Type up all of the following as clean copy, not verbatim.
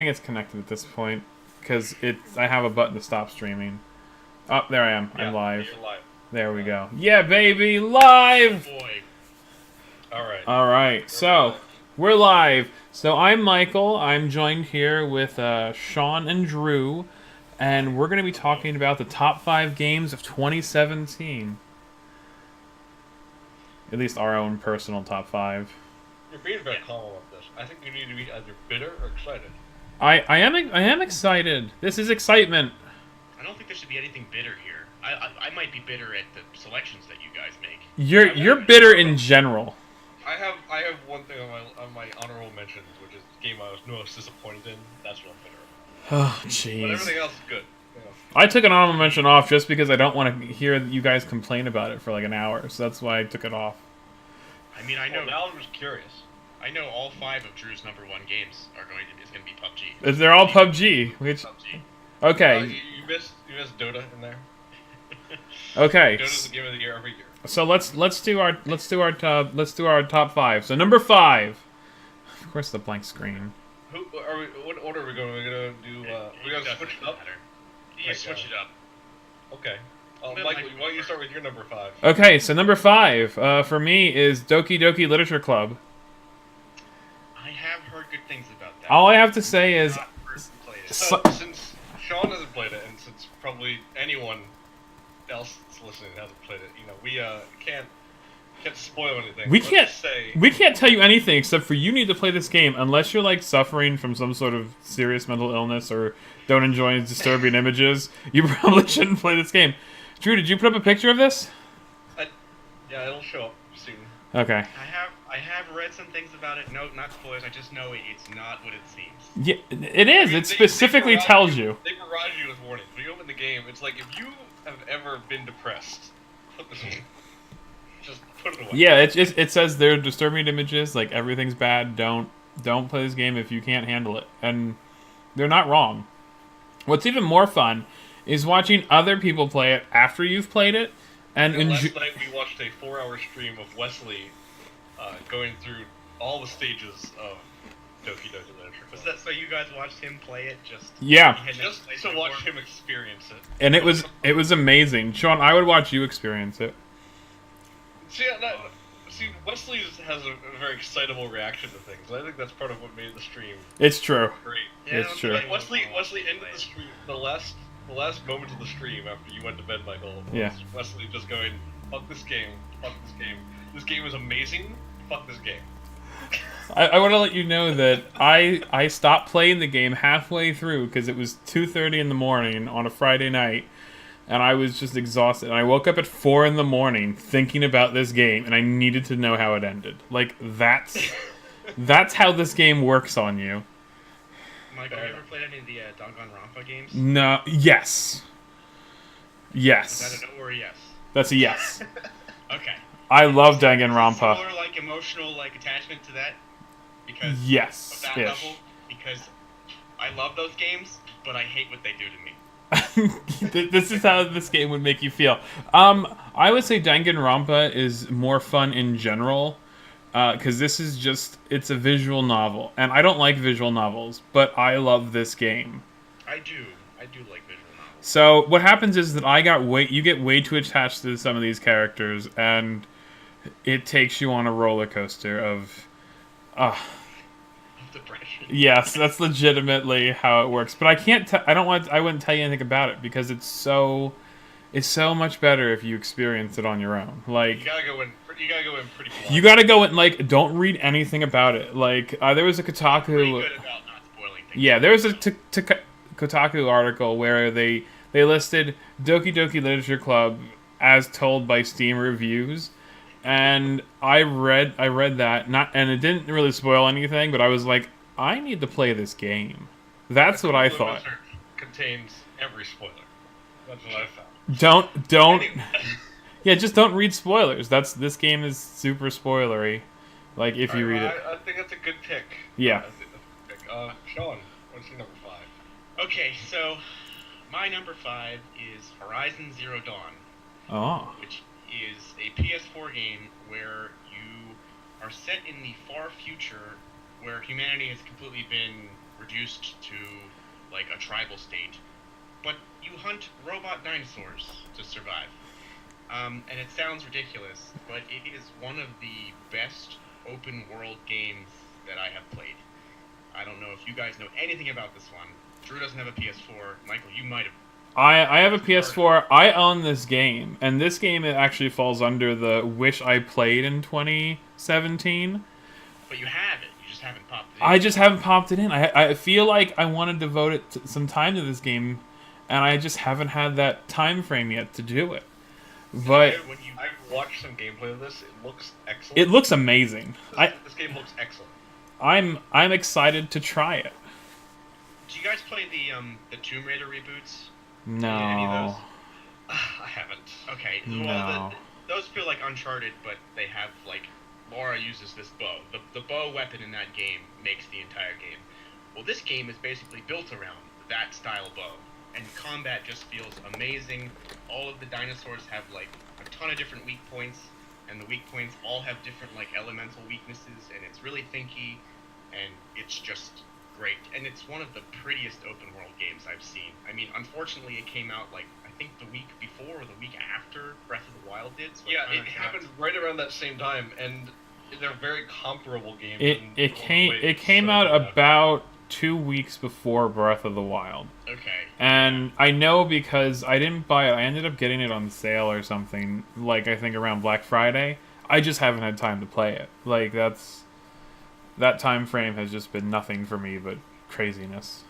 think it's connected at this point because I have a button to stop streaming. Oh, there I am. I'm Yeah, live. you're live. There we go. Yeah, baby, live. Oh boy. All right. All right, so we're live. So I'm Michael. I'm joined here with Sean and Drew, and we're going to be talking about the top 5 games of 2017. At least our own personal top 5. You're being very calm about this. I think you need to be either bitter or excited. I am excited. This is excitement. I don't think there should be anything bitter here. I might be bitter at the selections that you guys make. You're bitter in general. I have one thing on my honorable mentions, which is the game I was most disappointed in. That's what I'm bitter about. Oh, But jeez. everything else is good. I took an honorable mention off just because I don't want to hear you guys complain about it for like an hour, so that's why I took it off. I mean, I know Now I'm just curious. I know all 5 of Drew's number 1 games is going to be PUBG. They're all PUBG, which PUBG. okay, You missed Dota in there. okay. Dota's the game of the year every year. So let's do our top 5. So number 5, of course, the blank screen. What order are we going? We're gonna do. We're gonna switch it up. Yeah, switch it up. Okay. Michael, why don't you start with your number 5? Okay, so number 5 for me is Doki Doki Literature Club. I have heard good things about that. All I have to say is, Not personally played it. So, since Sean hasn't played it, and since probably anyone else that's listening hasn't played it, we can't spoil anything. We Let's can't- just say we can't tell you anything except for you need to play this game unless you're like suffering from some sort of serious mental illness or don't enjoy disturbing images. You probably shouldn't play this game. Drew, did you put up a picture of this? yeah, it'll show up soon. Okay. I have read some things about it. No, not spoilers. I just know it's not what it seems. Yeah, it is. It specifically barrage tells you. you. They barrage you with warnings. When you open the game, it's like if you have ever been depressed, put this away. Just put it away. Yeah, it says there are disturbing images, like everything's bad. Don't play this game if you can't handle it. And they're not wrong. What's even more fun is watching other people play it after you've played it and Last night we watched a 4-hour stream of Wesley going through all the stages of Doki Doki Literature Was Club. that so you guys watched him play it? Yeah. He had never Just played to it watch before? him experience it. And it was amazing. Sean, I would watch you experience it. See, Wesley has a very excitable reaction to things. I think that's part of what made the stream It's true. great. Yeah, It's I'm true. playing Wesley with ended the stream. The last moment of the stream after you went to bed, Michael. Was Yeah. Wesley just going, "Fuck this game. Fuck this game. This game is amazing. Fuck this game." I want to let you know that I stopped playing the game halfway through because it was 2:30 in the morning on a Friday night, and I was just exhausted. And I woke up at 4 in the morning thinking about this game, and I needed to know how it ended. Like that's how this game works on you. Mike, have you ever played any of the Danganronpa games? No, yes, Is yes, that a no or a yes? that's a yes. Okay. I love Danganronpa. Similar emotional attachment to that because of Yes, that ish. level because I love those games, but I hate what they do to me. This is how this game would make you feel. I would say Danganronpa is more fun in general, because this is it's a visual novel, and I don't like visual novels, but I love this game. I do like visual novels. So what happens is that you get way too attached to some of these characters, and it takes you on a roller coaster of, Depression. yes, that's legitimately how it works. But I wouldn't tell you anything about it because it's so much better if you experience it on your own. Like You gotta go in pretty blind. you gotta go and don't read anything about it. Like there was a Pretty Kotaku, good about not spoiling things. yeah, there was a Kotaku article where they listed Doki Doki Literature Club as told by Steam reviews. And I read that, and it didn't really spoil anything, but I was like, I need to play this game. That's what I Google thought. Wizard contains every spoiler. That's what I found. Don't Anyway. yeah, just don't read spoilers. This game is super spoilery. Like if you read it. I think that's a good pick. Yeah. I think that's a good pick. Sean, what's your number 5? Okay, so my number 5 is Horizon Zero Dawn, Oh. which is a PS4 game where you are set in the far future where humanity has completely been reduced to like a tribal state, but you hunt robot dinosaurs to survive. And it sounds ridiculous, but it is one of the best open world games that I have played. I don't know if you guys know anything about this one. Drew doesn't have a PS4. Michael, you might have. I have a PS4. I own this game, and this game it actually falls under the wish I played in 2017. But you have it. You just haven't popped it in. I just haven't popped it in. I feel like I want to devote some time to this game, and I just haven't had that time frame yet to do it. But When you I've watched some gameplay of this. It looks excellent. it looks amazing. This game looks excellent. I'm excited to try it. do you guys play the Tomb Raider reboots? No. Any of those? I haven't. Okay, No. well, those feel like Uncharted, but they have, like, Laura uses this bow. The bow weapon in that game makes the entire game. Well, this game is basically built around that style bow, and combat just feels amazing. All of the dinosaurs have, like, a ton of different weak points, and the weak points all have different, like, elemental weaknesses, and it's really thinky, and it's just great. And it's one of the prettiest open world games I've seen. I mean, unfortunately, it came out, like, I think the week before or the week after Breath of the Wild did. So Yeah, kinda it happened right around that same time, and they're very comparable games. It in it a lot of came ways, it came so, out yeah. about 2 weeks before Breath of the Wild. Okay. And I know because I didn't buy it. I ended up getting it on sale or something, like I think around Black Friday. I just haven't had time to play it. Like that time frame has just been nothing for me but craziness.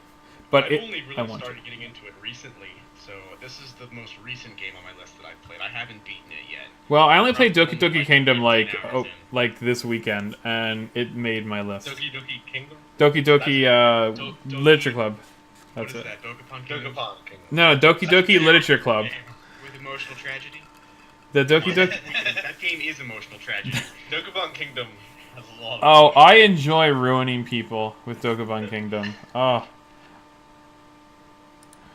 But I've only I really want to. started getting into it recently, so this is the most recent game on my list that I've played. I haven't beaten it yet. Well, I only played Probably Doki Doki like Kingdom 15 hours in. like this weekend, and it made my list. Doki Doki Kingdom? Doki Doki Doki- Literature Club. What That's is it. that? Dokapon Kingdom? Dokapon Kingdom. No, Doki Doki Literature Club. With emotional tragedy? The Doki Doki. That game is emotional tragedy. Dokapon Kingdom has a lot of... Oh, I enjoy ruining people with Dokapon Kingdom. Oh,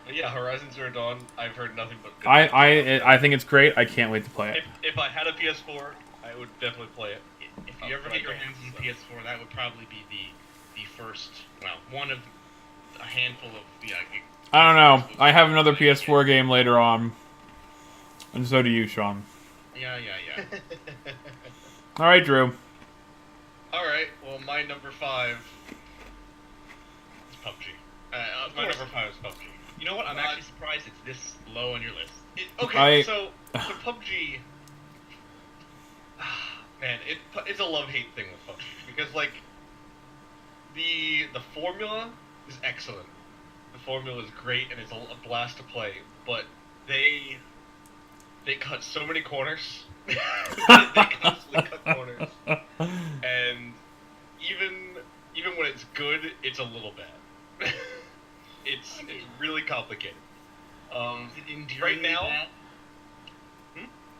But yeah, Horizon Zero Dawn, I've heard nothing but good things about I think it's great. I can't wait to play it. If I had a PS4, I would definitely play it. If you ever get your hands on the PS4, that would probably be the first, well, one of a handful of the. I don't know. I have another PS4 game later on, and so do you, Sean. Yeah. All right, Drew. Alright, well, my number 5 is PUBG. My course. number 5 is PUBG. You know what? I'm actually surprised it's this low on your list. Okay, so PUBG... Man, it's a love-hate thing with PUBG. Because, like, the formula is excellent. The formula is great, and it's a blast to play. But they cut so many corners. They constantly cut corners. And even when it's good, it's a little bad. it's really complicated. Is it endearingly Right now, bad?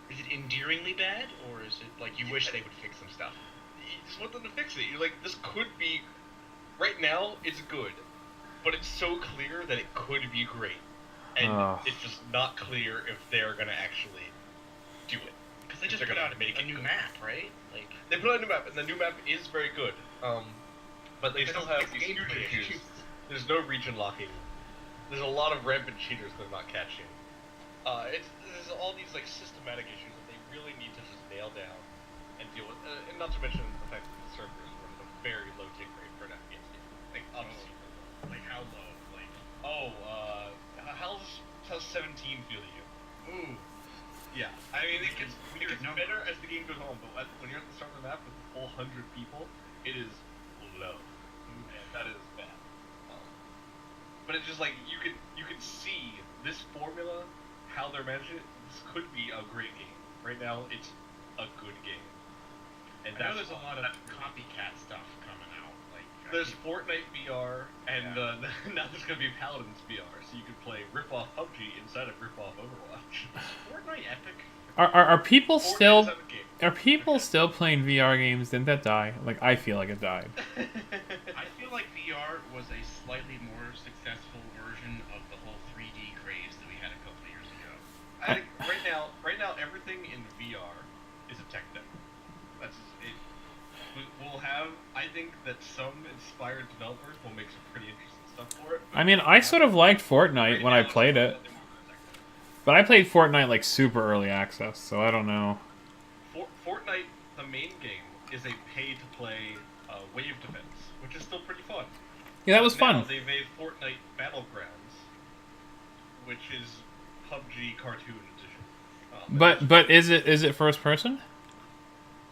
Is it endearingly bad, or is it like you wish they would fix some stuff? you just want them to fix it. You're like, this could be. Right now, it's good, but it's so clear that it could be great, and Ugh. it's just not clear if they're gonna actually do it. Because they If just they're put gonna out make a it new good. map, right? Like They put out a new map, and the new map is very good. But they That still doesn't have fix these huge gameplay issues. issues. There's no region locking. There's a lot of rampant cheaters they're not catching. There's all these like systematic issues that they really need to just nail down and deal with. And not to mention the fact that the servers run at a very low tick rate for an FPS game. Like obviously, like how low? Like how's 17 feel to you? ooh, Yeah, I mean it gets Weird number. better as the game goes on, but when you're at the start of the map with a full 100 people, it is low. And that is bad. But it's just like you could see this formula, how they're managing it. This could be a great game. Right now, it's a good game. And I know that's there's a lot of copycat stuff coming out. Like There's Fortnite VR, and Yeah. now there's gonna be Paladins VR, so you can play rip-off PUBG inside of rip-off Overwatch. Fortnite Epic. Are people Fortnite still is Epic Game. are people still playing VR games? Didn't that die? Like I feel like it died. I feel like VR was a slightly more successful version of the whole 3D craze that we had a couple of years ago. I think right now, everything in VR is a tech demo. That's it. we'll have. I think that some inspired developers will make some pretty interesting stuff for it. I mean, I sort of liked Fortnite when I played it, but I played Fortnite like super early access, so I don't know. Fortnite, the main game, is a pay-to-play wave defense, which is still pretty fun. Yeah, that was Now fun. they made Fortnite Battlegrounds, which is PUBG Cartoon Edition. But is it first person?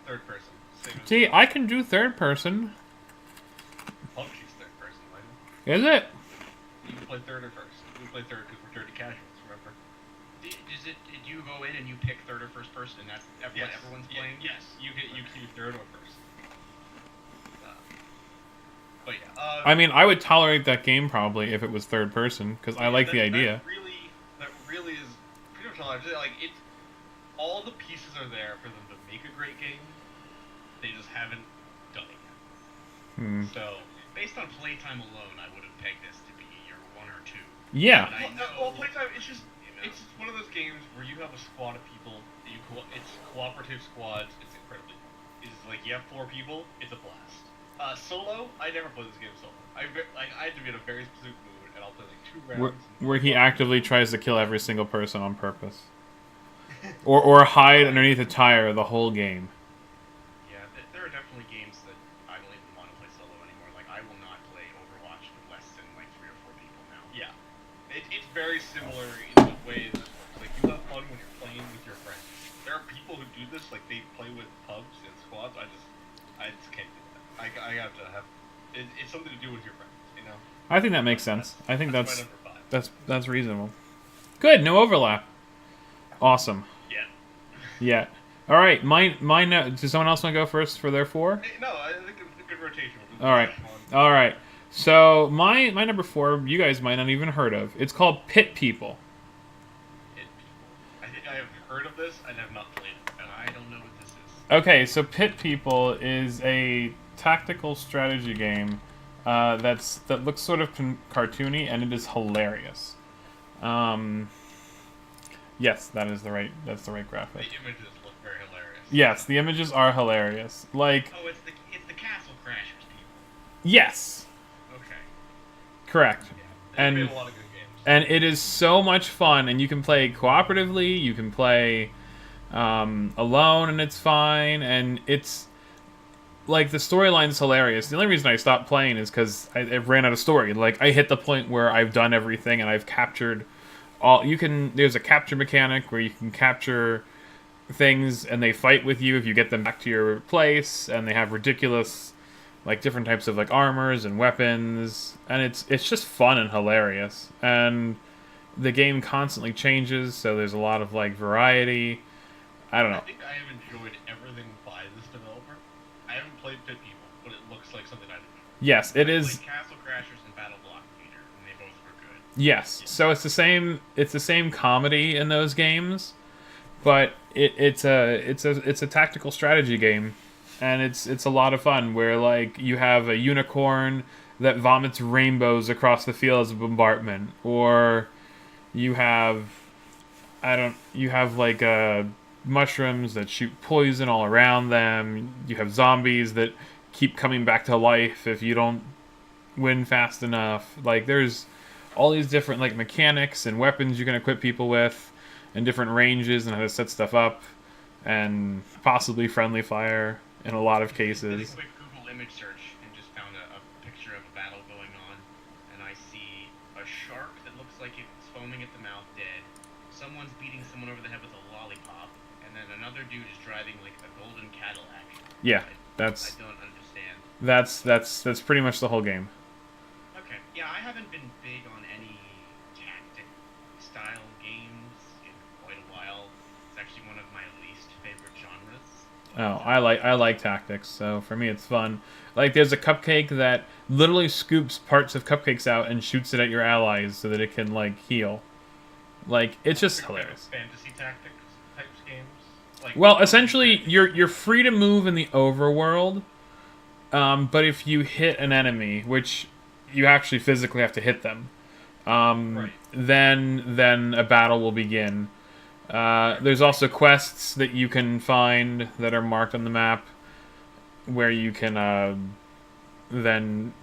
Third person. Same as See, I can do third person. PUBG's third person, right? Is it? You can play third or first. We play third because we're dirty casuals, remember? Did you go in and you pick third or first person, and that's what everyone's playing? Yes, you can do third or first. But yeah. I mean, I would tolerate that game probably if it was third person because I like the idea. That really is pretty much all I'm saying. Like it's all the pieces are there for them to make a great game. They just haven't done it yet. Hmm. So Based on playtime alone, I would have pegged this to be your 1 or 2. Yeah. But I know, well, playtime it's just you know, it's just one of those games where you have a squad of people. It's cooperative squads. It's incredibly fun. It's like you have 4 people. It's a blast. Solo, I never play this game solo. I had to be in a very specific mood, and I'll play like 2 rounds. Where he actively tries to kill every single person on purpose, or hide underneath a tire the whole game. yeah, there are definitely games that I don't even want to play solo anymore. Like, I will not play Overwatch with less than like 3 or 4 people now. Yeah, it's very similar in the way that it works. Like you have fun when you're playing with your friends. There are people who do this, like they play with pubs and squads. I just can't do that. I have to have. It's something to do with your friends, you know. I think that makes sense. I think my number 5. that's reasonable. Good, no overlap. Awesome. Yeah. Yeah. All right, mine. Does someone else want to go first for their 4? No, I think it's a good rotation. All right. All right. So my number 4, you guys might not even heard of. It's called Pit People. I think I have heard of this and have not played it. And I don't know what this is. Okay, so Pit People is a tactical strategy game that looks sort of cartoony, and it is hilarious. Yes, that's the right graphic. The images look very hilarious. Yes, the images are hilarious. Like, Oh, it's the Castle Crashers people. yes, Okay. correct. They've And- made a lot of good games. And it is so much fun, and you can play cooperatively, you can play alone, and it's fine, and it's like the storyline's hilarious. The only reason I stopped playing is because I ran out of story. Like, I hit the point where I've done everything and I've captured all. There's a capture mechanic where you can capture things and they fight with you if you get them back to your place, and they have ridiculous, like, different types of like armors and weapons, and it's just fun and hilarious. And the game constantly changes, so there's a lot of like variety. I don't I know. think I have enjoyed everything by this developer. I haven't played Pit People, but it looks like something I'd enjoy. Yes, it I is. played Castle Crashers and Battle Block Theater, and they both were good. Yes, so it's the same comedy in those games, but it's a tactical strategy game, and it's a lot of fun. Where like you have a unicorn that vomits rainbows across the field as a bombardment, or you have like mushrooms that shoot poison all around them. You have zombies that keep coming back to life if you don't win fast enough. Like, there's all these different like mechanics and weapons you can equip people with, and different ranges and how to set stuff up, and possibly friendly fire in a lot of Did a cases. quick Google image search and just found a picture of a battle going on, and I see a shark that looks like it's foaming at the mouth, dead. Someone's beating someone over the head with a lollipop, and then another dude is driving like a golden Cadillac. Yeah, I that's don't understand. that's pretty much the whole game. Okay, yeah, I haven't been big on any tactic style games in quite a while. It's actually one of my least favorite genres. Oh, I like tactics, so for me it's fun. Like, there's a cupcake that literally scoops parts of cupcakes out and shoots it at your allies so that it can like heal. Like, it's just hilarious. Fantasy tactics types games. Like, Well, essentially, you're free to move in the overworld, but if you hit an enemy, which you actually physically have to hit them, Right. then a battle will begin. There's also quests that you can find that are marked on the map. where you can then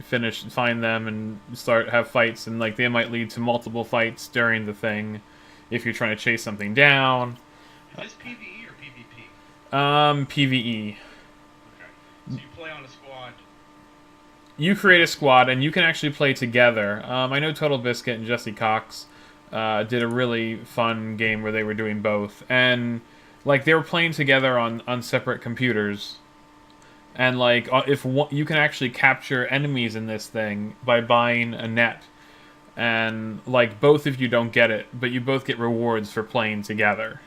find them and have fights, and like they might lead to multiple fights during the thing if you're trying to chase something down. Is this PvE or PvP? PvE. Okay. So you play on a squad. You create a squad, and you can actually play together. I know Total Biscuit and Jesse Cox did a really fun game where they were doing both, and like they were playing together on separate computers. And like, if you can actually capture enemies in this thing by buying a net, and like both of you don't get it, but you both get rewards for playing together.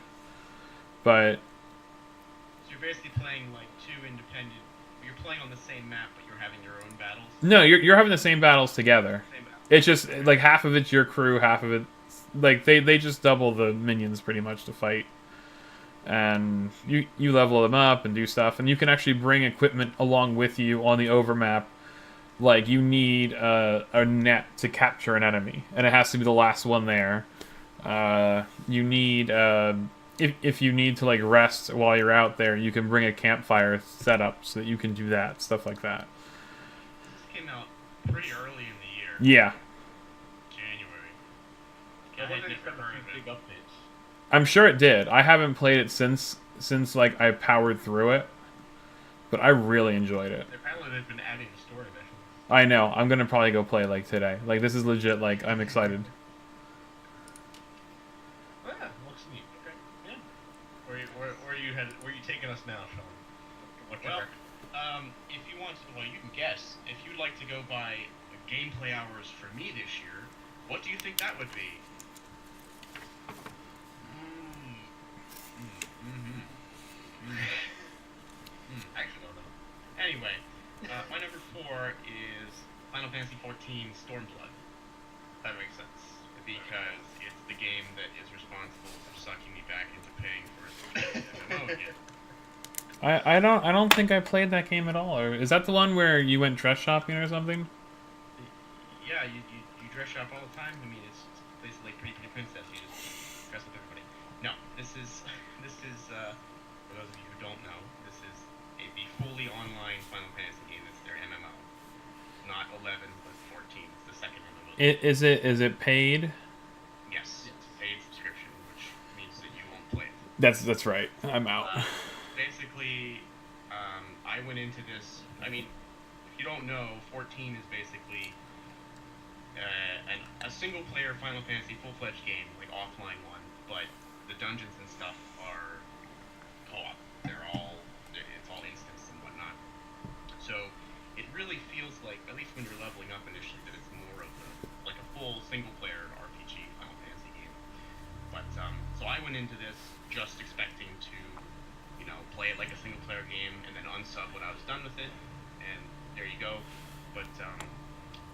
But So you're basically playing like two independent. You're playing on the same map, but you're having your own battles. no, you're having the same battles together. Same map. It's just like half of it's your crew, half of it, like they just double the minions pretty much to fight, and you level them up and do stuff, and you can actually bring equipment along with you on the overmap. Like you need a net to capture an enemy, and it has to be the last one there. You need if you need to like rest while you're out there, you can bring a campfire set up so that you can do that stuff like that. This came out pretty early in the year. Yeah, January. I I wonder had if it's never got heard of big it. updates. I'm sure it did. I haven't played it since like I powered through it, but I really enjoyed it. Apparently they've been adding story missions. I know. I'm gonna probably go play like today. Like this is legit. Like I'm excited. Oh, yeah, looks neat. Okay, yeah. Where you taking us now, Sean? What's Well, your if you want, well, you can guess. If you'd like to go by gameplay hours for me this year, what do you think that would be? I actually don't know. Anyway, my number 4 is Final Fantasy XIV Stormblood. That makes sense. Because it's the game that is responsible for sucking me back into paying for a MMO again. I don't think I played that game at all. Or is that the one where you went dress shopping or something? Yeah, you dress shop all the time. I mean, it's basically like Pretty Pretty Princess. You just dress up everybody. No, this is for those of you who don't know, this is the fully online Final Fantasy game. It's their MMO, not 11 but 14. It's the second MMO. Is it paid? Yes, it's a paid subscription, which means that you won't play it. That's right. I'm out. Basically, I went into this. I mean, if you don't know, 14 is basically a single-player Final Fantasy full-fledged game, like offline one, but the dungeons and stuff are co-op. It's all instance and whatnot. So it really feels like, at least when you're leveling up initially, that it's more of like a full single-player RPG Final Fantasy game. But so I went into this just expecting to, play it like a single-player game and then unsub when I was done with it, and there you go. But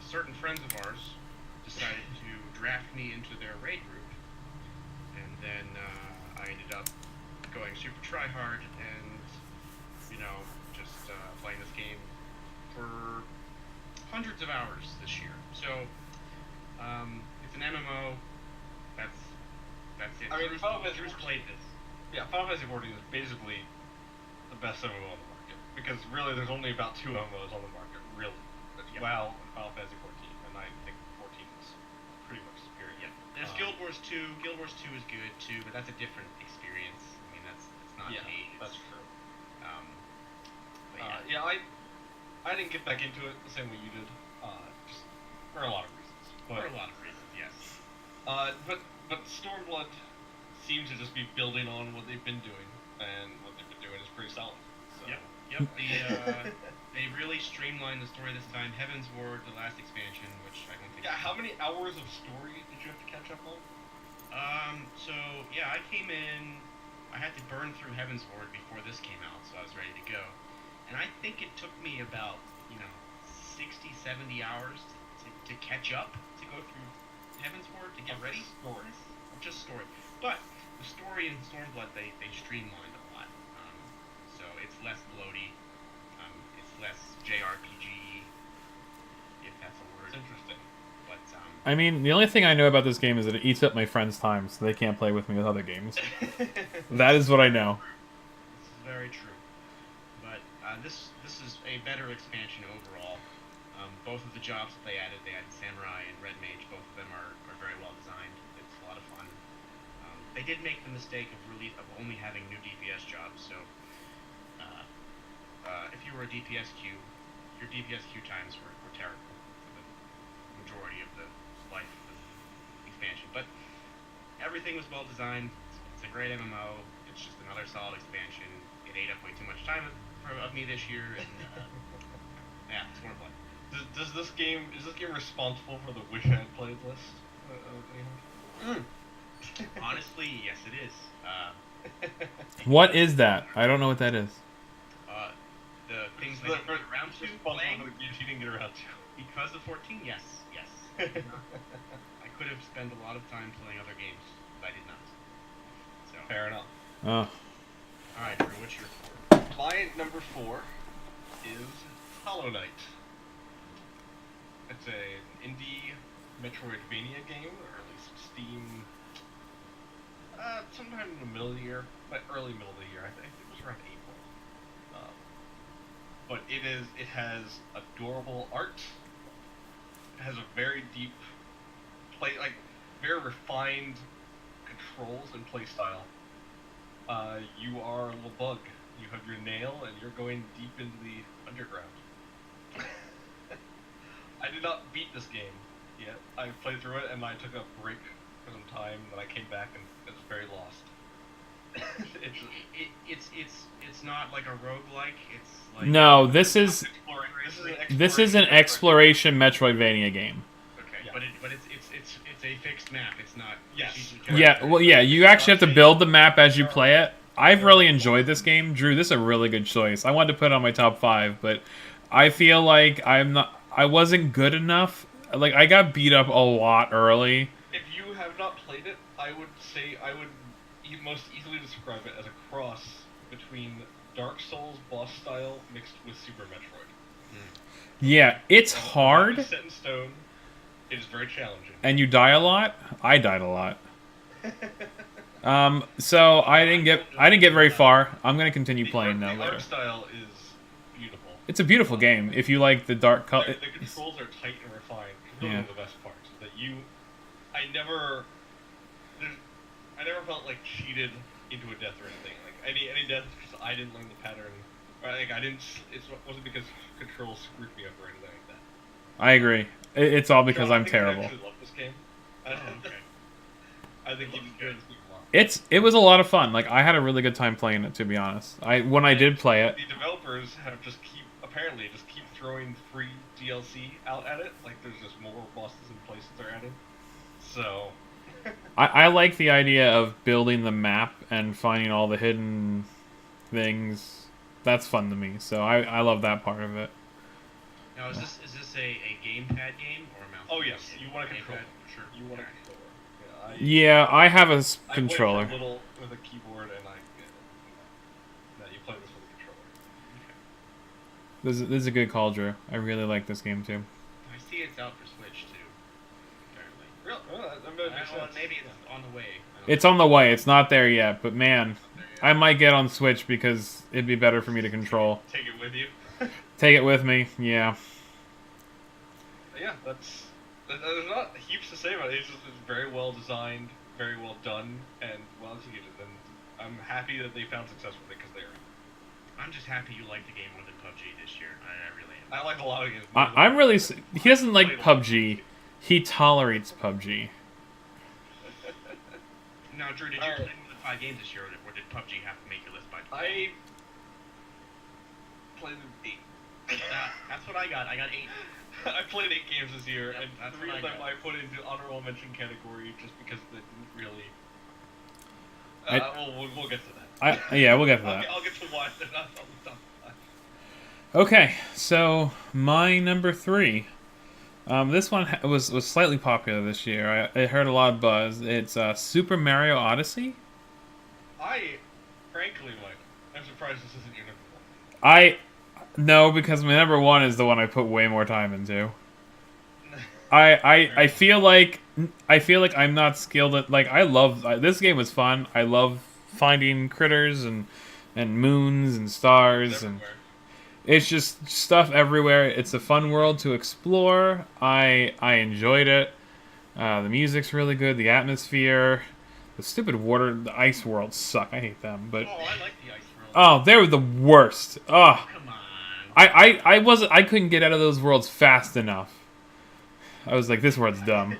certain friends of ours decided to draft me into their raid group, and then I ended up going super tryhard and just playing this game for hundreds of hours this year. So it's an MMO. That's it. I mean, Drew's played this. Yeah, Final Fantasy XIV is basically the best MMO on the market, because really there's only about 2 MMOs on the market, really. It's Yep. WoW and Final Fantasy XIV, and I think 14 is pretty much superior. Yeah. There's Guild Wars 2. Guild Wars 2 is good too, but that's a different experience. I mean, it's not Yeah, paid. that's true. But Yeah, I didn't get back into it the same way you did, just for a lot of reasons. for But a lot of reasons, yes. but Stormblood seems to just be building on what they've been doing, and what they've been doing is pretty solid. So. Yep. They really streamlined the story this time. Heaven's Ward, the last expansion, which I don't think. Yeah, how many hours of story did you have to catch up on? So yeah, I came in. I had to burn through Heaven's Ward before this came out, so I was ready to go. And I think it took me about 60, 70 hours to catch up, to go through Heaven's Ward to get ready. Story. Just story, but the story in Stormblood they streamlined a lot. So it's less bloaty. It's less JRPG, if that's a word. It's interesting. But I mean, the only thing I know about this game is that it eats up my friends' time, so they can't play with me with other games. That is what I know. this is very true. But this is a better expansion overall. Both of the jobs that they added Samurai and Red Mage. Both of them are very well designed. It's a lot of fun. They did make the mistake of only having new DPS jobs. So if you were a DPS queue, your DPS queue times were terrible for the majority of the life of the expansion. But everything was well designed. It's a great MMO. It's just another solid expansion. It ate up way too much time of me this year, and yeah, it's more fun. Is this game responsible for the Wish I Had Played list? Honestly, yes, it is. What is that? I don't know what that is. The things that I didn't get around to playing the games you didn't get around to. because of 14. Yes. I could have spent a lot of time playing other games, but I did not. So. Fair enough. Oh. All right, Drew, what's your 4? My number 4 is Hollow Knight. It's an indie Metroidvania game, or at least Steam. Sometime in the middle of the year, but early middle of the year. I think it was around April. But it has adorable art. It has a very deep very refined controls and play style. You are a little bug. You have your nail, and you're going deep into the underground. I did not beat this game yet. I played through it, and I took a break for some time, and I came back, and it was very lost. It's not like a roguelike. It's like No, this is an Metroidvania. exploration Metroidvania game. Okay, Yeah. but it's a fixed map. It's not. Yes. Yeah, well, yeah, you actually have to build the map as you play it. I've really enjoyed this game. Drew, this is a really good choice. I wanted to put it on my top 5, but I feel like I wasn't good enough. Like, I got beat up a lot early. If you have not played it, I would most easily describe it as a cross between Dark Souls boss style mixed with Super Metroid. Yeah, it's It's hard, set in stone. It is very challenging. and you die a lot. I died a lot. So I didn't get very far. I'm gonna continue playing now The later. art style is beautiful. It's a beautiful game if you like the dark color. The controls are tight and refined. It's really Yeah. the best part. That I never felt like cheated into a death or anything. Like any death because I didn't learn the pattern, or like I didn't. It wasn't because controls screwed me up or anything like that. I agree. It's all because Joe, I I'm think you terrible. actually love this game. Okay. I think you Looks enjoy good. this game a lot. It was a lot of fun. Like I had a really good time playing it, to be honest. When I did play it, The developers have just keep throwing free DLC out at it. Like there's just more bosses and places they're added. So I like the idea of building the map and finding all the hidden things. That's fun to me. So I love that part of it. Now, is this a gamepad game or a mouse? oh yes, you want a Gamepad, controller. for sure. You want a Alright. controller. Yeah, I have a I play controller. for a little with a keyboard, and you play this with a controller. This is a good call, Drew. I really like this game too. I see it's out for Switch too. Apparently. Real? Maybe it's on the way. It's on the way. It's not there yet, but man, I might get on Switch because it'd be better for me to control. Take it with you. Take it with me. Yeah. Yeah, there's not heaps to say about it. It's very well designed, very well done, and well executed. And I'm happy that they found success with it because they are. I'm just happy you like the game more than PUBG this year. I really am. I like a lot of games. more than I'm really. PUBG. He doesn't like PUBG. He tolerates PUBG. Now, Drew, did you play more than 5 games this year, or did PUBG have to make your list by default? I played 8. That's what I got. I got 8. I played 8 games this year, Yep, and that's 3 what of I them got. I put into honorable mention category just because they didn't really. We'll get to that. Yeah, we'll get to that. I'll get to why they're not on the top 5. Okay, so my number 3. This one was slightly popular this year. I heard a lot of buzz. It's Super Mario Odyssey. Frankly, Mike, I'm surprised this isn't your number 1. No, because my number 1 is the one I put way more time into. I feel like I'm not skilled at, like, I love this game was fun. I love finding critters and moons and stars and Everywhere. It's just stuff everywhere. It's a fun world to explore. I enjoyed it. The music's really good. The atmosphere, the stupid the ice worlds suck. I hate them. But Oh, I like the ice world. oh, they were the worst. Oh, Come on. I couldn't get out of those worlds fast enough. I was like, this world's dumb.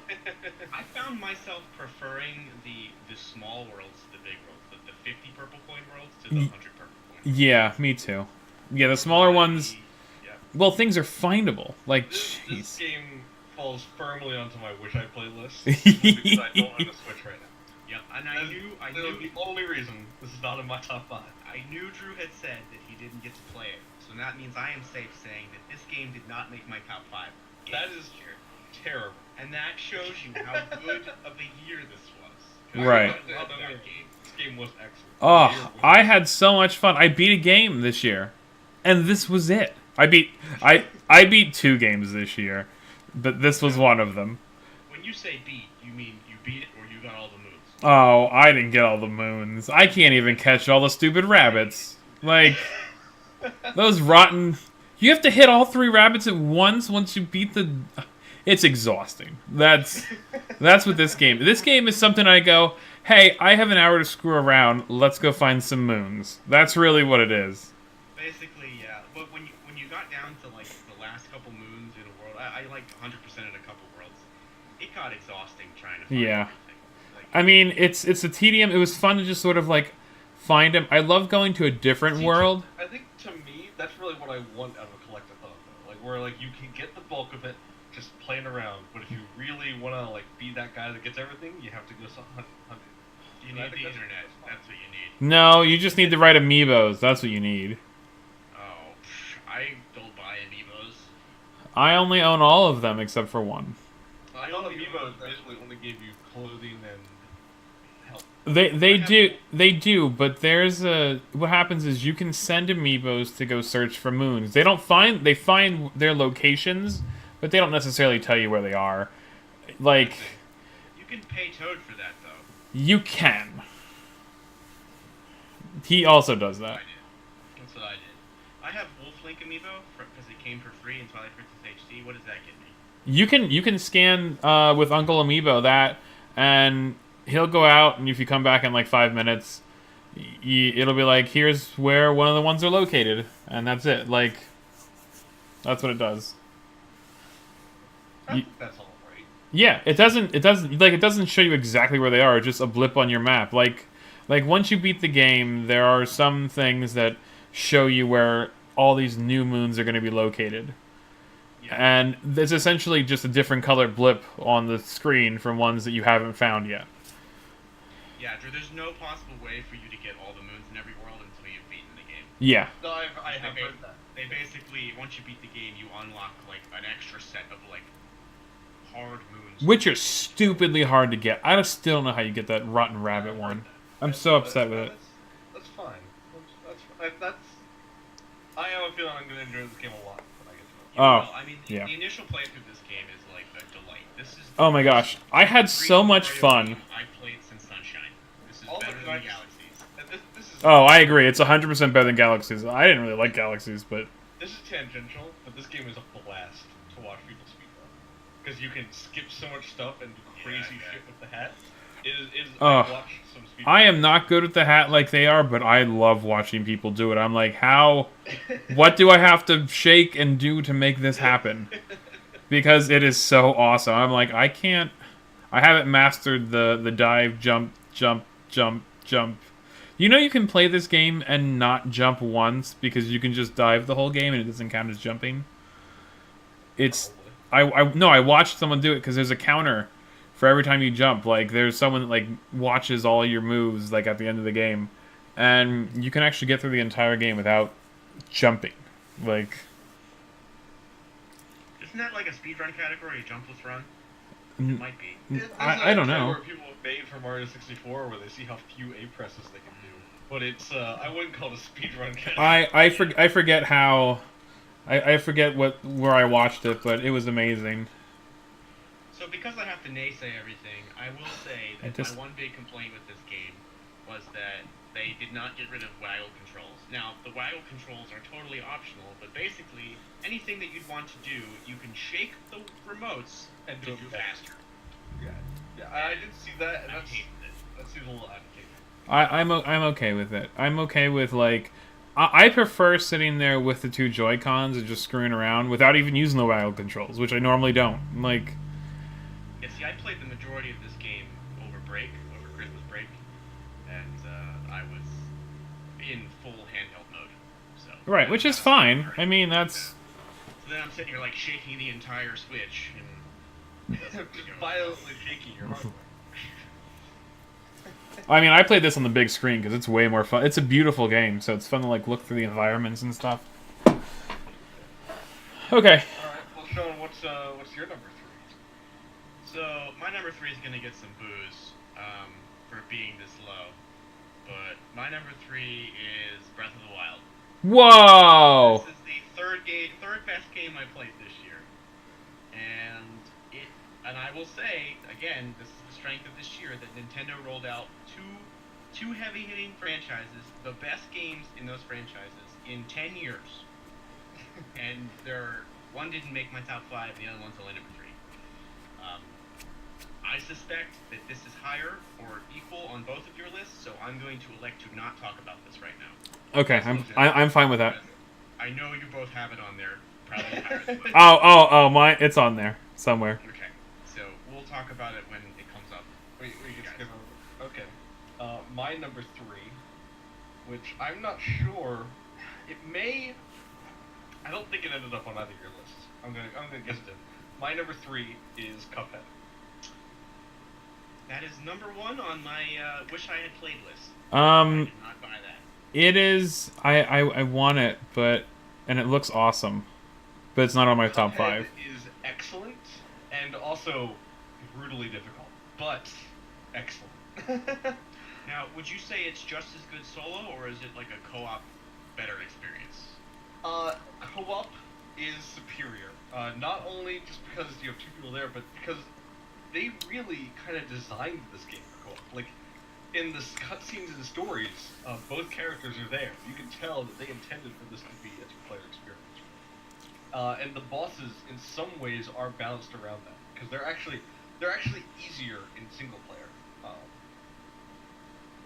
I found myself preferring the small worlds to the big worlds, the 50 purple coin worlds to the 100 purple coin. Yeah, me too. Yeah, the smaller ones. Yeah. Well, things are findable. Like, This jeez. game falls firmly onto my wish I playlist because I don't have a Switch right now. Yep. And I knew The only reason this is not in my top 5. I knew Drew had said that he didn't get to play it, so that means I am safe saying that this game did not make my top 5. That is terrible. And that shows you how good of a year this was. 'Cause Right. I love that game. This game was excellent. Oh, I had so much fun. I beat a game this year, and this was it. I beat 2 games this year, but this was one of them. When you say beat, you mean you beat it or you got all the moves? Oh, I didn't get all the moons. I can't even catch all the stupid rabbits. Like, those rotten... You have to hit all 3 rabbits at once you beat the... It's exhausting. That's what this game... This game is something I go, hey, I have an hour to screw around. Let's go find some moons. That's really what it is. Basically, yeah. But when you got down to like the last couple moons in a world, I like 100% in a couple worlds. It got exhausting trying to find Yeah. everything. Like, I mean, it's a tedium. It was fun to just sort of, like, find them. I love going to a different world. I think to me, that's really what I want out of a collectathon, though. Like, where, like, you can get the bulk of it just playing around, but if you really want to, like, be that guy that gets everything, you have to go hunt it. you And I need think the that's- internet. that's fine. That's what you need. No, you just need the right amiibos. That's what you need. Oh, I don't buy amiibos. I only own all of them except for one. I know Amiibos basically only gave you clothing and health. They do, but there's a what happens is you can send amiibos to go search for moons. They find their locations, but they don't necessarily tell you where they are. Like, You can pay Toad for that though. you can. He also does that. I did. That's what I did. I have Wolf Link amiibo because it came for free in Twilight Princess HD. What does that get me? You can scan with Uncle Amiibo that, and he'll go out, and if you come back in like 5 minutes, it'll be like, here's where one of the ones are located, and that's it. Like, that's what it does. That's all right. Yeah, it doesn't show you exactly where they are. It's just a blip on your map. Like once you beat the game, there are some things that show you where all these new moons are going to be located. Yeah. And there's essentially just a different color blip on the screen from ones that you haven't found yet. Yeah, Drew, there's no possible way for you to get all the moons in every world until you've beaten the game. Yeah. No, I have heard that. They basically, once you beat the game, you unlock like an extra set of like hard moons. Which are stupidly hard to get. I still don't know how you get that rotten rabbit one. I'm so upset with it. That's fine. That's I have a feeling I'm going to enjoy this game a lot when I get to it. Oh, Well, I mean, yeah. the initial playthrough of this game is like a delight. This is Oh my gosh. I had so much Mario fun. game I've played since Sunshine. This is All the better than guys- Galaxies. And this is Oh, I agree. It's 100% better than Galaxies. I didn't really like Galaxies, but this is tangential, but this game is a blast to watch people speedrun because you can skip so much stuff and do crazy Yeah. shit with the hat. It is Ugh. I watched some speedrun. I am not good at the hat like they are, but I love watching people do it. I'm like, how? What do I have to shake and do to make this happen? Because it is so awesome. I'm like, I haven't mastered the dive, jump, jump, jump, jump. You know you can play this game and not jump once because you can just dive the whole game and it doesn't count as jumping. It's I watched someone do it because there's a counter for every time you jump. Like there's someone that like watches all your moves like at the end of the game, and you can actually get through the entire game without jumping. Like Isn't that like a speedrun category, a jumpless run? N- It might be. I don't know. Where people have made for Mario 64, where they see how few A presses they can do, but it's I wouldn't call it a speedrun category. I forget how. I forget where I watched it, but it was amazing. So because I have to naysay everything, I will say I that just- my one big complaint with this game was that they did not get rid of waggle controls. Now, the waggle controls are totally optional, but basically, anything that you'd want to do, you can shake the remotes And to do do it faster. Yeah, yeah. I did see that, and I hated it. that seems a little advocated. I'm okay with it. I'm okay with like. I prefer sitting there with the two Joy Cons and just screwing around without even using the waggle controls, which I normally don't. Like, Yeah, see, I played the majority of this game over Christmas break, and I was in full handheld mode. So right, which is fine. I mean, that's. So then I'm sitting here like shaking the entire Switch, and Just violently shaking your hardware. I mean, I played this on the big screen because it's way more fun. It's a beautiful game, so it's fun to like look through the environments and stuff. Okay. All right. Well, Sean, what's your number 3? so my number 3 is gonna get some boos for being this low, but my number 3 is Breath of the Wild. Whoa! This is the third best game I played this year, and I will say again, this is the strength of this year that Nintendo rolled out two heavy-hitting franchises, the best games in those franchises in 10 years, and one didn't make my top 5, and the other one's only number 3. I suspect that this is higher or equal on both of your lists, so I'm going to elect to not talk about this right now. Okay, I'm fine with that. I know you both have it on there, probably higher than mine. Oh, mine. It's on there somewhere. Okay, so we'll talk about it when it comes up. We can Guys. skip over. Okay. My number 3, which I'm not sure. It may. I don't think it ended up on either of your lists. I'm gonna guess it did. My number 3 is Cuphead. That is number 1 on my wish I had played list. I did not buy that. It is. I want it, and it looks awesome, but it's not on my top 5. Cuphead is excellent and also brutally difficult, but excellent. Now, would you say it's just as good solo, or is it like a co-op better experience? Co-op is superior. Not only just because you have 2 people there, but because they really kind of designed this game for co-op. Like, in the cutscenes and stories, both characters are there. You can tell that they intended for this to be a 2-player experience. And the bosses, in some ways, are balanced around that because they're actually easier in single player.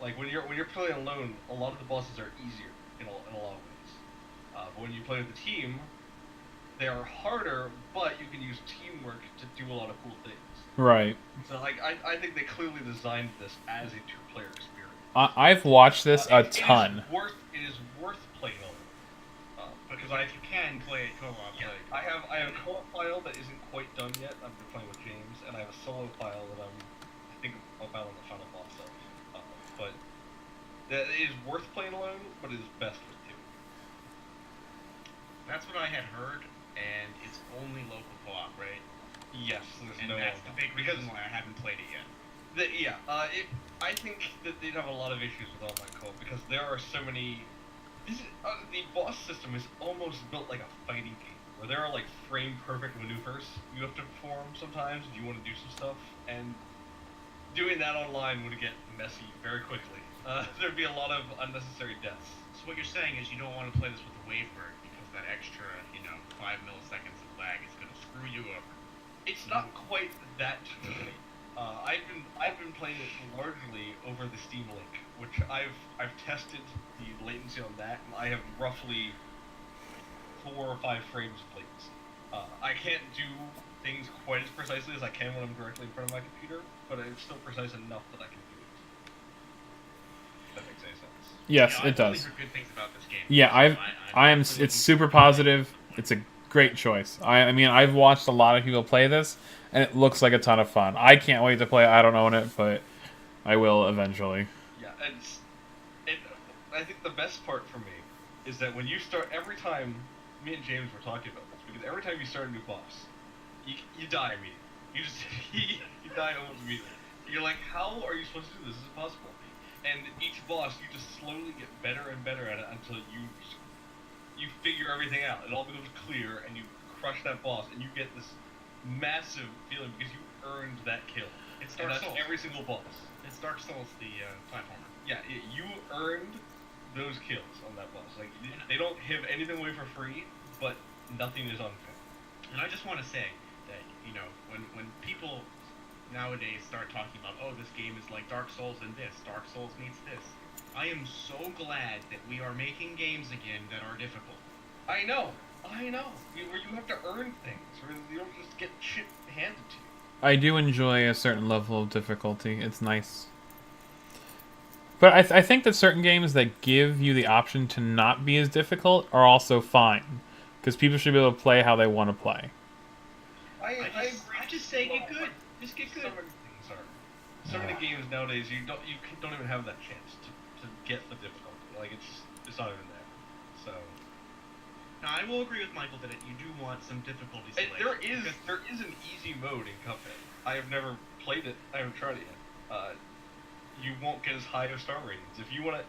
Like when you're playing alone, a lot of the bosses are easier in a lot of ways. But when you play with a team, they are harder, but you can use teamwork to do a lot of cool things. Right. So like I think they clearly designed this as a 2-player experience. I've watched this a ton. It is worth playing alone. Because If you can play it co-op, yeah, like, I have a co-op file that isn't quite done yet. I've been playing with James, and I have a solo file that I think about on the final boss of. But that is worth playing alone, but it is best with 2. that's what I had heard, and it's only local co-op, right? Yes, there's And no that's the big because reason why I haven't played it yet. I think that they'd have a lot of issues with online co-op because there are so many. The boss system is almost built like a fighting game, where there are like frame perfect maneuvers you have to perform sometimes if you want to do some stuff, and doing that online would get messy very quickly. There'd be a lot of unnecessary deaths. So what you're saying is you don't want to play this with a wavebird because that extra, 5 milliseconds of lag is going to screw you over. It's not quite that cheap. I've been playing it largely over the Steam Link, which I've tested the latency on that, and I have roughly 4 or 5 frames of latency. I can't do things quite as precisely as I can when I'm directly in front of my computer, but it's still precise enough that I can do it. If that makes any sense. Yes, I've it does. only heard good things about this game. Yeah, So I'm it's super positive. It's a great choice. I mean, I've watched a lot of people play this, and it looks like a ton of fun. I can't wait to play it. I don't own it, but I will eventually. Yeah, and I think the best part for me is that when you start, every time me and James were talking about this, because every time you start a new boss, you die immediately. You just you die almost immediately. You're like, how are you supposed to do this? This is impossible. And each boss, you just slowly get better and better at it until you figure everything out. It all becomes clear, and you crush that boss, and you get this massive feeling because you earned that kill. It's and Dark that's Souls. every single boss. It's Dark Souls, the platformer. Yeah, you earned those kills on that boss. Like they don't give anything away for free, but nothing is unfair. And I just want to say that, you know, when people nowadays start talking about, oh, this game is like Dark Souls and this, Dark Souls meets this, I am so glad that we are making games again that are difficult. I know. Where you have to earn things, where you don't just get shit handed to you. I do enjoy a certain level of difficulty. It's nice. But I think that certain games that give you the option to not be as difficult are also fine. Because people should be able to play how they want to play. I just say get good. Just get good. So many things are. So many games nowadays, you don't even have that chance to get the difficulty. Like it's not even there. So. Now I will agree with Michael that you do want some difficulty selection. There is an easy mode in Cuphead. I have never played it. I haven't tried it yet. You won't get as high of star ratings if you want to.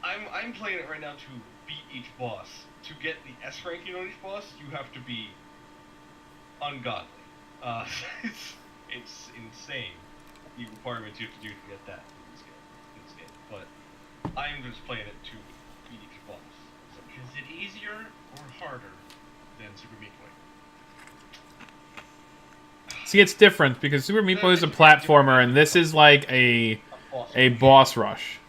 I'm playing it right now to beat each boss. To get the S ranking on each boss, you have to be ungodly. It's insane the requirements you have to do to get that in this game. But I'm just playing it to beat each boss. Is it easier or harder than Super Meat Boy? See, it's different because Super Meat Boy is a platformer, and this is like a boss rush.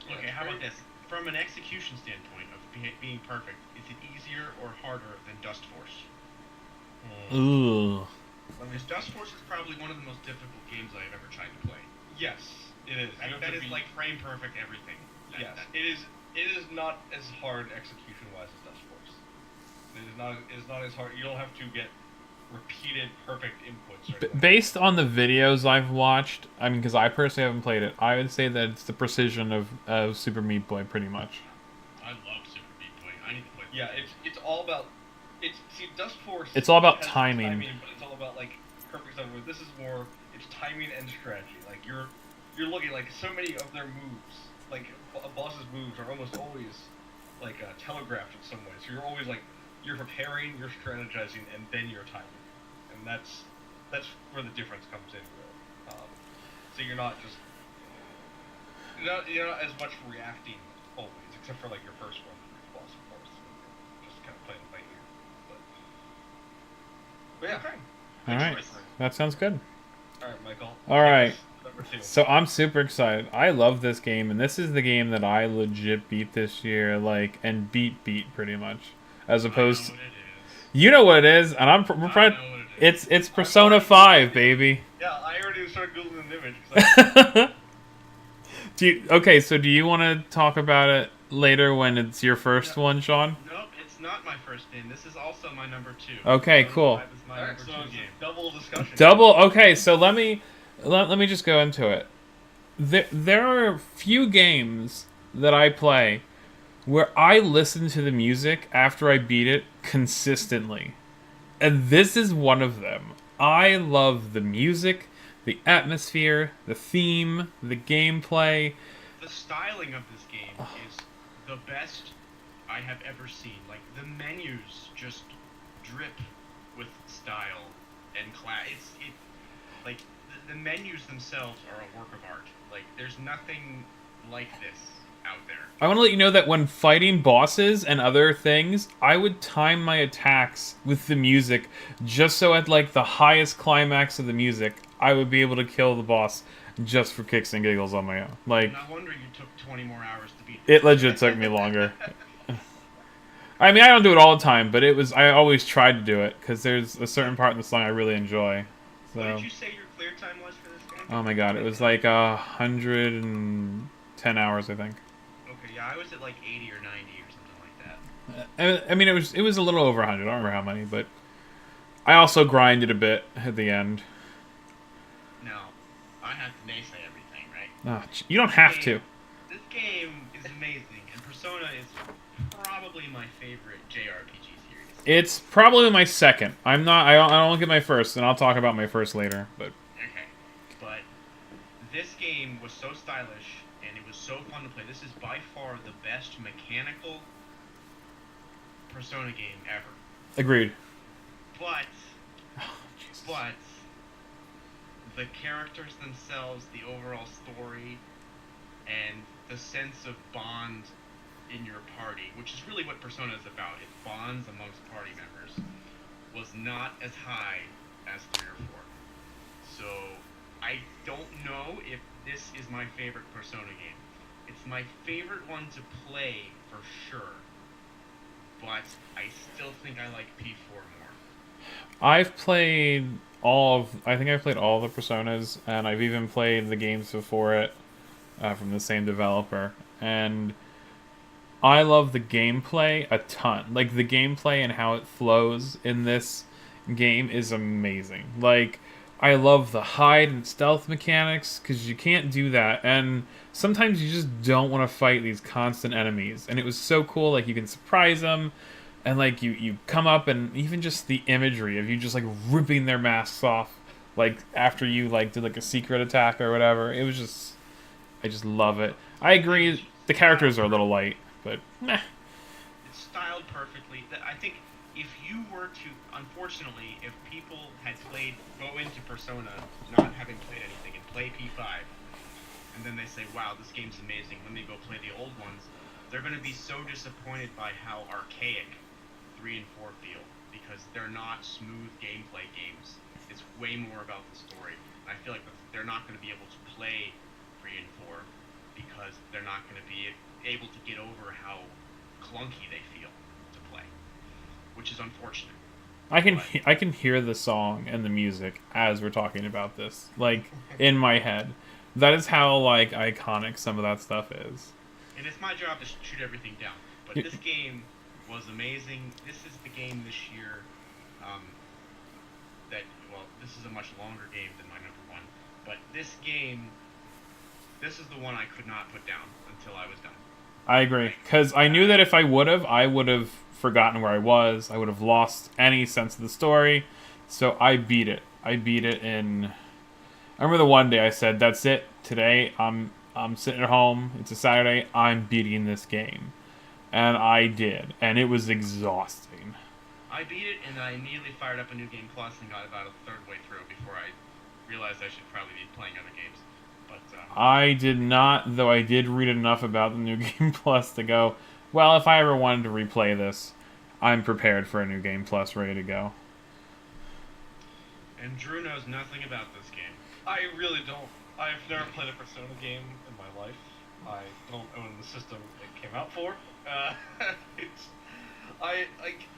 Okay, how about this? From an execution standpoint of being perfect, is it easier or harder than Dust Force? Ooh. Because Dust Force is probably one of the most difficult games I've ever tried to play. Yes, it is. That is like frame perfect everything. Yes, it is. It is not as hard execution-wise as Dust Force. It is not as hard. You don't have to get repeated perfect inputs. Or anything. Based on the videos I've watched, I mean, because I personally haven't played it, I would say that it's the precision of Super Meat Boy, pretty much. I love Super Meat Boy. I need to play. Yeah, it's all about. Dust Force. It's all about has timing. But it's all about like perfect stuff. Where this is more. It's timing and strategy. Like you're looking like so many of their moves. Like a boss's moves are almost always like telegraphed in some way. So you're always like you're preparing, you're strategizing, and then you're timing, and that's where the difference comes in. Really. So you're not just you're not as much reacting always, except for like your first one, your boss, of course. Just kind of playing the fight here, but yeah. Okay. All right, that sounds good. All right, Michael. All right. Number 2. So I'm super excited. I love this game, and this is the game that I legit beat this year, like, and beat pretty much, as opposed to. You know what it is, and we're probably. It's Persona 5, baby. Yeah, I already started googling the image. Okay, so do you want to talk about it later when it's your first one, Sean? Nope, it's not my first game. This is also my number 2. Okay, cool. Persona 5 is my Alright, number so 2 it's game. a double discussion. Double. Okay, so let me just go into it. There are few games that I play where I listen to the music after I beat it consistently. And this is one of them. I love the music, the atmosphere, the theme, the gameplay. The styling of this game is the best I have ever seen. Like, the menus just drip with style and class. Like, the menus themselves are a work of art. Like, there's nothing like this out there. I want to let you know that when fighting bosses and other things, I would time my attacks with the music just so at like the highest climax of the music, I would be able to kill the boss just for kicks and giggles on my own. Like, No wonder you took 20 more hours to beat it legit took me longer. I mean, I don't do it all the time, but I always tried to do it because there's a certain part in the song I really enjoy. So. What did you say your clear time was for this game? Oh my god, it was like 110 hours, I think. Okay, yeah, I was at like 80 or 90 or something like that. I mean, it was a little over 100. I don't remember how many, but I also grinded a bit at the end. No, I have to naysay everything, right? Oh, you don't have to. This game is amazing, and Persona is probably my favorite JRPG series. It's probably my second. I don't get my first, and I'll talk about my first later. But Okay, but this game was so stylish, and it was so fun to play. This is by far the best mechanical Persona game ever. agreed. But Oh, Jesus. But the characters themselves, the overall story, and the sense of bond in your party, which is really what Persona is about. It bonds amongst party members, was not as high as 3 or 4. So I don't know if this is my favorite Persona game. It's my favorite one to play for sure, but I still think I like P4 more. I've played I think I've played all the Personas, and I've even played the games before it from the same developer. And I love the gameplay a ton. Like, the gameplay and how it flows in this game is amazing. Like, I love the hide and stealth mechanics, because you can't do that. And sometimes you just don't want to fight these constant enemies. And it was so cool, like, you can surprise them. And, like, you come up, and even just the imagery of you just, like, ripping their masks off, like, after you, like, did, like, a secret attack or whatever. It was just... I just love it. I agree, the characters are a little light, but meh. It's styled perfectly. I think if you were to, unfortunately, if people had go into Persona not having played anything and play P5, and then they say, wow, this game's amazing, when they go play the old ones, they're going to be so disappointed by how archaic 3 and 4 feel, because they're not smooth gameplay games. It's way more about the story. And I feel like they're not going to be able to play 3 and 4 because they're not going to be able to get over how clunky they feel to play, which is unfortunate. I can hear the song and the music as we're talking about this, like, in my head. That is how, like, iconic some of that stuff is. And it's my job to shoot everything down. But this game was amazing. This is the game this year this is a much longer game than my number 1. But this is the one I could not put down until I was done. I agree, because I knew that if I would have forgotten where I was. I would have lost any sense of the story. So I beat it. I remember the one day I said, "That's it. Today I'm sitting at home. It's a Saturday. I'm beating this game," and I did, and it was exhausting. I beat it, and I immediately fired up a New Game Plus and got about a third way through before I realized I should probably be playing other games. But I did not, though I did read enough about the New Game Plus to go, well, if I ever wanted to replay this, I'm prepared for a New Game Plus ready to go. And Drew knows nothing about this game. I really don't. I've never played a Persona game in my life. I don't own the system it came out for.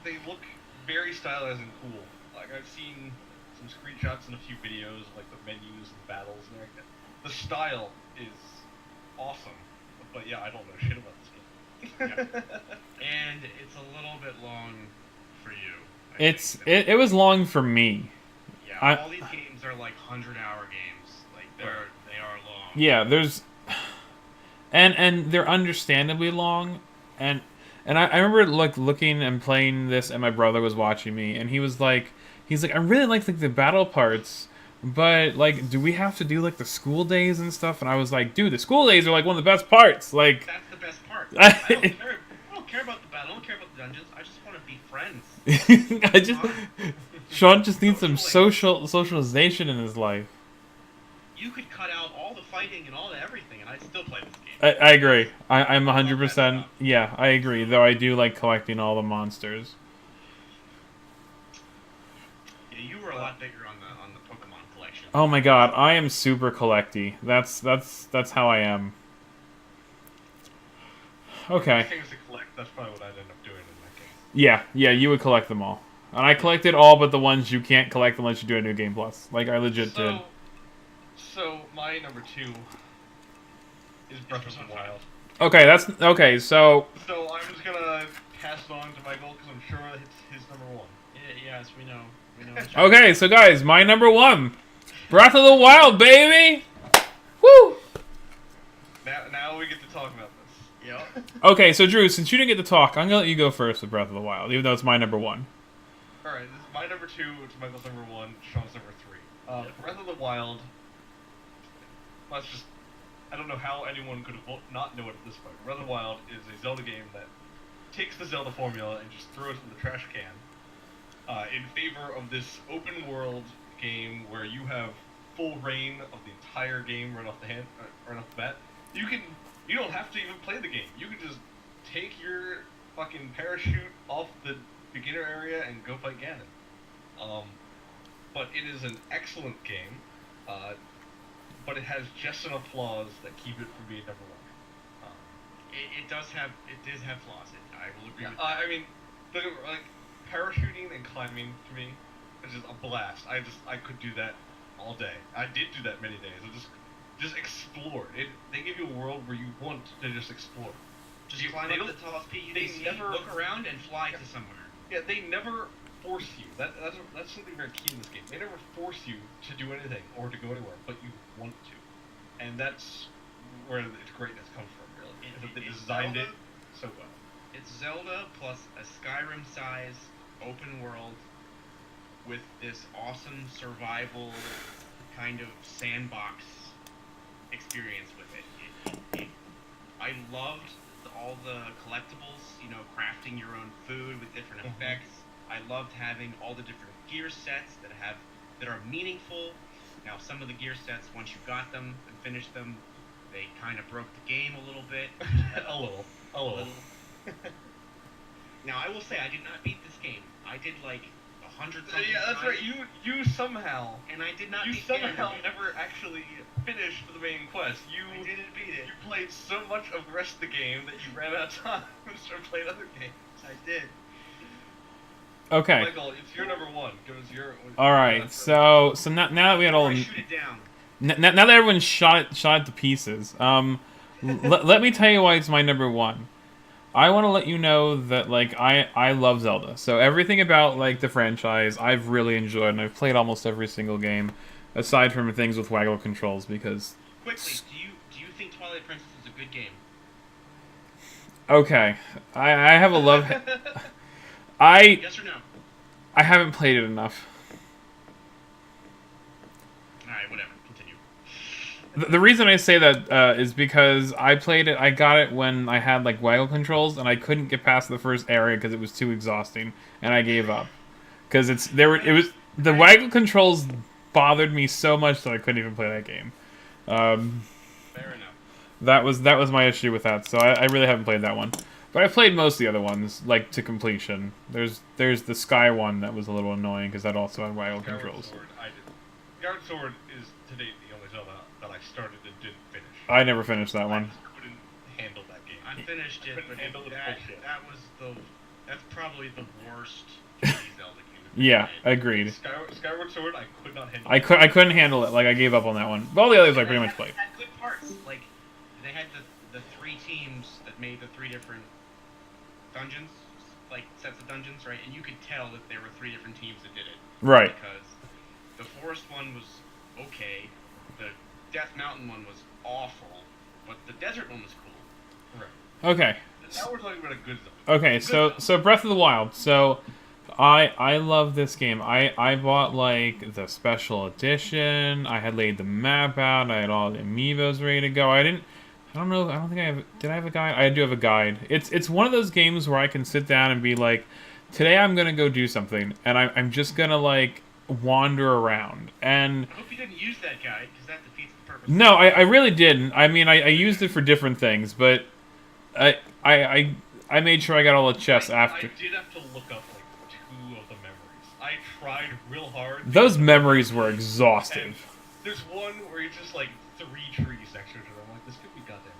They look very stylized and cool. Like, I've seen some screenshots and a few videos of, like, the menus and battles and everything. The style is awesome. But yeah, I don't know shit about this game. And it's a little bit long for you. It was long for me. Yeah, all these games are like 100-hour games. Like they are long. Yeah, there's and they're understandably long, and I remember like looking and playing this, and my brother was watching me, and he's like, I really like the battle parts, but like, do we have to do like the school days and stuff? And I was like, dude, the school days are like one of the best parts. Like, that's the best part. I don't care about the battle. I don't care about the dungeons. I just want to be friends. Sean just needs some socialization in his life. You could cut out all the fighting and all the everything, and I'd still play this game. I agree. I'm 100%. Yeah, I agree. Though I do like collecting all the monsters. Yeah, you were a lot bigger on the Pokemon collection. Oh my god, I am super collecty. That's how I am. Okay. Things to collect. That's probably what I'd end up doing in that Yeah, game. you would collect them all. And I collected all but the ones you can't collect unless you do a New Game Plus. Like, I legit did. So, my number 2 is Breath of the Wild. Okay, so... So, I'm just gonna pass it on to Michael, because I'm sure it's his number 1. Yes, we know. Okay, so guys, my number 1. Breath of the Wild, baby! Woo! Now we get to talk about this. Yep. Okay, so Drew, since you didn't get to talk, I'm gonna let you go first with Breath of the Wild, even though it's my number 1. Alright, this is my number 2, it's Michael's number 1, Sean's number 3. Breath of the Wild, I don't know how anyone could have not know it at this point. Breath of the Wild is a Zelda game that takes the Zelda formula and just throws it in the trash can in favor of this open world game where you have full reign of the entire game right off the bat. You don't have to even play the game. You can just take your fucking parachute off the beginner area and go fight Ganon. But it is an excellent game. But it has just enough flaws that keep it from being number one. It does have flaws. I will agree with that. I mean, like parachuting and climbing for me is just a blast. I could do that all day. I did do that many days. I just explore. They give you a world where you want to just explore. Just climb up the tallest peak you can see, look around, and fly to somewhere. Yeah, they never force you. That's something very key in this game. They never force you to do anything or to go anywhere, but you want to, and that's where its greatness comes from. Really, they designed it so well. It's Zelda plus a Skyrim-size open world with this awesome survival kind of sandbox experience with it. I loved all the collectibles, crafting your own food with different effects. I loved having all the different gear sets that are meaningful. Now, some of the gear sets, once you got them and finished them, they kind of broke the game a little bit. a little. Now, I will say I did not beat this game. I did like 100 something. Yeah, that's right. You somehow. And I did not. You beat somehow Ganon. never actually finished the main quest. I didn't beat it. You played so much of the rest of the game that you ran out of time and started playing other games. I did. Okay. Michael, it's your number one. Give us your. All right. So now that we had all. Shoot it down. Now that everyone's shot it to pieces, let me tell you why it's my number one. I want to let you know that I love Zelda, so everything about the franchise I've really enjoyed, and I've played almost every single game, aside from things with waggle controls. Because quickly, do you think Twilight Princess is a good game? Okay, I have a love. Yes or no? I haven't played it enough. Alright, whatever. Continue. The reason I say that is because I played it. I got it when I had waggle controls, and I couldn't get past the first area because it was too exhausting, and I gave up. Because the waggle controls bothered me so much that I couldn't even play that game. Fair enough. That was my issue with that. So I really haven't played that one. But I played most of the other ones, to completion. There's the Sky one that was a little annoying because that also had waggle controls. Skyward Sword is to date the only Zelda that I started and didn't finish. I never finished that one. I just couldn't handle that game. I finished it, but handle the bullshit. that's probably the worst 2D Zelda game. Yeah, agreed. Skyward Sword, I could not handle. I couldn't handle it. I gave up on that one. But all the others I pretty much played. They had good parts. They had the three teams that made the three different dungeons, sets of dungeons, right? And you could tell that there were three different teams that did it. Right. Because the forest one was okay, the Death Mountain one was awful, but the desert one was cool. Right. Okay. Now we're talking about a good Zelda. Okay, so Breath of the Wild. So I love this game. I bought the special edition. I had laid the map out. I had all the amiibos ready to go. I don't know. I don't think I have. Did I have a guide? I do have a guide. It's one of those games where I can sit down and be like, today I'm gonna go do something, and I'm just gonna wander around. And I hope you didn't use that guide, because that defeats the purpose. no, I really didn't. I mean, I used it for different things, but I made sure I got all the chests after. I did have to look up two of the memories. I tried real hard. Those memories were exhaustive. There's one where it's just 3 tree sections, and I'm like, this could be goddamn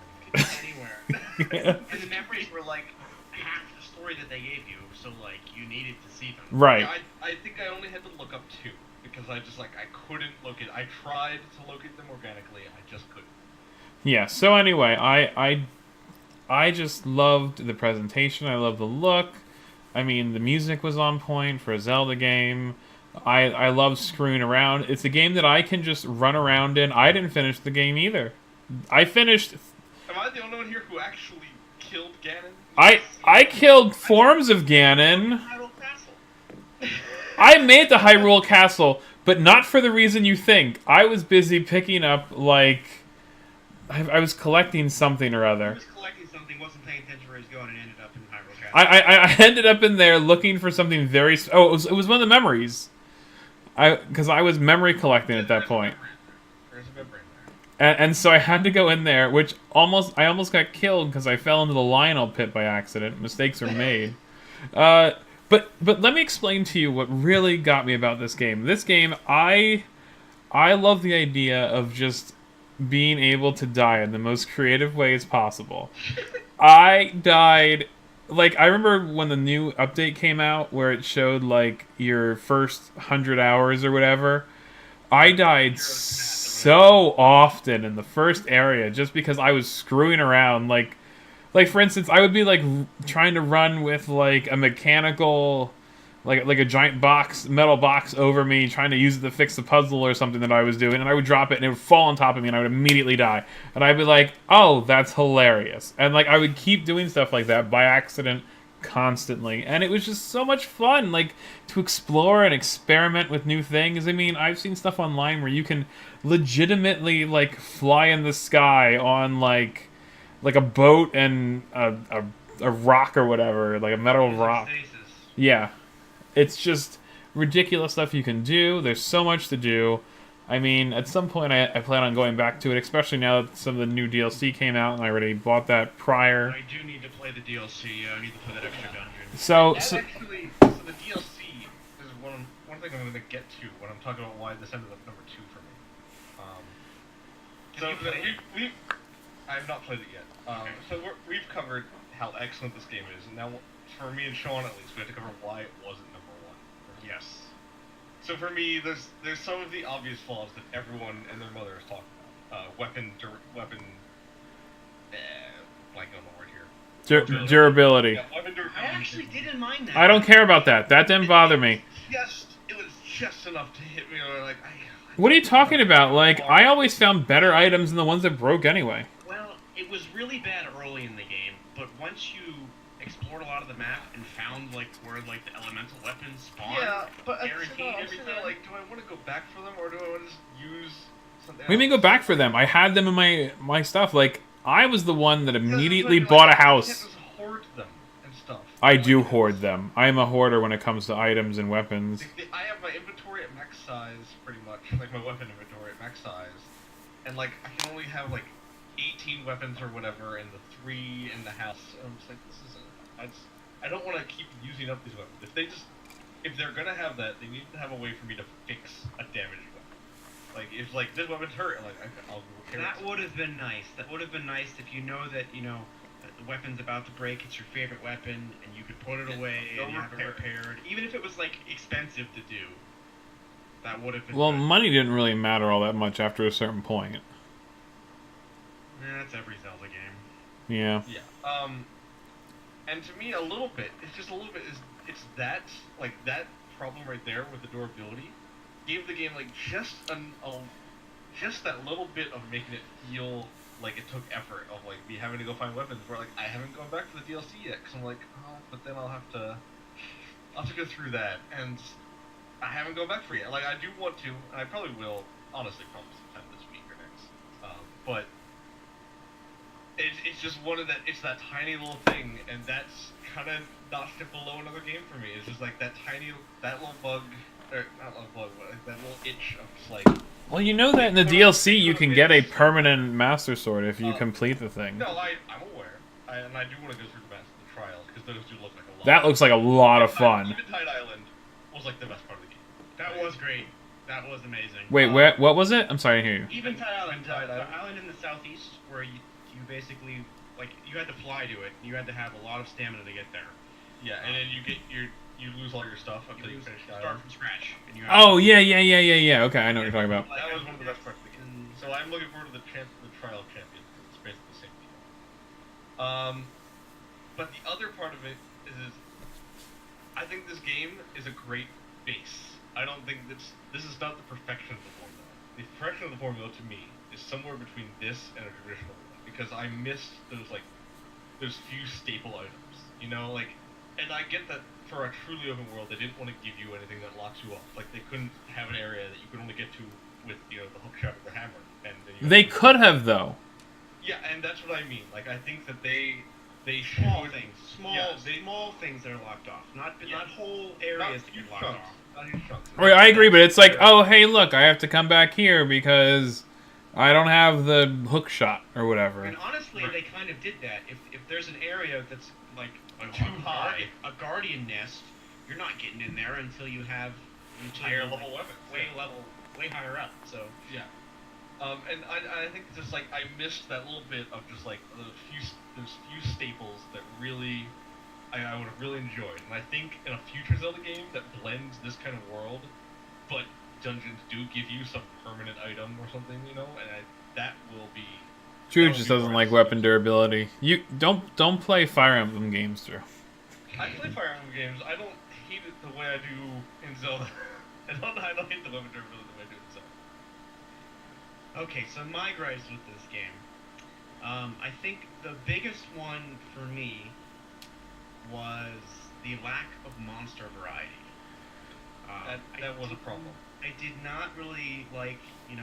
Anywhere. And the memories were half the story that they gave you, so you needed to see them. Right. Yeah, I think I only had to look up 2 because I just I couldn't locate. I tried to locate them organically, I just couldn't. Yeah. So anyway, I just loved the presentation. I loved the look. I mean, the music was on point for a Zelda game. I love screwing around. It's a game that I can just run around in. I didn't finish the game either. I finished. Am I the only one here who actually killed Ganon? I killed forms of Ganon. Hyrule Castle. I made the Hyrule Castle, but not for the reason you think. I was busy picking up I was collecting something or other. He was collecting something, wasn't paying attention where he was going, and ended up in Hyrule Castle. I ended up in there looking for something very. Oh, it was one of the memories. Because I was memory collecting at that point. And so I had to go in there, which I almost got killed because I fell into the Lionel pit by accident. Mistakes are made. But let me explain to you what really got me about this game. This game, I love the idea of just being able to die in the most creative ways possible. I died. Like, I remember when the new update came out where it showed, like, your first 100 hours or whatever. I died so often in the first area just because I was screwing around. Like for instance, I would be, like, trying to run with, like, a mechanical... Like a giant metal box over me, trying to use it to fix the puzzle or something that I was doing, and I would drop it, and it would fall on top of me, and I would immediately die. And I'd be like, oh, that's hilarious. And, like, I would keep doing stuff like that by accident constantly. And it was just so much fun, like, to explore and experiment with new things. I mean, I've seen stuff online where you can legitimately, like, fly in the sky on, like a boat and a rock or whatever, like a metal rock. Yeah. It's just ridiculous stuff you can do. There's so much to do. I mean, at some point I plan on going back to it, especially now that some of the new DLC came out, and I already bought that prior. I do need to play the DLC. I need to play that extra dungeon. So The DLC is one thing I'm going to get to when I'm talking about why this ended up number 2 for me. I have not played it yet. Okay. So we've covered how excellent this game is, and now for me and Sean at least, we have to cover why it wasn't number 1. Yes. So for me, there's some of the obvious flaws that everyone and their mother has talked about. Weapon, blank on the word here. Durability. Yeah, weapon durability. I actually didn't mind that. I don't care about that. That didn't bother me. It was just enough to hit me. Like, What are you talking about? Like, I always found better items than the ones that broke anyway. Well, it was really bad early in the game, but once you explored a lot of the map and found like where like the elemental weapons spawn, yeah, but guaranteed everything. Like, do I want to go back for them or do I want to just use something? What do you mean go back for them? I had them in my stuff. Like, I was the one that immediately Like, bought a I house. can't just hoard them and stuff. I do hoard them. I am a hoarder when it comes to items and weapons. I have my inventory at max size, pretty much, like my weapon inventory at max size, and like I can only have like 18 weapons or whatever, and the 3 in the house. And I'm just like, this isn't. I don't want to keep using up these weapons. If they're gonna have that, they need to have a way for me to fix a damaged weapon. Like if like this weapon's hurt, like I'll repair it. that would have been nice. That would have been nice if you know that that the weapon's about to break. It's your favorite weapon, and you could put it away and have it repaired. Even if it was like expensive to do, that would have been. Well, good. money didn't really matter all that much after a certain point. That's every Zelda game. Yeah. Yeah. And to me, a little bit. It's just a little bit. It's that like that problem right there with the durability gave the game like just that little bit of making it feel like it took effort of like me having to go find weapons. Where like I haven't gone back to the DLC yet because I'm like, oh, but then I'll have to go through that, and I haven't gone back for it yet. Like I do want to, and I probably will. Honestly, probably sometime this week or next. But. It's just one of that. It's that tiny little thing, and that's kind of notched it below another game for me. It's just like that little bug, or not little bug, but like that little itch of just like. Well, you know that in the DLC you can get a permanent Master Sword if you complete the thing. No, I'm aware, and I do want to go through the trials because those do look like a lot. That looks like a lot of fun. Eventide Island was like the best part of the game. That was great. That was amazing. Wait, what was it? I'm sorry, I hear you. Eventide Island, Eventide the Island. island in the southeast where you basically like you had to fly to it. You had to have a lot of stamina to get there. Yeah, and then you lose all your stuff until you finish the start island. from scratch. And you have Oh, yeah. Okay, I know what you're talking about. That was one of the best parts of the game. So I'm looking forward to the trial of champions. It's basically the same deal. But the other part of it is I think this game is a great base. I don't think this is not the perfection of the formula. The perfection of the formula to me is somewhere between this and a traditional one because I miss those few staple items. You know, like, and I get that for a truly open world, they didn't want to give you anything that locks you off. Like, they couldn't have an area that you could only get to with the hook shot of the hammer. And then They could have, though. Yeah, and that's what I mean. Like, I think that they small should- things, Yeah, small things that are locked off, not whole areas that huge get locked chunks. off. Not huge chunks. Right, I agree, but it's like, oh, hey, look, I have to come back here because I don't have the hook shot or whatever. And honestly, Right. they kind of did that. If there's an area that's like Too high. a guardian nest, you're not getting in there until you have Higher level weapons. way higher up. So Yeah. And I think just like I missed that little bit of just like those few staples that really I would have really enjoyed. And I think in a future Zelda game that blends this kind of world, but dungeons do give you some permanent item or something, you know, and that will be. Drew that just will be doesn't more like weapon durability. You don't play Fire Emblem games, Drew. I play Fire Emblem games. I don't hate it the way I do in Zelda. I don't hate the weapon durability the way I do in Zelda. okay, so my gripes with this game. I think the biggest one for me was the lack of monster variety. That was a problem. I did not really like, you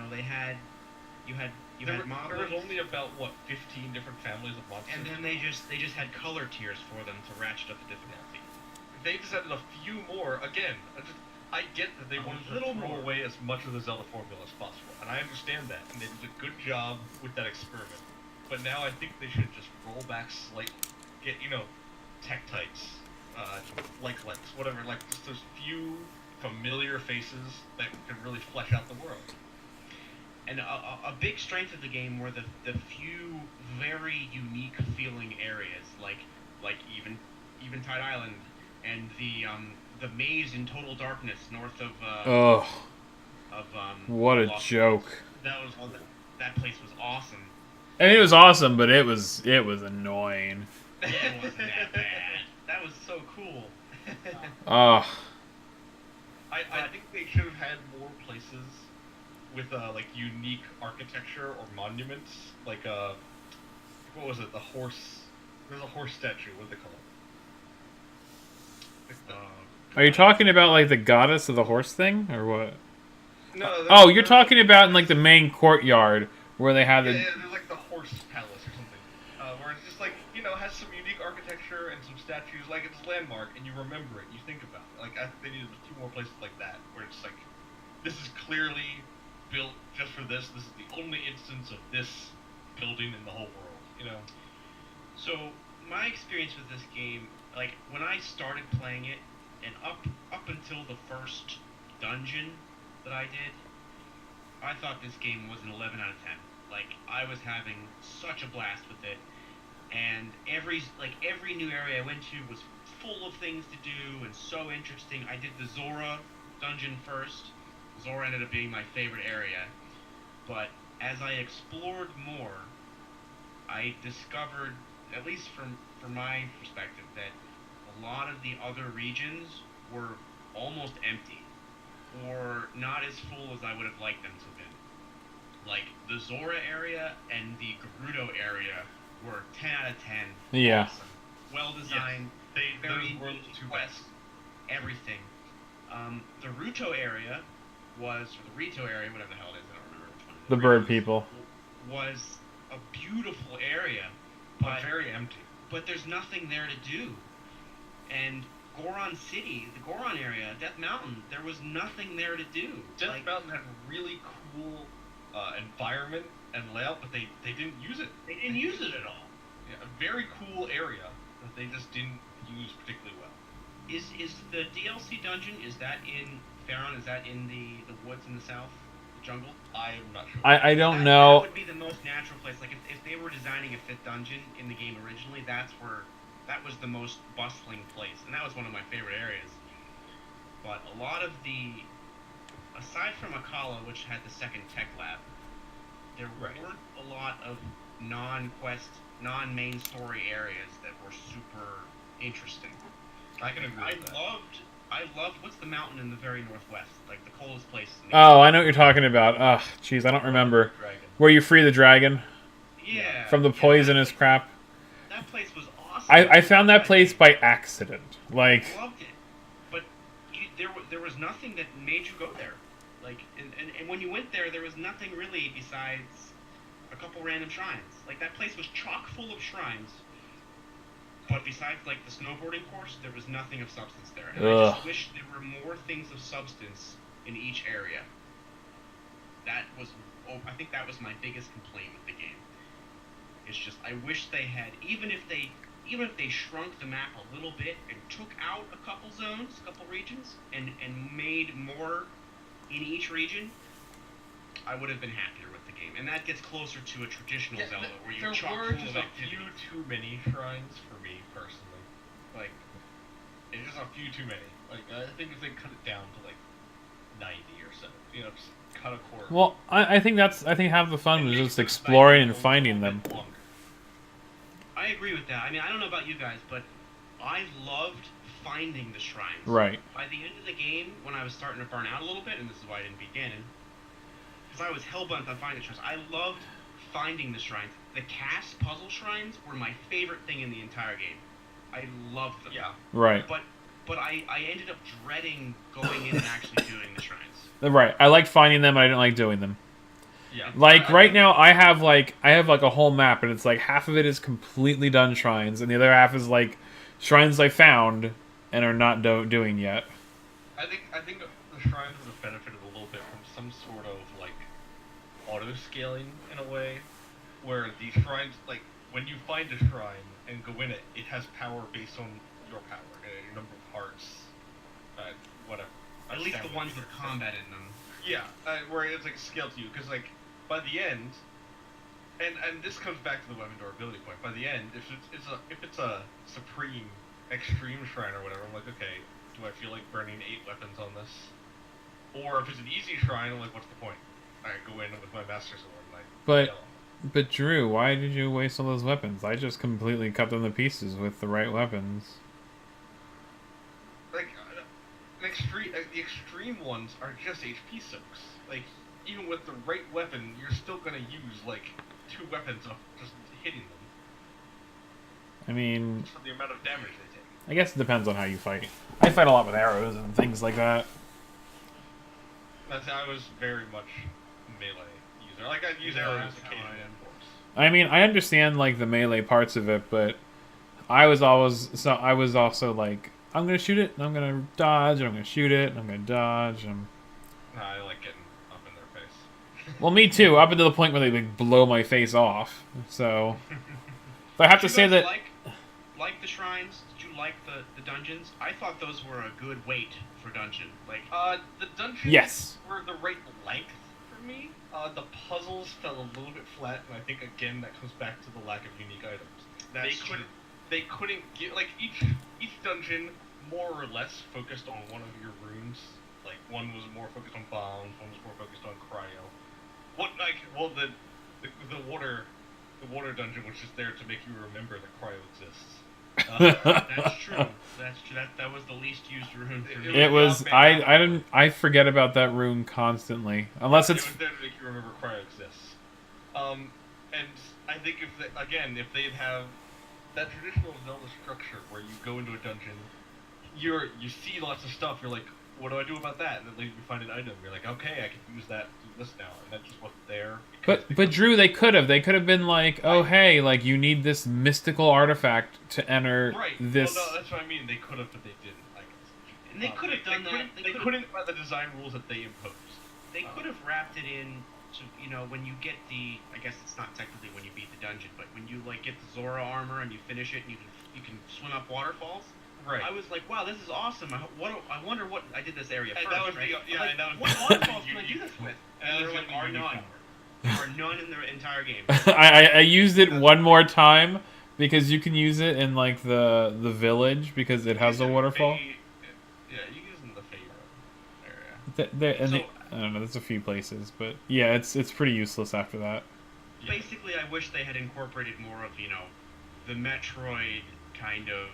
had There was moblins, only about what 15 different families of monsters. and then they just had color tiers for them to ratchet up the difficulty. They just added a few more. Again, I get that they A wanted to little throw more. away as much of the Zelda formula as possible, and I understand that, and they did a good job with that experiment. But now I think they should just roll back slightly, get Tektites, like whatever, like just those few familiar faces that can really flesh out the world. And a big strength of the game were the few very unique feeling areas, like Eventide Island and the maze in Total Darkness north of Ugh, what a Lost joke. Worlds. That place was awesome. I mean, it was awesome, but it was annoying. Yeah, it wasn't that bad. That was so cool. Ugh. I think they should have had more places with like unique architecture or monuments, like what was it? The horse. There's a horse statue. What do they call it? Are you talking about like the goddess of the horse thing, or what? No. Oh, you're talking about in like the main courtyard where they have Yeah, the. there's like the horse palace or something, where it's just like has some unique architecture and some statues, like it's a landmark, and you remember it, you think about it. Like I think they needed a few more places like that, where it's like, this is clearly built just for this. This is the only instance of this building in the whole world, you know. So my experience with this game, like when I started playing it, and up until the first dungeon that I did, I thought this game was an 11 out of 10. Like I was having such a blast with it, and every new area I went to was full of things to do and so interesting. I did the Zora dungeon first. Zora ended up being my favorite area, but as I explored more, I discovered, at least from my perspective, that a lot of the other regions were almost empty, or not as full as I would have liked them to have been. Like, the Zora area and the Gerudo area were 10 out of 10. Yeah. Awesome. Well designed, very Those were the neat two quests, best. everything. The Ruto area or the Rito area, whatever the hell it is, I don't remember which one. The bird people. Was a beautiful area, But very empty. but there's nothing there to do. And Goron City, the Goron area, Death Mountain, there was nothing there to do. Death Mountain had really cool environment and layout, but they didn't use it. They didn't use it at all. Yeah, a very cool area that they just didn't use particularly well. Is the DLC dungeon, is that in Faron? Is that in the woods in the south? The jungle? I am not sure. I don't That know. would be the most natural place. Like, if they were designing a fifth dungeon in the game originally, that was the most bustling place. And that was one of my favorite areas. But a lot of aside from Akala, which had the second tech lab, there Right. weren't a lot of non-quest, non-main story areas that were super interesting. I can agree with that. I loved what's the mountain in the very northwest, like the coldest place in the Oh, I know what you're talking about. Ugh, jeez, I don't remember. Dragon. Where you free the dragon Yeah. from the yeah, poisonous crap. That place was awesome. I found that place by accident. Like, I loved it, but there was nothing that made you go there. Like, and when you went there, there was nothing really besides a couple random shrines. Like, that place was chock full of shrines, but besides like the snowboarding course, there was nothing of substance there. And I Ugh. just wish there were more things of substance in each area. That was I think that was my biggest complaint with the game. It's just I wish they had, even if they shrunk the map a little bit and took out a couple zones, a couple regions, and made more in each region, I would have been happier with the game. And that gets closer to a traditional Zelda where you're chock There were full just of a few activity. too many shrines for me personally. Like, it's just a few too many. Like, I think if they cut it down to like 90 or so, just cut a quarter. Well, I think half the fun It was makes just the exploring and cycle finding a them. bit longer. I agree with that. I mean, I don't know about you guys, but I loved finding the shrines. Right. By the end of the game, when I was starting to burn out a little bit, and this is why I didn't beat Ganon, because I was hellbent on finding the shrines. I loved finding the shrines. The cast puzzle shrines were my favorite thing in the entire game. I loved them. Yeah. Right. But I ended up dreading going in and actually doing the shrines. Right. I liked finding them, and I didn't like doing them. Yeah. Like right now, I have like a whole map, and it's like half of it is completely done shrines, and the other half is like shrines I found and are not doing yet. I think the shrines would have benefited a little bit from some sort of like auto scaling in a way, where the shrines, like when you find a shrine and go in it, it has power based on your power, your number of hearts, whatever. At least the ones with combat in them. Yeah, where it's like scaled to you, because like by the end, and this comes back to the weapon durability point. By the end, if it's a supreme extreme shrine or whatever, I'm like, okay, do I feel like burning 8 weapons on this? Or if it's an easy shrine, I'm like, what's the point? I go in with my master sword and But Drew, why did you waste all those weapons? I just completely cut them to pieces with the right weapons. like the extreme ones are just HP soaks. Like even with the right weapon, you're still gonna use like 2 weapons of just hitting them I mean, just for the amount of damage they take. I guess it depends on how you fight. I fight a lot with arrows and things like that. I was very much melee user. Like I'd use arrows occasionally, of course. I mean, I understand like the melee parts of it, but I was also like, I'm gonna shoot it, and I'm gonna dodge, and I'm gonna shoot it, and I'm gonna dodge, and Nah, I like getting up in their face. well, me too, up until the point where they like blow my face off. So, but I have to say that Like the shrines, did you like the dungeons? I thought those were a good weight for dungeon. Like, The dungeons Yes. were the right length for me. The puzzles fell a little bit flat, and I think again that comes back to the lack of unique items. They couldn't get like each dungeon more or less focused on one of your runes. Like one was more focused on bombs, one was more focused on cryo. The water dungeon was just there to make you remember that cryo exists. that's true. That's true. That was the least used rune for me. it was I forget about that rune constantly, unless it's It was there to make you remember cryo exists. And I think if they'd have that traditional Zelda structure where you go into a dungeon, you see lots of stuff, you're like, what do I do about that? And then you find an item, you're like, okay, I can use that, do this now, and that just wasn't there. But Drew, they could have been like, oh hey, like you need this mystical artifact to enter Right. this. Well, no, that's what I mean. They could have, but they didn't. And they could have done that. They couldn't by the design rules that they imposed. They could have wrapped it in to, when you get the, I guess it's not technically when you beat the dungeon, but when you like get the Zora armor and you finish it and you can swim up waterfalls. Right. I was like, wow, this is awesome. I wonder what I did this area And first. that was right? the- yeah, Like, and that was what the- waterfalls can I do this with? And there was like the are unique none. armor. There are none in the entire game. I used it one more time because you can use it in like the village because it has a waterfall. Yeah, you use it in the Fey area. I don't know. There's a few places, but yeah, it's pretty useless after that. Yeah. Basically, I wish they had incorporated more of, the Metroid kind of,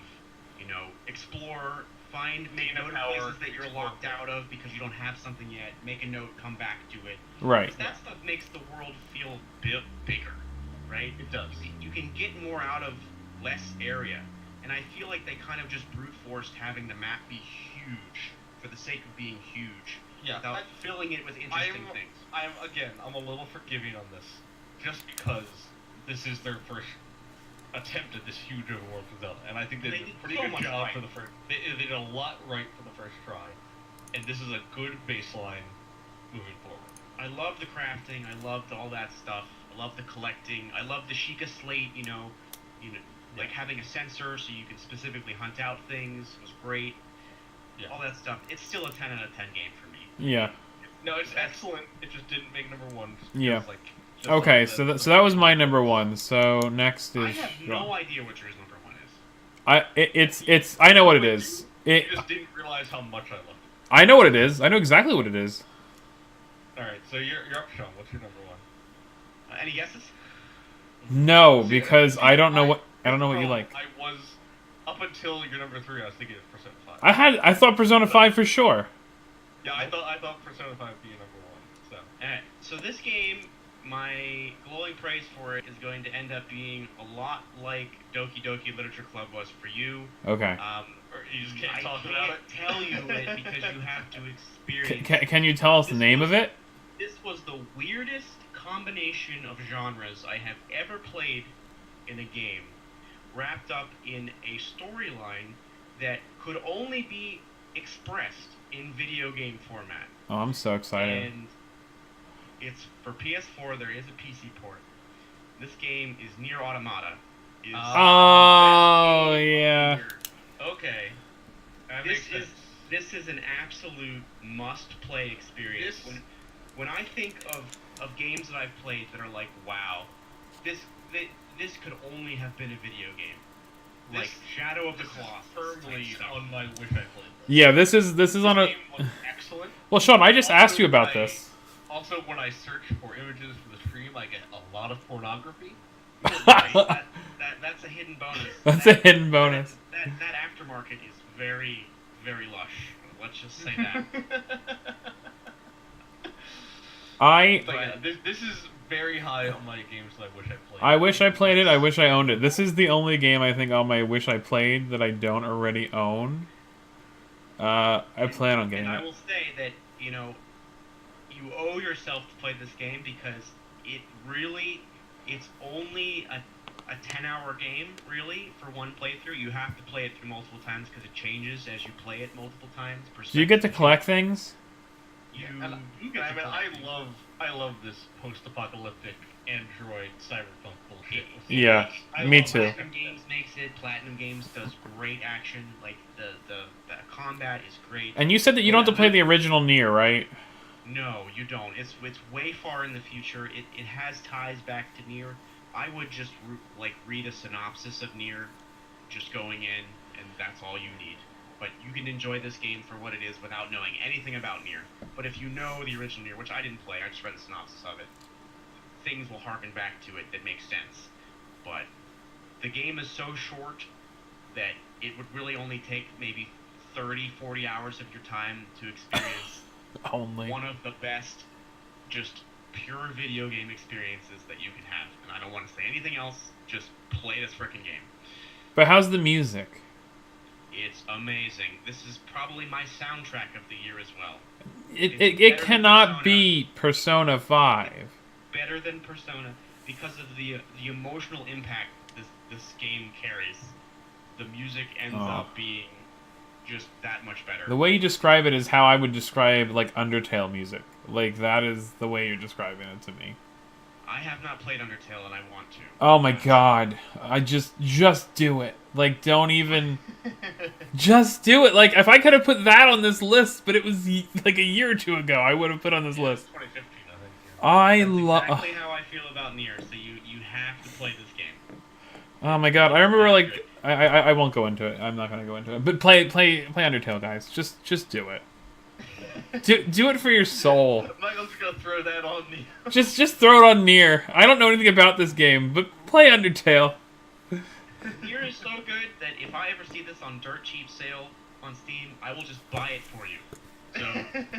explore, make Gain a note power, of places that you're explore. locked out of because you don't have something yet. Make a note, come back to it. Right. 'Cause that stuff makes the world feel bigger, right? It does. You can get more out of less area, and I feel like they kind of just brute forced having the map be huge for the sake of being huge, Yeah, without filling it with interesting things. I'm a little forgiving on this, just because this is their first attempt at this huge overworld for Zelda, and I think they did a pretty so good much job right. for the first. They did a lot right for the first try, and this is a good baseline moving forward. I love the crafting. I loved all that stuff. I love the collecting. I love the Sheikah slate. Like having a sensor so you can specifically hunt out things was great. Yeah. All that stuff. It's still a 10 out of 10 game for me. Yeah. No, it's excellent. It just didn't make number one. Yeah. Just Okay, like so that was my number one. So next I is have no idea what yours number one is. it's I know what it is. You just didn't realize how much I loved it. I know what it is. I know exactly what it is. All right, so you're up, Sean. What's your number one? Any guesses? No, See, because I don't know what you Bro, like. I was up until your number 3. I was thinking of Persona 5. I thought Persona 5 for sure. Yeah, I thought Persona 5 would be your number one. So Alright, so this game, my glowing praise for it is going to end up being a lot like Doki Doki Literature Club was for you. Okay. or you just can't I talk can't about it. tell you it because you have to experience it. Can you tell us the name of it? This was the weirdest combination of genres I have ever played in a game, wrapped up in a storyline that could only be expressed in video game format. Oh, I'm so excited. And it's for PS4. There is a PC port. This game is Nier Automata. Is Oh, yeah. Okay. That This makes sense. This is an absolute must-play experience. This- When I think of games that I've played that are like, wow, this could only have been a video game. Like This- Shadow of the This is Colossus. firmly type stuff. on my wish I played. Yeah, this is on a. This game was excellent. Well, Sean, I just Also, asked you about I- this. Also, when I search for images for the stream, I get a lot of pornography. That's a hidden bonus. That's a hidden bonus. That aftermarket is very, very lush. Let's just say that. I But yeah, this is very high on my games that I wish I played. I wish I played it. I wish I owned it. This is the only game I think on my wish I played that I don't already own. I plan on getting And I it. will say that, you owe yourself to play this game because it's only a 10-hour game, really, for one playthrough. You have to play it through multiple times because it changes as you play it multiple times. Do you get to collect things? You And get I to mean, collect. I love this post-apocalyptic Android cyberpunk bullshit. Yeah, I me love too. Platinum Games makes it. Platinum Games does great action. Like, the combat is great. And you said that you don't have to play the original Nier, right? No, you don't. It's way far in the future. It has ties back to Nier. I would just read a synopsis of Nier, just going in, and that's all you need. But you can enjoy this game for what it is without knowing anything about Nier. But if you know the original Nier, which I didn't play, I just read the synopsis of it, things will harken back to it that makes sense. But the game is so short that it would really only take maybe 30, 40 hours of your time to experience Only. one of the best, just pure video game experiences that you can have. And I don't want to say anything else, just play this frickin' game. But how's the music? It's amazing. This is probably my soundtrack of the year as well. It It's better it than cannot Persona. be Persona 5. Better than Persona because of the emotional impact this game carries. The music ends Oh. up being just that much better. The way you describe it is how I would describe like Undertale music. Like that is the way you're describing it to me. I have not played Undertale and I want to. Oh my god. I just do it. Like don't even just do it. Like if I could have put that on this list, but it was like a year or two ago, I would have put on this list. 2015, I think. I That's love exactly how I feel about Nier. So you have to play this game. Oh my god. I remember like I won't go into it. I'm not going to go into it. But play Undertale, guys. Just do it. Do it for your soul. Michael's gonna throw that on me. Just throw it on Nier. I don't know anything about this game, but play Undertale. Nier is so good that if I ever see this on dirt cheap sale on Steam, I will just buy it for you. So,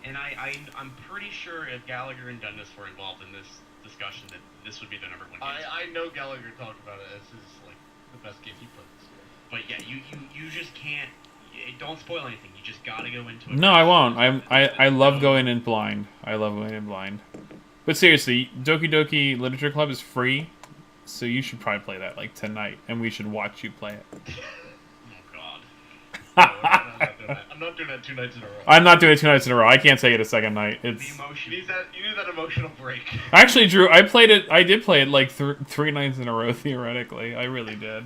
and I'm pretty sure if Gallagher and Dundas were involved in this discussion, that this would be the number one game. I know Gallagher talked about it as his like the best game he played this year. But yeah, you just can't. Don't spoil anything. You just gotta go into it. No, I won't. I love going in blind. I love going in blind. But seriously, Doki Doki Literature Club is free, so you should probably play that like tonight, and we should watch you play it. Oh God. So, we're not doing that. I'm not doing that 2 nights in a row. I'm not doing it 2 nights in a row. I can't take it a second night. The It's emotion. You need that emotional break. actually, Drew. I played it. I did play it like 3 nights in a row. Theoretically, I really did.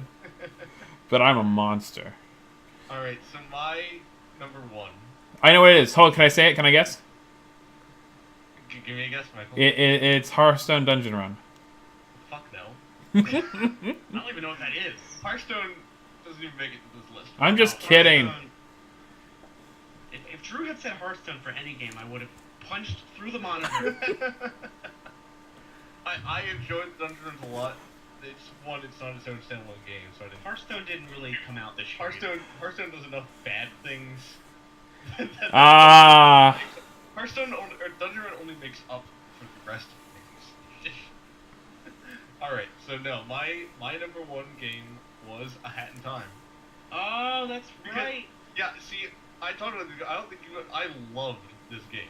But I'm a monster. All right, so my number 1. I know what it is. Hold, can I say it? Can I guess? Give me a guess, Michael. It's Hearthstone Dungeon Run. Fuck no. I don't even know what that is. Hearthstone doesn't even make it to this list. I'm just Oh, kidding. Hearthstone- If Drew had said Hearthstone for any game, I would have punched through the monitor. I enjoyed Dungeon Runs a lot. It's not its own standalone game, so I didn't. Hearthstone didn't really come out this year. Hearthstone does enough bad things. Ah, Hearthstone or Dungeon Run only makes up for the rest of things. All right, so no, my number 1 game was A Hat in Time. Oh, that's Because- right. Yeah, see, I don't think you. I loved this game.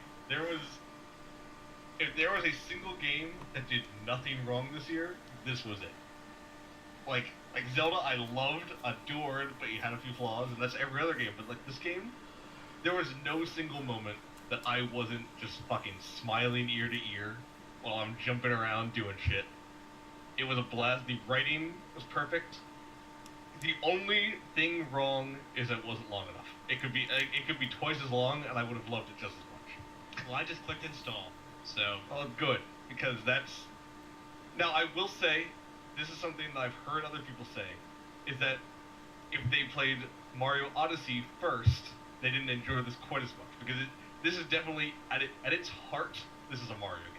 If there was a single game that did nothing wrong this year, this was it. Like Zelda, I loved, adored, but it had a few flaws, and that's every other game. But like this game, there was no single moment that I wasn't just fucking smiling ear to ear while I'm jumping around doing shit. It was a blast. The writing was perfect. The only thing wrong is that it wasn't long enough. It could be twice as long, and I would have loved it just as much. Well, I just clicked install, so Oh, good, because that's... Now, I will say, this is something that I've heard other people say, is that if they played Mario Odyssey first, they didn't enjoy this quite as much, because this is definitely, at its heart, this is a Mario game.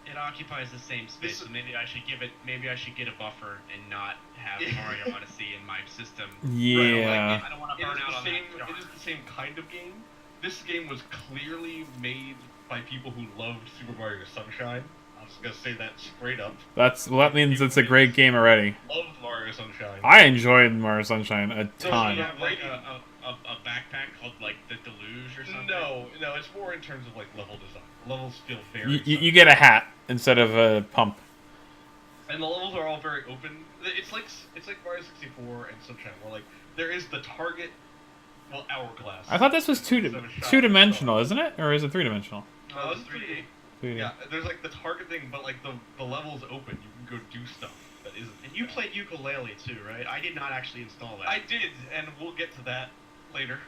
it occupies the same space. This- So maybe I should get a buffer and not have Mario Odyssey in my system. yeah. I don't want to It burn is out the on same. that. It is the same kind of game. This game was clearly made by people who loved Super Mario Sunshine. I'm just gonna say that straight up. That means it's a great game already. Loved Mario Sunshine. I enjoyed Mario Sunshine a So, ton. You yeah. have like a backpack called like the Deluge or something. No, it's more in terms of like level design. Levels feel very. You get a hat instead of a pump. And the levels are all very open. It's like Mario 64 and Sunshine, where like there is the target, hourglass. I thought this was two-dimensional, isn't it? Or is it three-dimensional? No, it's 3D. 3D. Yeah, there's like the target thing, but like the level's open. You can go do stuff that isn't. And you played Ukulele too, right? I did not actually install that. I did, and we'll get to that later.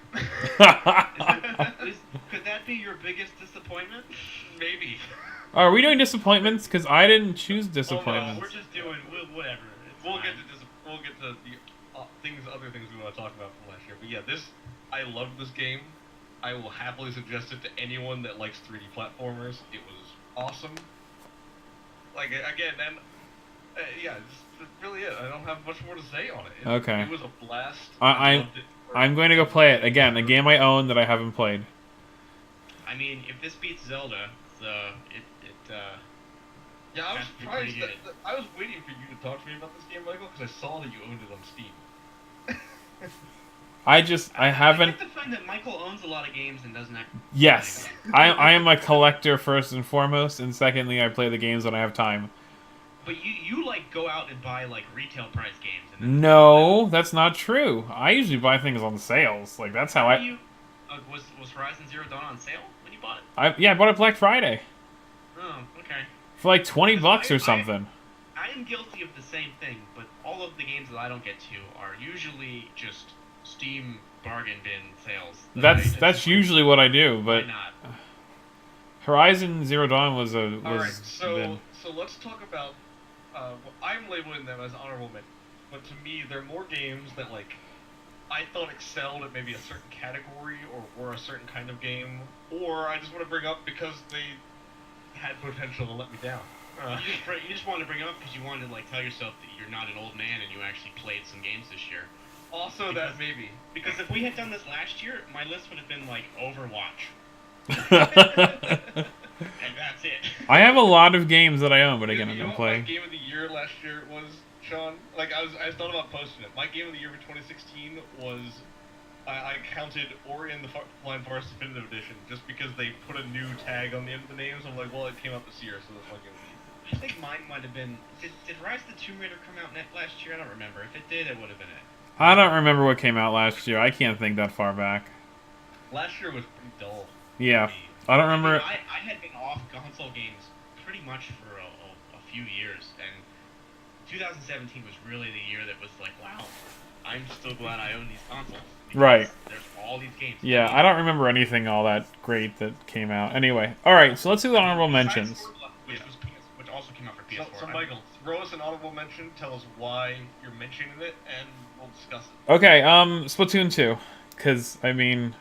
Could that be your biggest disappointment? Maybe. Are we doing disappointments? Because I didn't choose No, disappointments. we're just doing whatever. It's We'll fine. get to the other things we want to talk about from last year. But yeah, I loved this game. I will happily suggest it to anyone that likes 3D platformers. It was awesome. Like again, and yeah, it's really it. I don't have much more to say on it. Okay. It was a blast. I- loved it. I'm going to go play it again. A game I own that I haven't played. I mean, if this beats Zelda, Yeah, I was That's pretty surprised. good. I was waiting for you to talk to me about this game, Michael, because I saw that you owned it on Steam. I haven't. I like to find that Michael owns a lot of games and doesn't actually. Yes, I am a collector first and foremost, and secondly, I play the games when I have time. But you like go out and buy like retail price games. And then No, that's not true. I usually buy things on sales. Like that's how How do I. you, was Horizon Zero Dawn on sale when you bought it? I bought it Black Friday Oh, okay. for like $20 or I- something. I am guilty of the same thing, but all of the games that I don't get to are usually just Steam bargain bin sales. that I just That's like, usually what I do. why But not? Horizon Zero Dawn was All right, bin. so let's talk about. I'm labeling them as honorable mentions, but to me, they're more games that like I thought excelled at maybe a certain category or were a certain kind of game, or I just want to bring up because they had potential to let me down. You just wanted to bring it up because you wanted to like tell yourself that you're not an old man and you actually played some games this year. Also, Because- that maybe. Because if we had done this last year, my list would have been like Overwatch, and that's it. I have a lot of games that I own, but again, I You don't know what my play. game of the year last year was, Sean? Like I thought about posting it. My game of the year for 2016 was I counted Ori and the Blind Forest Definitive Edition just because they put a new tag on the end of the name. So I'm like, well, it came out this year, so that's my game of the year. I think mine might have been. Did Rise of the Tomb Raider come out last year? I don't remember. If it did, it would have been it. I don't remember what came out last year. I can't think that far back. Last year was pretty dull. Yeah, for me. I don't I mean, remember. I had been off console games pretty much for a few years, and 2017 was really the year that was like, wow, I'm so glad I own these consoles. because Right. There's all these games. Yeah, I don't remember anything all that great that came out. Anyway, all right, so let's do the honorable Besides mentions. Forza, which also came out for PS4. So Michael, throw us an honorable mention. Tell us why you're mentioning it, and we'll discuss it. Okay, Splatoon 2, because I mean,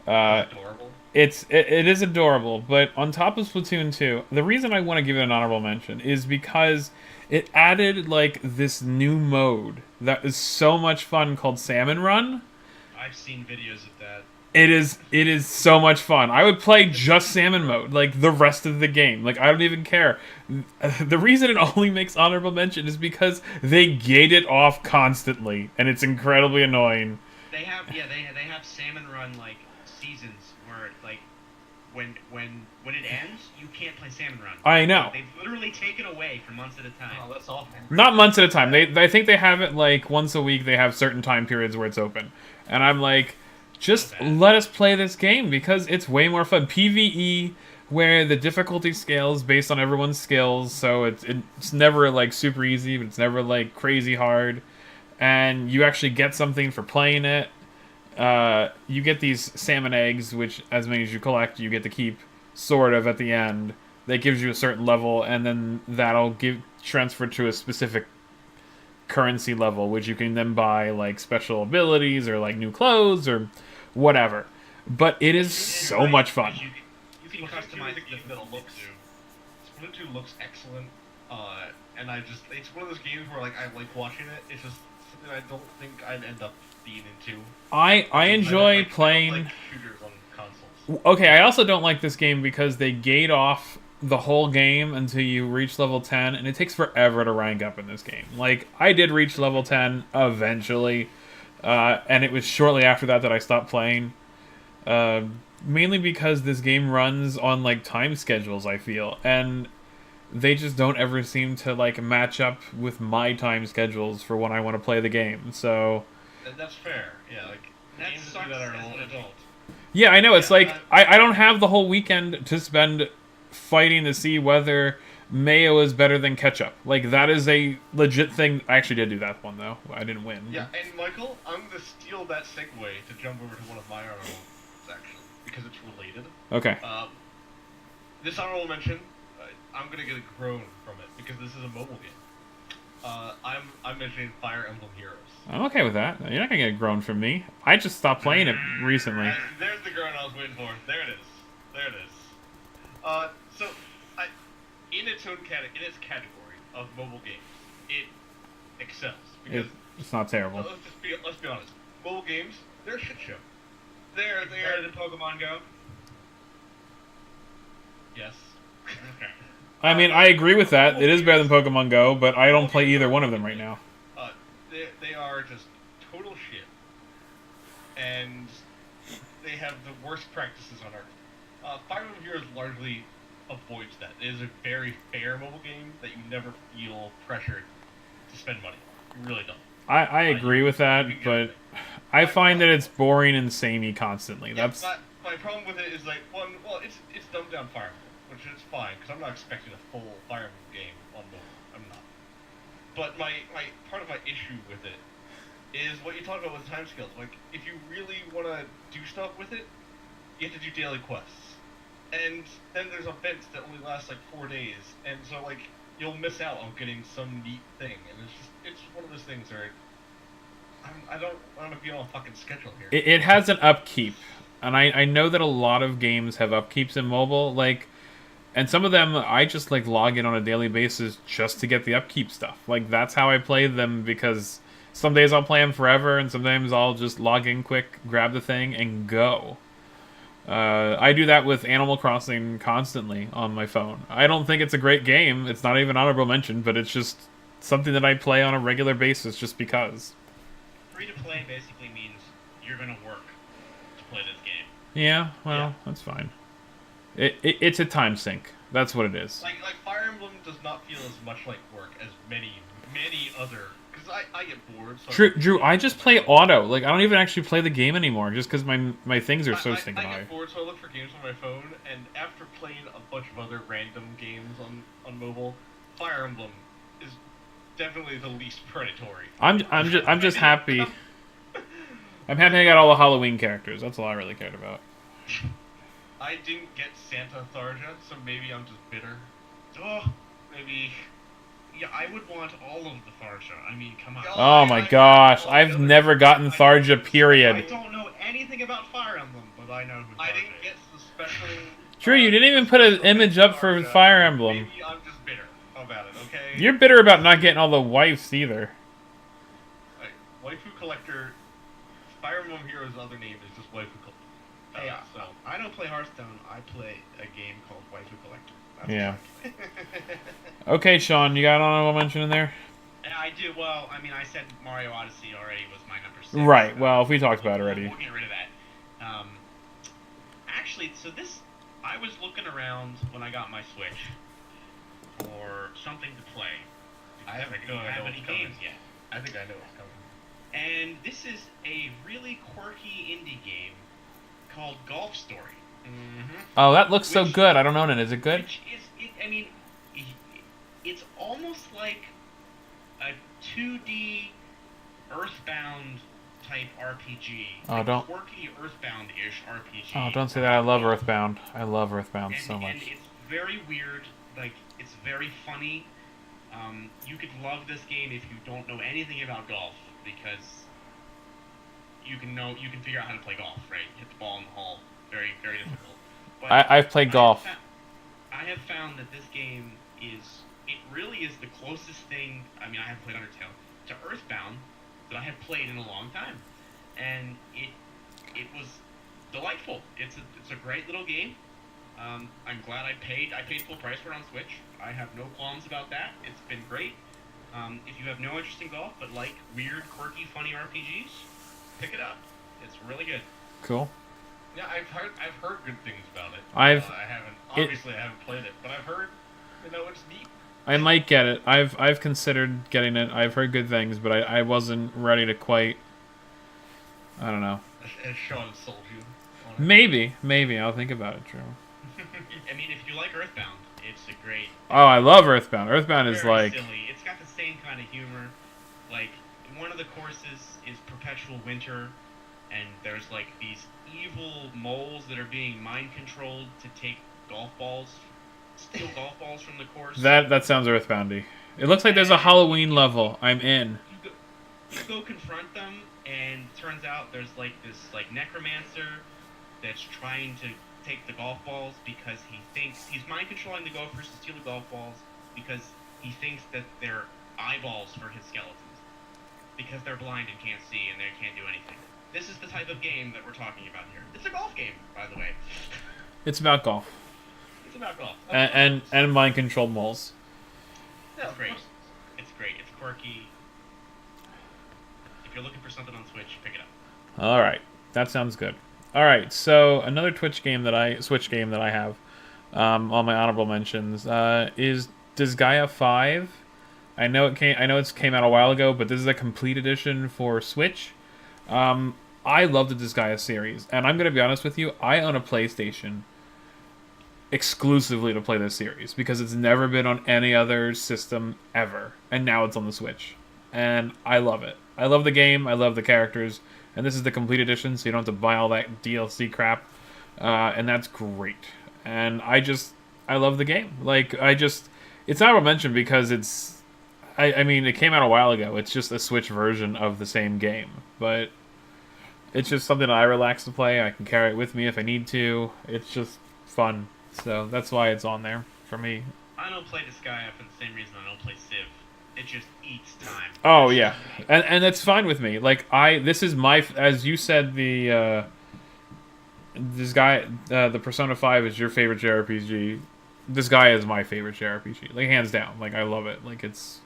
Adorable. it is adorable, but on top of Splatoon 2, the reason I want to give it an honorable mention is because it added like this new mode that is so much fun called Salmon Run. I've seen videos of that. It is so much fun. I would play just salmon mode like the rest of the game. Like I don't even care. The reason it only makes honorable mention is because they gate it off constantly and it's incredibly annoying. They have they have Salmon Run like seasons where like when it ends you can't play Salmon Run. I know. They've literally taken away for months at a time. Oh, that's awful. Not months at a time. I think they have it like once a week. They have certain time periods where it's open. And I'm like, just let us play this game because it's way more fun. PvE, where the difficulty scales based on everyone's skills, so it's never like super easy, but it's never like crazy hard. And you actually get something for playing it. You get these salmon eggs, which as many as you collect, you get to keep sort of at the end. That gives you a certain level, and then that'll transfer to a specific currency level, which you can then buy like special abilities or like new clothes or whatever. But it is so much fun. You can Splatoon 2 customize is a game that looks. Splatoon 2 looks excellent, and it's one of those games where like I like watching it. It's just something I don't think I'd end up being into. I enjoy I don't playing. like shooters on consoles. Okay, I also don't like this game because they gate off the whole game until you reach level 10, and it takes forever to rank up in this game. Like, I did reach level 10 eventually, and it was shortly after that I stopped playing. Mainly because this game runs on, like, time schedules, I feel, and they just don't ever seem to, like, match up with my time schedules for when I want to play the game, so... That's fair. Yeah, like That games that sucks do that are as an adult. Yeah, I know, it's Yeah, like, I don't have the whole weekend to spend fighting to see whether mayo is better than ketchup. Like, that is a legit thing. I actually did do that one, though. I didn't win. Yeah, and Michael, I'm gonna steal that segue to jump over to one of my honorable actually, because it's related. Okay. This honorable mention, I'm gonna get a groan from it because this is a mobile game. I'm mentioning Fire Emblem Heroes. I'm okay with that. You're not gonna get a groan from me. I just stopped playing it recently. There's the groan I was waiting for. There it is. There it is. So, in its category of mobile games, it excels because It's not terrible. let's be honest. Mobile games, they're a shit show. They're Better than Pokemon Go? yes. Okay. I mean, I agree with that. It is better than Pokemon Go, but I don't play either one of them right now. They are just total shit, and they have the worst practices on earth. Fire Emblem Heroes largely avoids that. It is a very fair mobile game that you never feel pressured to spend money. You really don't. I agree with that, but I find that it's boring and samey constantly. Yeah, That's my problem with it is like well, it's dumbed down Fire Emblem, which is fine because I'm not expecting a full Fire Emblem game on mobile. I'm not. But my part of my issue with it is what you talked about with time scales. Like, if you really want to do stuff with it, you have to do daily quests. And then there's events that only last like 4 days, and so like you'll miss out on getting some neat thing. And it's one of those things where I don't want to be on a fucking schedule here. it has an upkeep, and I know that a lot of games have upkeeps in mobile, like, and some of them I just like log in on a daily basis just to get the upkeep stuff. Like, that's how I play them, because some days I'll play them forever, and sometimes I'll just log in quick, grab the thing, and go. I do that with Animal Crossing constantly on my phone. I don't think it's a great game. It's not even honorable mention, but it's just something that I play on a regular basis just because. Free to play basically means you're gonna work to play this game. Yeah, well, Yeah. that's fine. It's a time sink. That's what it is. Like Fire Emblem does not feel as much like work as many other because I get bored. So Drew, I just play auto. Like, I don't even actually play the game anymore, just because my things are so stinking I high. get bored, so I look for games on my phone, and after playing a bunch of other random games on mobile, Fire Emblem is definitely the least predatory. I'm just happy. I'm happy I got all the Halloween characters. That's all I really cared about. I didn't get Santa Tharja, so maybe I'm just bitter. Oh, Maybe. yeah, I would want all of the Tharja. I mean, come on. Oh my gosh, I've never gotten Tharja, I period. don't know anything about Fire Emblem, but I know who I Tharja didn't is. get the special. Drew, you didn't even put an image up for Fire Emblem. Maybe I'm just bitter about it. Okay. You're bitter about not getting all the wives either. Like, Waifu Collector. Fire Emblem Heroes' other name is just Waifu Collector. Hey, So. I don't play Hearthstone. I play a game called Waifu Collector. That's Yeah. what Okay, Sean, you got an honorable mention in there? And I do. Well, I mean, I said Mario Odyssey already was my number 6. Right. Well, if we talked about it already. We'll get rid of that. Actually, so this, I was looking around when I got my Switch for something to play. I haven't Don't have any games yet. I think I know what's coming. And this is a really quirky indie game called Golf Story. Mm-hmm. Oh, that looks so Which- good. I don't own it. Is it good? Which is, I mean, it's almost like a 2D Earthbound type RPG. Oh, like don't- quirky Earthbound-ish RPG. Oh, don't say that. I love Earthbound. I love Earthbound so And much. it's very weird. Like, it's very funny. You could love this game if you don't know anything about golf, because you can figure out how to play golf, right? Hit the ball in the hole. Very, very difficult. But I've played golf. I have found that this game it really is the closest thing, I mean, I have played Undertale, to Earthbound that I have played in a long time. And it was delightful. It's a great little game. I'm glad I paid full price for it on Switch. I have no qualms about that. It's been great. If you have no interest in golf but like weird, quirky, funny RPGs, pick it up. It's really good. Cool. Yeah, I've heard good things about it. I haven't played it, but I've heard, it's neat. I might get it. I've considered getting it. I've heard good things, but I wasn't ready to quite. I don't know. As Sean sold you. On it. Maybe I'll think about it, Drew. I mean, if you like Earthbound, it's a great. Oh, I love Earthbound. Earthbound is very like silly. It's got the same kind of humor. Like, one of the courses is Perpetual Winter, and there's like these evil moles that are being mind controlled to take steal golf balls from the course. that sounds Earthboundy. It looks like there's a Halloween level. I'm in. You go confront them, and turns out there's like this like necromancer that's trying to take the golf balls because he thinks he's mind controlling the golfers to steal the golf balls because he thinks that they're eyeballs for his skeletons because they're blind and can't see and they can't do anything. This is the type of game that we're talking about here. It's a golf game, by the way. It's about golf It's about golf. and mind controlled moles. Yeah, It's great. of course. It's great. It's quirky. If you're looking for something on Switch, pick it up. All right, that sounds good. All right, so another Switch game that I have on my honorable mentions is Disgaea 5. I know it came out a while ago, but this is a complete edition for Switch. I love the Disgaea series, and I'm gonna be honest with you. I own a PlayStation exclusively to play this series because it's never been on any other system ever, and now it's on the Switch, and I love it. I love the game. I love the characters. And this is the complete edition, so you don't have to buy all that DLC crap. And that's great. And I love the game. It's not a mention because I mean, it came out a while ago. It's just a Switch version of the same game. But it's just something that I relax to play. I can carry it with me if I need to. It's just fun. So that's why it's on there for me. I don't play Disgaea for the same reason I don't play Civ. It just eats time. Oh yeah, and that's fine with me. This is my, as you said, the Persona 5 is your favorite JRPG. This guy is my favorite JRPG, like hands down. Like I love it. Like it's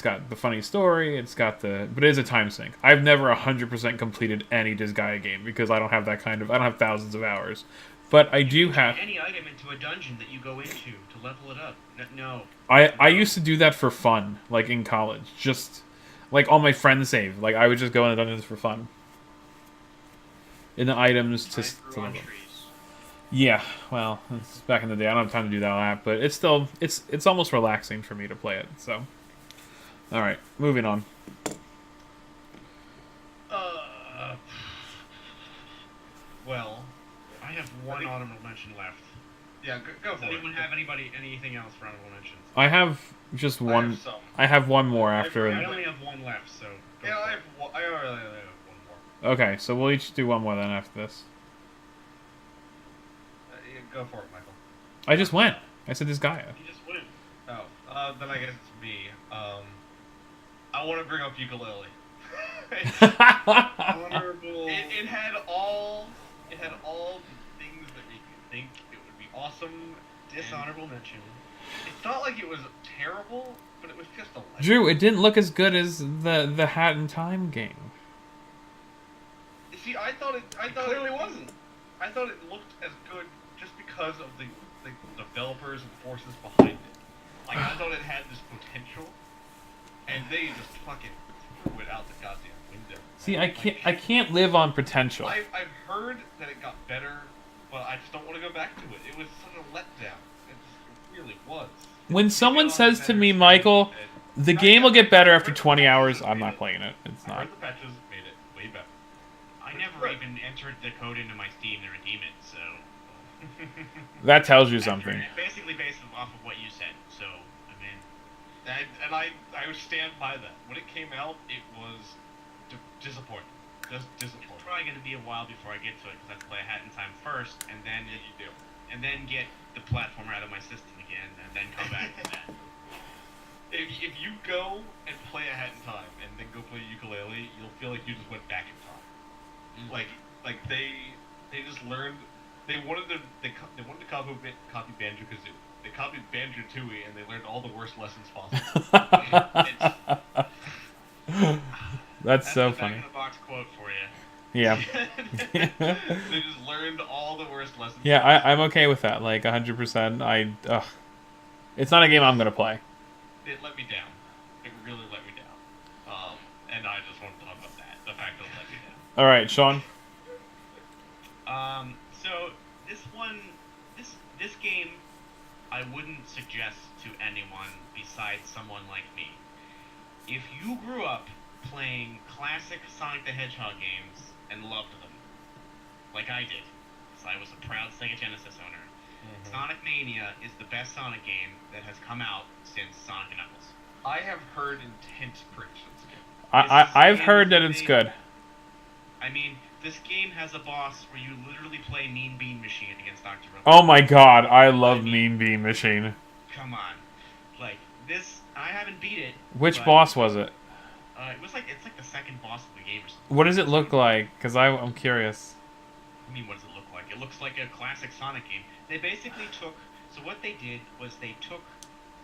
got the funny story. But it is a time sink. I've never 100% completed any Disgaea game because I don't have thousands of hours. But I do have. any item into a dungeon that you go into to level it up. No. I used to do that for fun, like in college. Just like all my friends save. Like I would just go in the dungeons for fun. In the items to grew on level. trees. Yeah, well, it's back in the day. I don't have time to do that, but it's still it's almost relaxing for me to play it. So, all right, moving on. Well, I have one honorable mention left. Yeah, go Does for it. anyone have anything else for honorable mentions? I have just one. have some. I have one more after. I only have one left, so. Go Yeah, for it. I already have one more. Okay, so we'll each do one more then after this. Yeah, go for it, Michael. I just went. I said this guy. You just win. Oh, then I guess it's me. I want to bring up ukulele. Honorable. It had all the things that you could think it would be awesome. Dishonorable mention. It's not like it was terrible, but it was just a legend. Drew, it didn't look as good as the Hat in Time game. See, I thought it clearly wasn't. I thought it looked as good just because of the developers and forces behind it. Like I thought it had this potential, and they just fucking threw it out the goddamn window. See, I can't live on potential. I've heard that it got better, but I just don't want to go back to it. It was such a letdown. It really was. When someone says to me, Michael, the game will get better after 20 hours, I'm not playing it. It's I not. heard the patches made it way better. I never even entered the code into my Steam to redeem it, so. That tells you something. Basically based off of what you said, so I'm in. And I would stand by that. When it came out, it was disappointing. Just It's disappointing. probably going to be a while before I get to it because I have to play a Hat in Time first, and then Yeah, you do. and then get the platformer out of my system again, and then come back to that. If you go and play a Hat in Time and then go play ukulele, you'll feel like you just went back in time. Like they just learned. They wanted to copy Banjo-Kazooie. They copied Banjo-Tooie and they learned all the worst lessons possible. That's so the funny. Back in the box quote for you. Yeah. They just learned all the worst lessons. Yeah, I'm okay with that. Like 100%. It's not a game I'm gonna play. It let me down. It really let me down. And I just want to talk about that. The fact that it let me down. All right, Sean. So this game, I wouldn't suggest to anyone besides someone like me. If you grew up playing classic Sonic the Hedgehog games and loved them, like I did, because I was a proud Sega Genesis owner, Sonic Mania is the best Sonic game that has come out since Sonic and Knuckles. I have heard intense praise for this game. I've heard that it's good. I mean, this game has a boss where you literally play Mean Bean Machine against Dr. Robotnik. Oh my god, I love Mean Bean Machine. Come on. Like, this, I haven't beat it. Which but, boss was it? it's like the second boss of the game or something. What does it look like? Because I'm curious. I mean, what does it look like? It looks like a classic Sonic game. They basically took, so what they did was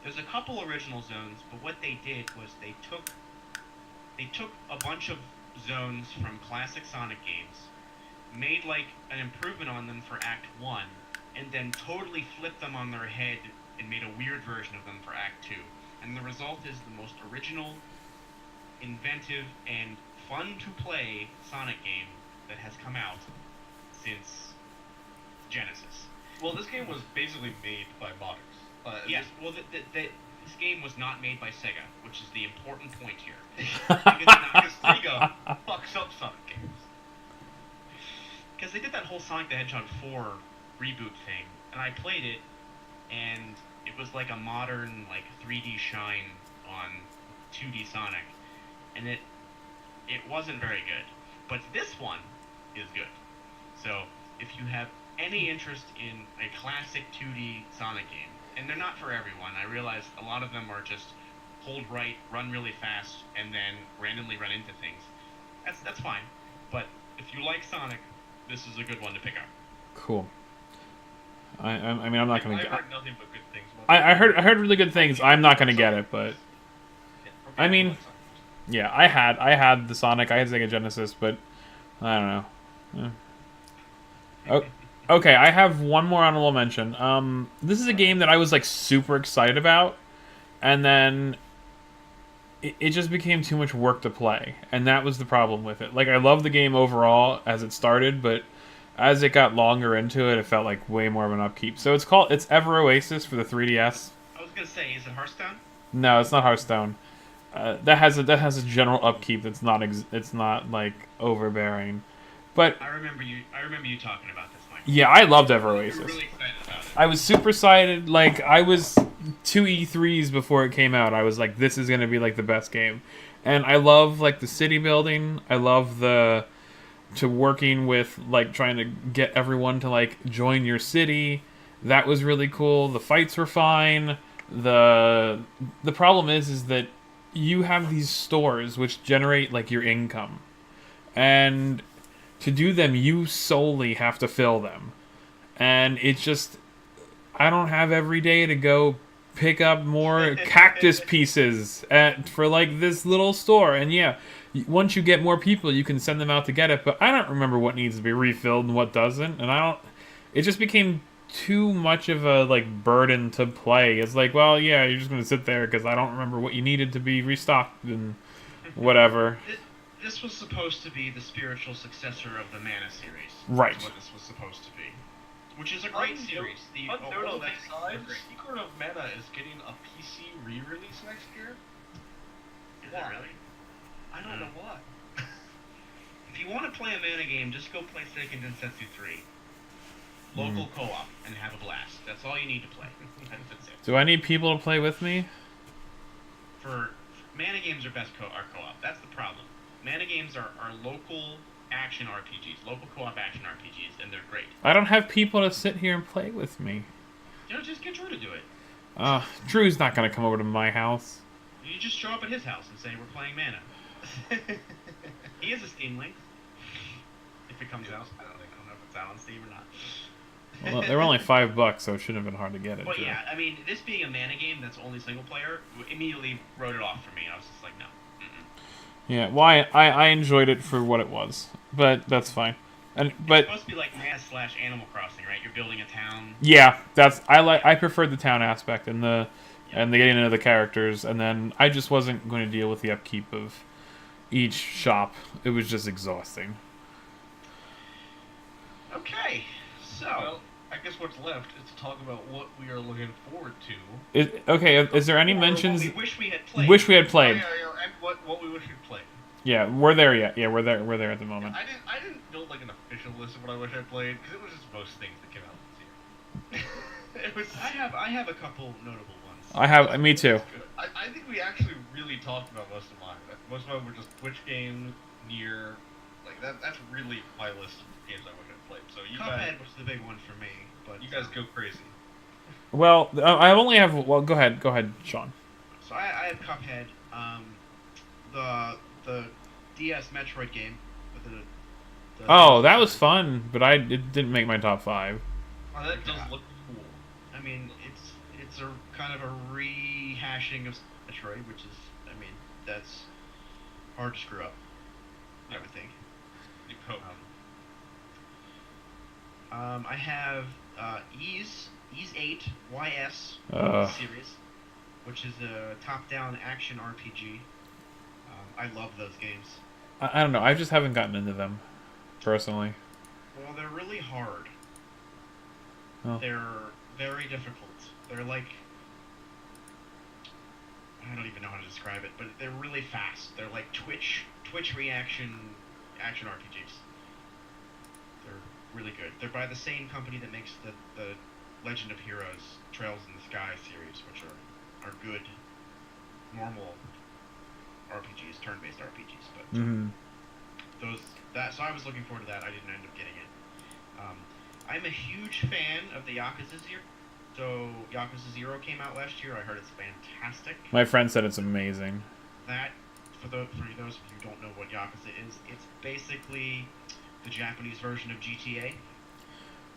there's a couple original zones, but what they did was they took a bunch of zones from classic Sonic games, made like an improvement on them for Act 1, and then totally flipped them on their head and made a weird version of them for Act 2. And the result is the most original, inventive, and fun-to-play Sonic game that has come out since Genesis. Well, this game was basically made by modders. Yes, well, this game was not made by Sega, which is the important point here. Because Sega fucks up Sonic games. Because they did that whole Sonic the Hedgehog 4 reboot thing, and I played it, and it was like a modern, like 3D shine on 2D Sonic, and it wasn't very good. But this one is good. So if you have any interest in a classic 2D Sonic game, and they're not for everyone, I realize a lot of them are just hold right, run really fast, and then randomly run into things. That's fine. But if you like Sonic, this is a good one to pick up. Cool. I mean, I'm not gonna I've get. heard nothing but good things about I heard really good things. I'm not gonna get it, but I mean, yeah, I had the Sonic. I had Sega Genesis, but I don't know. Yeah. Okay, I have one more honorable mention. This is a game that I was like super excited about, and then it just became too much work to play, and that was the problem with it. Like I love the game overall as it started, but as it got longer into it, it felt like way more of an upkeep. So it's Ever Oasis for the 3DS. I was gonna say, is it Hearthstone? No, it's not Hearthstone. That has a general upkeep that's not it's not like overbearing, but I remember you. I remember you talking about this, Mike. yeah, I loved Ever You were Oasis. really excited about it. I was super excited. Like I was two E3s before it came out. I was like, this is gonna be like the best game, and I love like the city building. I love the to working with like trying to get everyone to like join your city. That was really cool. The fights were fine. The problem is that you have these stores which generate like your income, and to do them you solely have to fill them, and it's just I don't have every day to go pick up more cactus pieces for like this little store. And yeah, once you get more people, you can send them out to get it. But I don't remember what needs to be refilled and what doesn't. And I don't. It just became too much of a like burden to play. It's like, well, yeah, you're just gonna sit there because I don't remember what you needed to be restocked and whatever. This was supposed to be the spiritual successor of the Mana series. Right. That's what this was supposed to be. Which is a great series. The On overall that basics side, are great. Secret of Mana is getting a PC re-release next year. Is Why? it really? I don't know why. If you want to play a Mana game, just go play Seiken Densetsu 3. Local co-op and have a blast. That's all you need to play. That's it. Do I need people to play with me? For Mana games are best are co-op. That's the problem. Mana games are local action RPGs, local co-op action RPGs, and they're great. I don't have people to sit here and play with me. Just get Drew to do it. Drew's not gonna come over to my house. You just show up at his house and say we're playing Mana. He has a Steam link. If it comes out, I don't know if it's out on Steam or not. Well, they were only $5, so it shouldn't have been hard to get it. Well, Drew. yeah, I mean, this being a Mana game that's only single player, immediately wrote it off for me. I was just like, no. Yeah, well, I enjoyed it for what it was, but that's fine. But It's supposed to be like Mana / Animal Crossing, right? You're building a town. yeah, I preferred the town aspect and the getting into the characters, and then I just wasn't going to deal with the upkeep of each shop. It was just exhausting. Okay, so Well, I guess what's left is to talk about what we are looking forward to. Is there any or mentions? what we wish we had played. Wish we had played. Yeah, and what we wish we'd played. Yeah, we're there yet. Yeah, we're there. We're there at the moment. I didn't build like an official list of what I wish I played because it was just most things that came out this year. It was. I have a couple notable ones. I have. Me too. I think we actually really talked about most of mine. Most of mine were just Twitch games, Nier, like that. That's really my list of games I wish I played. So you guys, Cuphead was the big one for me, but you guys go crazy. Well, I only have. Well, go ahead, Sean. So I have Cuphead, the DS Metroid game with the Oh, that was fun, but it didn't make my top 5. Oh, that does look cool. I mean, it's a kind of a rehashing of Metroid, which is, I mean, that's hard to screw up. I would think. You hope. I have Ys 8 YS Uh. series, which is a top-down action RPG. I love those games. I don't know. I just haven't gotten into them, personally. Well, they're really hard. Oh. They're very difficult. They're like, I don't even know how to describe it, but they're really fast. They're like Twitch reaction action RPGs. They're really good. They're by the same company that makes the Legend of Heroes Trails in the Sky series, which are good, normal RPGs, turn-based RPGs. But Mm-hmm. so I was looking forward to that. I didn't end up getting it. I'm a huge fan of the Yakuza Zero. So Yakuza 0 came out last year. I heard it's fantastic. My friend said it's amazing. That, for those of you who don't know what Yakuza is, it's basically the Japanese version of GTA.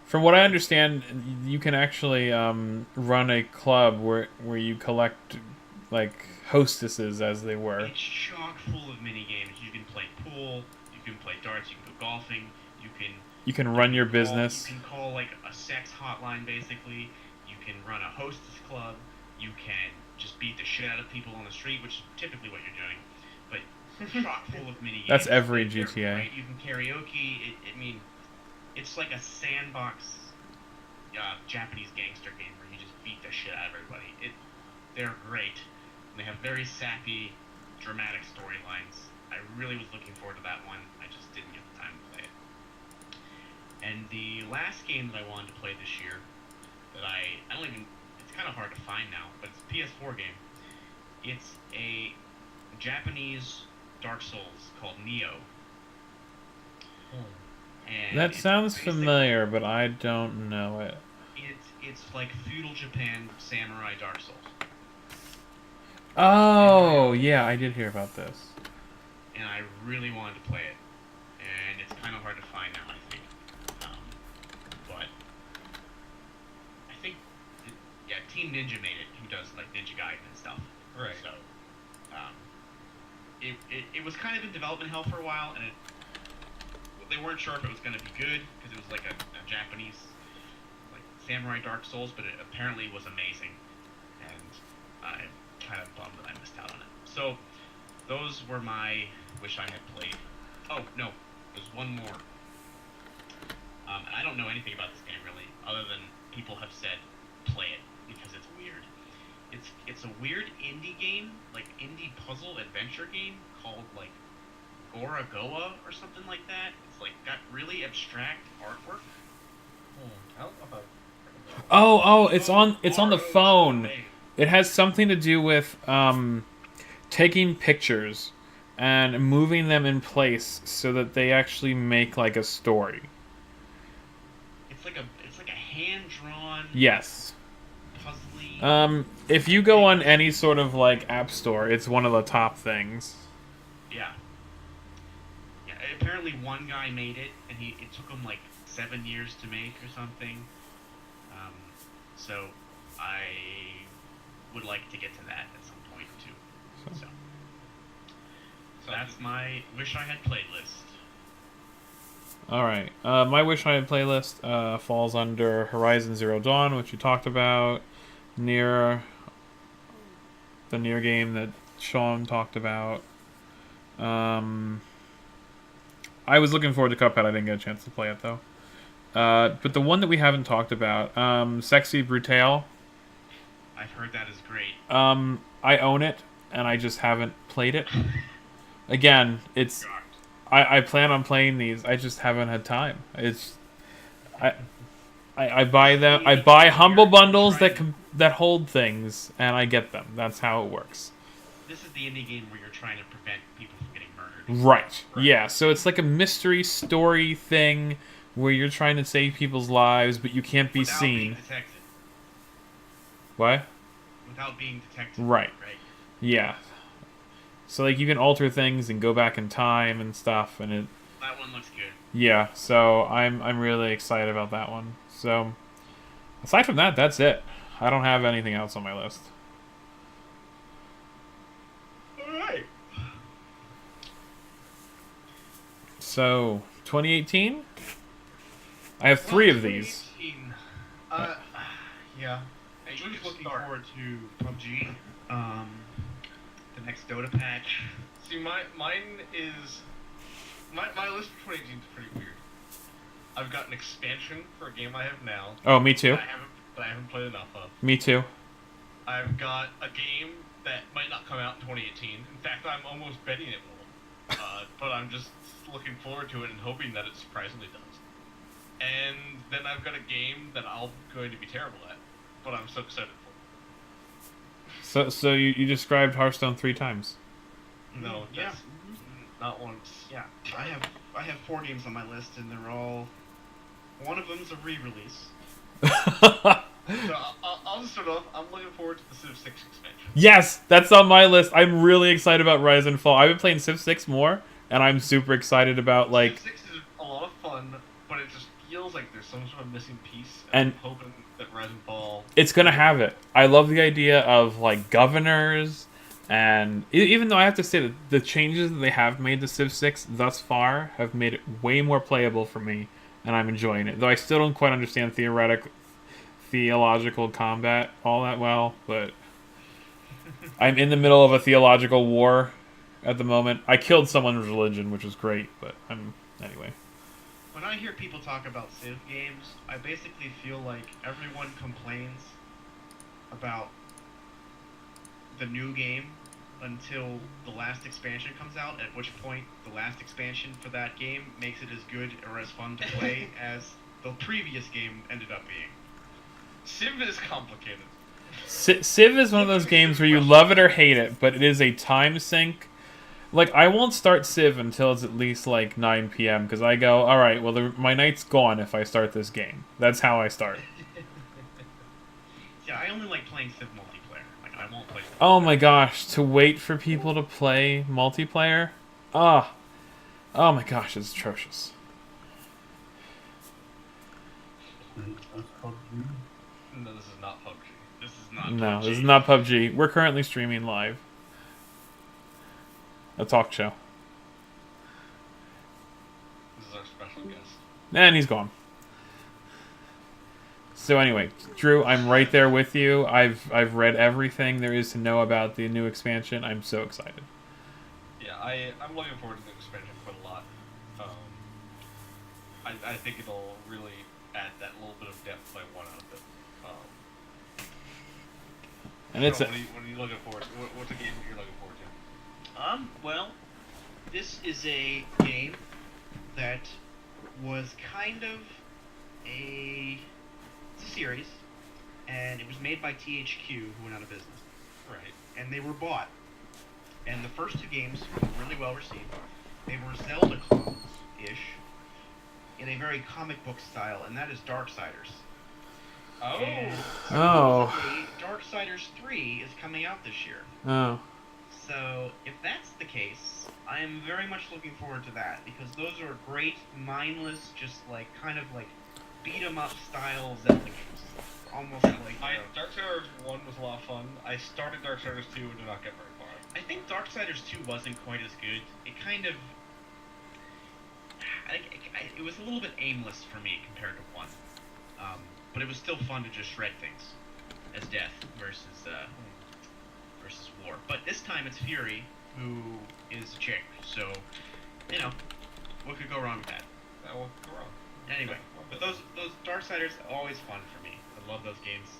From what I understand, you can actually run a club where you collect like hostesses, as they were. It's chock full of mini games. You can play pool, you can play darts, you can go golfing, you can You can run your call- business. You can call like a sex hotline, basically. You can run a hostess club. You can just beat the shit out of people on the street, which is typically what you're doing. But chock full of mini games. That's every They're GTA. great. You can karaoke. I mean, it's like a sandbox Japanese gangster game where you just beat the shit out of everybody. They're great. They have very sappy, dramatic storylines. I really was looking forward to that one. I just didn't get the time to play it. And the last game that I wanted to play this year, that I don't even, it's kind of hard to find now, but it's a PS4 game. It's a Japanese Dark Souls called Nioh. And That it's sounds basically- familiar, but I don't know it. It's like feudal Japan samurai Dark Souls. Oh, yeah, I did hear about this. And I really wanted to play it. And it's kind of hard to find now, I think. But I think, Team Ninja made it, who does like Ninja Gaiden and stuff. Right. So, it was kind of in development hell for a while, and they weren't sure if it was going to be good because it was like a Japanese like samurai Dark Souls, but it apparently was amazing, and I'm kind of bummed that I missed out on it. So those were my wish I had played. Oh no, there's one more. And I don't know anything about this game really, other than people have said play it because it's weird. It's a weird indie game, like indie puzzle adventure game called like Gorogoa or something like that. It's like got really abstract artwork. I don't know if It's on the phone. ROGOA. It has something to do with taking pictures and moving them in place so that they actually make like a story. It's like a hand drawn Yes. puzzly. If you go on any sort of like app store, it's one of the top things. Yeah. Yeah. Apparently, one guy made it, and it took him like 7 years to make or something. So I would like to get to that at some point too. So that's my wish I had played list. All right. My wish I had playlist falls under Horizon Zero Dawn, which you talked about, the Nier game that Sean talked about. I was looking forward to Cuphead. I didn't get a chance to play it though. But the one that we haven't talked about, Sexy Brutale. I've heard that is great. I own it, and I just haven't played it. Again, it's. I plan on playing these. I just haven't had time. I buy them. I buy humble bundles that hold things, and I get them. That's how it works. This is the indie game where you're trying to prevent people from getting murdered. Right. Yeah. So it's like a mystery story thing where you're trying to save people's lives, but you can't be Without seen. being detected. What? Without being detected. Right. Right. Yeah. So like you can alter things and go back in time and stuff, and it. That one looks good. Yeah. So I'm really excited about that one. So aside from that, that's it. I don't have anything else on my list. Alright. So 2018. I have 3 of these. 2018. yeah. I'm We just can looking start. forward to PUBG. The next Dota patch. See, mine is my list for 2018 is pretty weird. I've got an expansion for a game I have now Oh, me too. that I haven't played enough of. Me too. I've got a game that might not come out in 2018. In fact, I'm almost betting it will. But I'm just looking forward to it and hoping that it surprisingly does. And then I've got a game that I'm going to be terrible at, but I'm so excited for. So you described Hearthstone 3 times. No, Yeah. that's not once. Yeah. I have 4 games on my list, and they're all. One of them's a re-release. So I'll just start off. I'm looking forward to the Civ 6 expansion. Yes, that's on my list. I'm really excited about Rise and Fall. I've been playing Civ 6 more, and I'm super excited about like. Civ 6 is a lot of fun, but it just feels like there's some sort of missing piece. And- I'm hoping that Rise and Fall. It's gonna have it. I love the idea of like governors, and even though I have to say that the changes that they have made to Civ 6 thus far have made it way more playable for me and I'm enjoying it. Though I still don't quite understand theological combat all that well, but I'm in the middle of a theological war at the moment. I killed someone's religion, which was great, but anyway. When I hear people talk about Civ games, I basically feel like everyone complains about the new game until the last expansion comes out, at which point the last expansion for that game makes it as good or as fun to play as the previous game ended up being. Civ is complicated. Civ is one of those games where you love it or hate it, but it is a time sink. Like, I won't start Civ until it's at least, like, 9 p.m., because I go, alright, well, my night's gone if I start this game. That's how I start. Yeah, I only like playing Civ multiplayer. Like, I won't play Civ. Oh my gosh, to wait for people to play multiplayer? Ah. Oh my gosh, it's atrocious. No, this is not PUBG. This is not No, PUBG. this is not PUBG. We're currently streaming live. A talk show. This is our special guest. And he's gone. So anyway, Drew, I'm right there with you. I've read everything there is to know about the new expansion. I'm so excited. Yeah, I'm looking forward to the expansion quite a lot. I think it'll really add that little bit of depth I want out of it. And it's what are you looking forward to? What's a game that you're looking forward to? Well, this is a game that was kind of it's a series, and it was made by THQ, who went out of business. Right. And they were bought. And the first two games were really well received. They were Zelda clones-ish, in a very comic book style, and that is Darksiders. Oh. And Oh. supposedly, Darksiders 3 is coming out this year. Oh. So, if that's the case, I am very much looking forward to that, because those are great, mindless, just like, kind of like, beat-em-up style Zelda games. Almost like, Darksiders 1 was a lot of fun. I started Darksiders 2 and did not get very far. I think Darksiders 2 wasn't quite as good. It kind of... it was a little bit aimless for me compared to 1. But it was still fun to just shred things as death versus war. But this time it's Fury, who is a chick, so, you know, what could go wrong with that? That won't go wrong. Anyway, but those Darksiders are always fun for me. I love those games.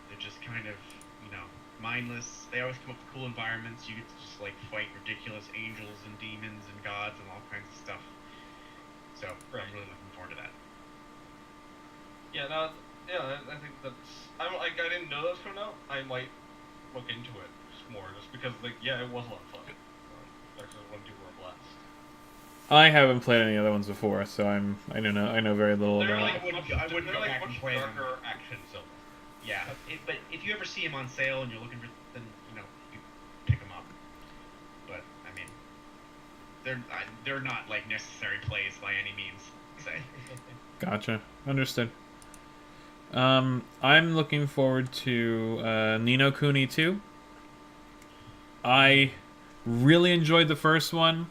They're just kind of, you know, mindless. They always come up with cool environments. You get to just like fight ridiculous angels and demons and gods and all kinds of stuff. So I'm really looking forward to that. Yeah, I think that's. I didn't know that was coming out. I might look into it more, just because, like, yeah, it was a lot of fun. Darksiders 1 and 2 were a blast. I haven't played any other ones before, so I know very little They're about like it. I wouldn't go back and much play them. darker action Zelda. Yeah, but if you ever see them on sale and you're looking for, then you know, you pick them up. But I mean, they're not like necessary plays by any means. Say. Gotcha. Understood. I'm looking forward to Ni no Kuni 2. I really enjoyed the first one.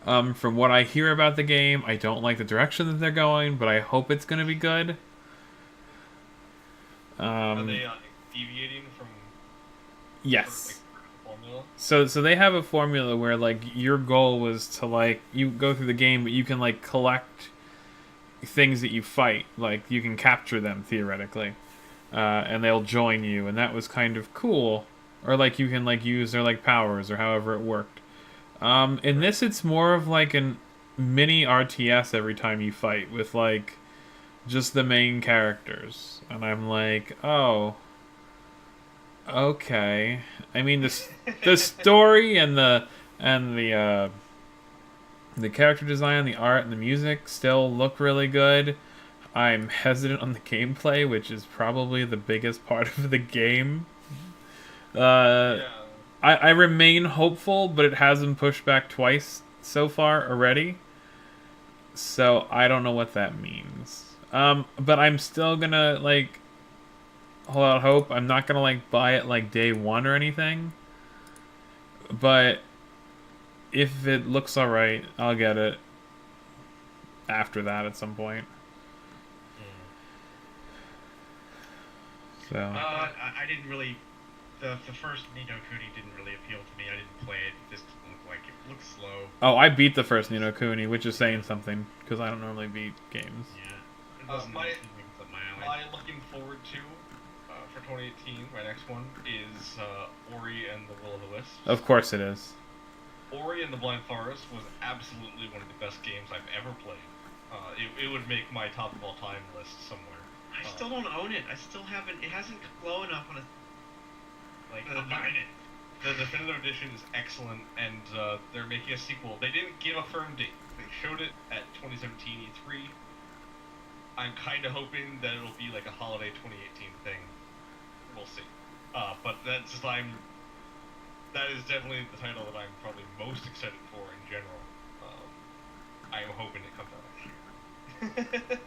From what I hear about the game, I don't like the direction that they're going, but I hope it's going to be good. Are they deviating from Yes. the formula? So they have a formula where, like, your goal was to, like, you go through the game, but you can, like, collect things that you fight. Like, you can capture them, theoretically. And they'll join you, and that was kind of cool. Or, like, you can, like, use their, like, powers, or however it worked. In this, it's more of, like, a mini RTS every time you fight, with, like, just the main characters. And I'm like, oh... okay. I mean, the story and the character design, the art, and the music still look really good. I'm hesitant on the gameplay, which is probably the biggest part of the game. Yeah. I remain hopeful, but it has been pushed back twice so far already. So I don't know what that means. But I'm still gonna, like, hold out hope. I'm not gonna, like, buy it, like, day one or anything. But if it looks alright, I'll get it after that at some point. So I didn't really. The first Ni no Kuni didn't really appeal to me. I didn't play it. It just looked like it looked slow. I beat the first Ni no Kuni, which is saying something because I don't normally beat games. Yeah. It doesn't my- seem like it's up my alley. My looking forward to for 2018, my next one is Ori and the Will of the Wisps. Of course it is. Ori and the Blind Forest was absolutely one of the best games I've ever played. It would make my top of all time list somewhere. I still don't own it. I still haven't. It hasn't low enough on a. Like, I'm buying it. The definitive edition is excellent, and they're making a sequel. They didn't give a firm date. They showed it at 2017 E3. I'm kind of hoping that it'll be like a holiday 2018 thing. We'll see. But that is definitely the title that I'm probably most excited for in general. I am hoping it comes out next year.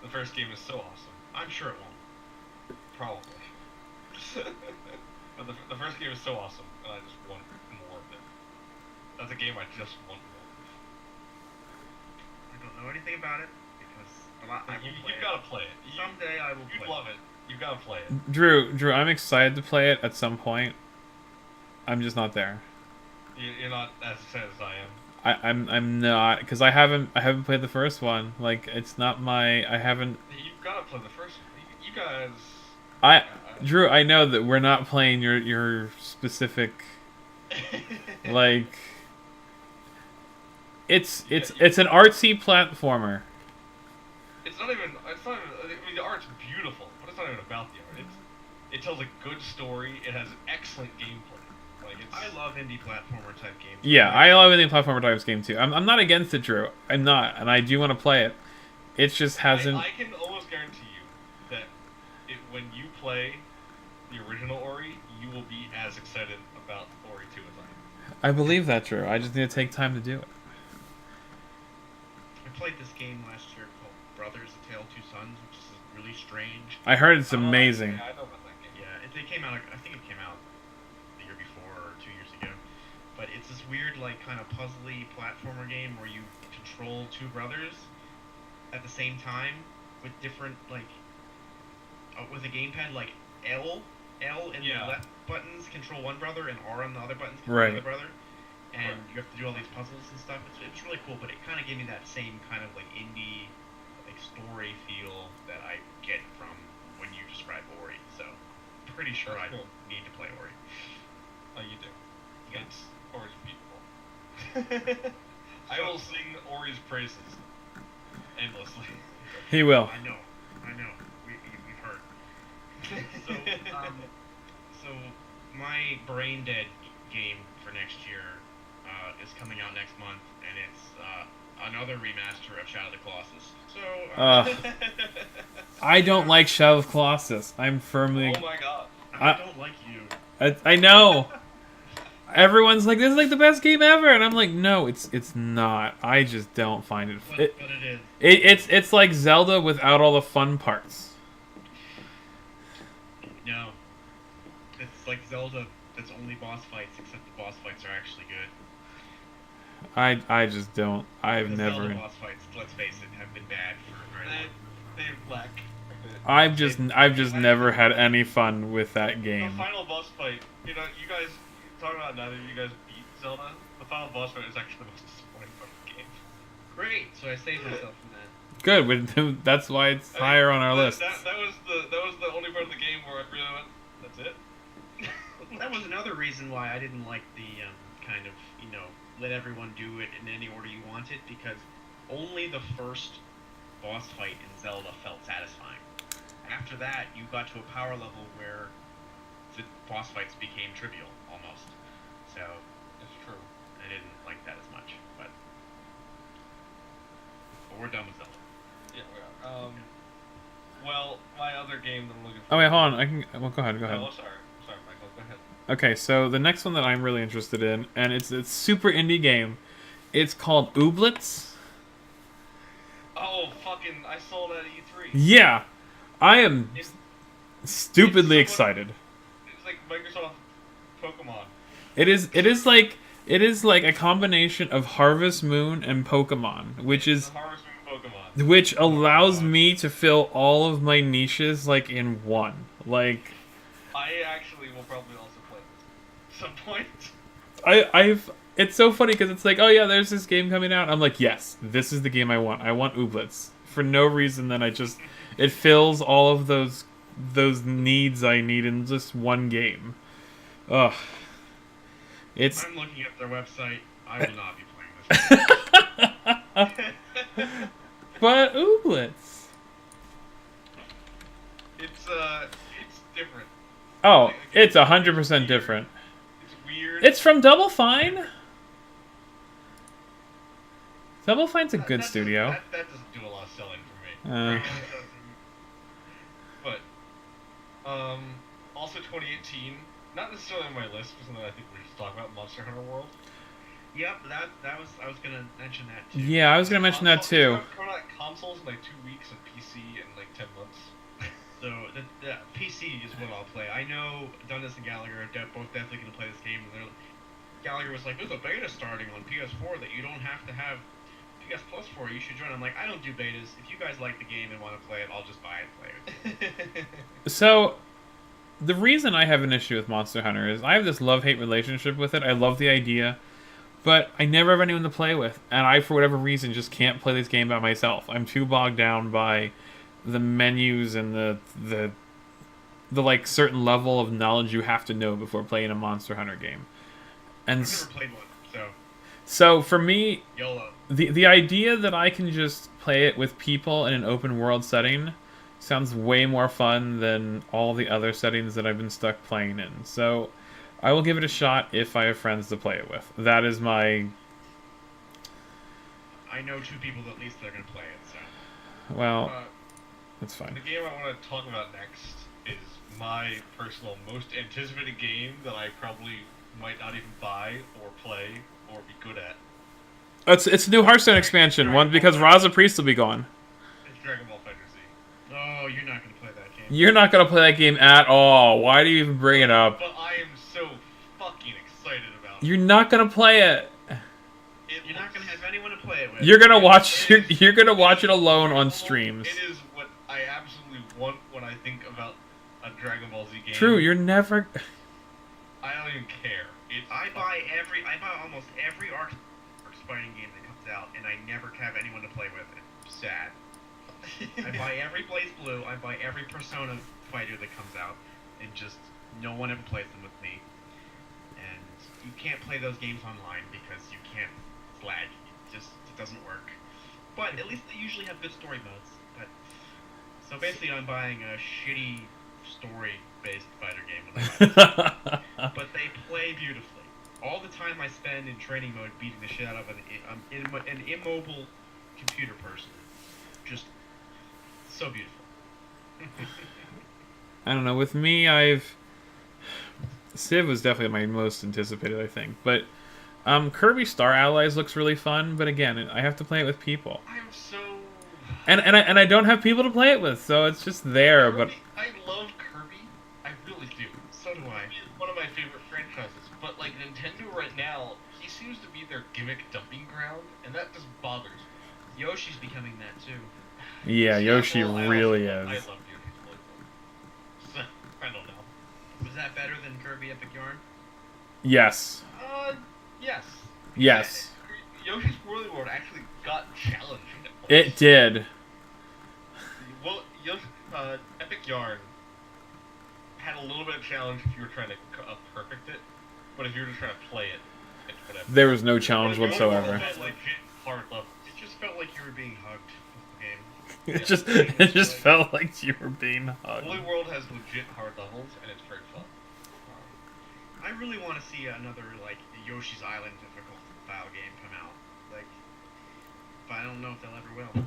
The first game is so awesome. I'm sure it won't. Probably. But the first game is so awesome, and I just want more of it. That's a game I just want more of. I don't know anything about it because I will play You've got to play it. Someday I will play You'd love it. You've got to play it. Drew, I'm excited to play it at some point. I'm just not there. You're not as excited as I am. I'm not because I haven't played the first one. Like it's not my I haven't. You've got to play the first one. You guys. Drew, I know that we're not playing your specific like. It's an artsy platformer. It's not even. I mean, the art's beautiful, but it's not even about the art. It tells a good story. It has excellent gameplay. Like I love indie platformer type games. Yeah, I love any platformer types game too. I'm not against it, Drew. I'm not, and I do want to play it. It just hasn't. I can almost guarantee you that when you play the original Ori, you will be as excited about Ori 2 as I am. I believe that, Drew. I just need to take time to do it. I played this game last year called Brothers: A Tale of Two Sons, which is really strange. I heard it's amazing. Yeah, I know about that game. Yeah, it came out. I think it came out the year before or 2 years ago. But it's this weird, like, kind of puzzly platformer game where you control two brothers at the same time with different, like, with a gamepad, like L in the left buttons control one brother and R on the other buttons control the other brother. And you have to do all these puzzles and stuff. It's really cool, but it kind of gave me that same kind of, like, indie, like, story feel that I get from when you describe Ori. So, pretty sure I need to play Ori. Oh, you do. Yeah. Ori's beautiful. I will sing Ori's praises endlessly. He will. I know. We've heard. So my brain dead game for next year is coming out next month, and it's another remaster of Shadow of the Colossus. So I don't like Shadow of the Colossus. I'm firmly. Oh my god. I don't like you. I know. Everyone's like, this is like the best game ever, and I'm like, no, it's not. I just don't find it. But it is. It's like Zelda without all the fun parts. No. It's like Zelda that's only boss fights, except the boss fights are actually good. I just don't. I've The never. Zelda boss fights, let's face it, have been bad for a very long They lack. I've just never had any fun with that The game. final boss fight, you guys talking about neither of you guys beat Zelda. The final boss fight is actually the most disappointing part of the game. Great, so I saved myself from that. Good. That's why it's higher on our list. That was the only part of the game where I really went. That's it. That was another reason why I didn't like the kind of, let everyone do it in any order you wanted, because only the first boss fight in Zelda felt satisfying. After that, you got to a power level where the boss fights became trivial, almost. So, It's true. I didn't like that as much, but we're done with Zelda. Yeah, we are. Well, my other game that I'm looking for. Oh wait, hold on. Well, go ahead. Oh, sorry, Michael. Go ahead. Okay, so the next one that I'm really interested in, and it's a super indie game. It's called Ooblets. Oh, fucking! I saw that at E3. Yeah, I am It's- stupidly it's somewhat- excited. It's like Microsoft Pokemon. It is like a combination of Harvest Moon and Pokemon, which is The Harvest Moon Pokemon. which allows me to fill all of my niches like in one. Like I actually will probably also play this at some point. I've it's so funny because it's like, oh yeah, there's this game coming out. I'm like, yes, this is the game I want. I want Ooblets for no reason. Then it fills all of those needs I need in just one game. Ugh, it's I'm looking at their website. I will not be playing this. but Ooblets. It's different. Oh, it's 100% different. It's weird. It's from Double Fine. Double Fine's a good That studio. That doesn't do a lot of selling for me. Uh. But also 2018, not necessarily on my list, but something I think we should talk about, Monster Hunter World. Yep, that was. I was gonna mention that too. Yeah, I was gonna mention that too. Coming out consoles in like 2 weeks and PC in like 10 months. So the PC is what I'll play. I know Dundas and Gallagher are both definitely gonna play this game. And Gallagher was like, "There's a beta starting on PS4 that you don't have to have PS Plus for. You should join." I'm like, "I don't do betas. If you guys like the game and want to play it, I'll just buy it and play it." So, the reason I have an issue with Monster Hunter is I have this love-hate relationship with it. I love the idea, but I never have anyone to play with, and I, for whatever reason, just can't play this game by myself. I'm too bogged down by the menus and the like certain level of knowledge you have to know before playing a Monster Hunter game. And I've never played one, so for me, YOLO. the idea that I can just play it with people in an open world setting sounds way more fun than all the other settings that I've been stuck playing in. So I will give it a shot if I have friends to play it with. That is my... I know 2 people at least that are gonna play it. So Well, that's fine. The game I want to talk about next is my personal most anticipated game that I probably might not even buy or play or be good at. It's a new Hearthstone expansion, one because Raza Priest will be gone. It's Dragon Ball Fighter Z. oh, you're not gonna play that game. You're not going to play that game at all. Why do you even bring it up? But I am so fucking excited about it. You're not going to play it. You're not gonna have anyone to play it with. You're going to watch you're going to watch it alone on streams. It is what I absolutely want when I think about a Dragon Ball Z game. True, you're never... I don't even care. I buy almost every Arc fighting game that comes out, and I never have anyone to play with it. Sad. I buy every Blaze Blue, I buy every Persona fighter that comes out, and just no one ever plays them with me. And you can't play those games online because you can't lag. It doesn't work. But at least they usually have good story modes. But so basically, I'm buying a shitty story-based fighter game. When I buy this. But they play beautifully. All the time I spend in training mode beating the shit out of an immobile computer person. Just so beautiful. I don't know. With me, Civ was definitely my most anticipated, I think. But Kirby Star Allies looks really fun, but again, I have to play it with people. I'm so... And I don't have people to play it with, so it's just there, but... I love Kirby. I really do. So do I. Kirby is one of my favorite franchises. But, like, Nintendo right now, he seems to be their gimmick dumping ground, and that just bothers me. Yoshi's becoming that too. Yeah, Yoshi well, really I is. love Yoshi's Woolly World. I don't know. Was that better than Kirby Epic Yarn? Yes. Yes. Yes. Yoshi's Woolly World actually got challenging at points. It did. Well, Epic Yarn had a little bit of challenge if you were trying to perfect it, but if you were just trying to play it, it's whatever. There was no challenge whatsoever. It legit hard level. It just felt like you were being hugged with the game. It just felt like you were being hugged. Woolly World has legit hard levels, and it's very fun. I really want to see another like Yoshi's Island difficult style game come out. Like, but I don't know if they'll ever will.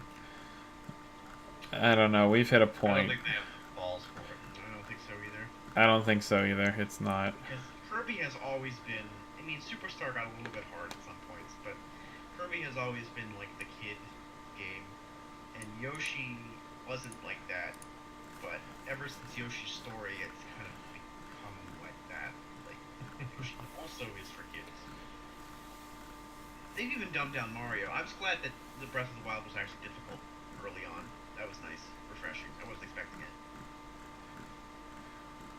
I don't know. We've hit a I don't point. think they have balls for it. I don't think so either. I don't think so either. It's not. Because Kirby has always been. I mean, Superstar got a little bit hard at some points, but Kirby has always been like the kid game, and Yoshi wasn't like that. But ever since Yoshi's Story, it's kind of become like that. Like also is for kids. They've even dumbed down Mario. I was glad that the Breath of the Wild was actually difficult early on. That was nice, refreshing. I wasn't expecting it.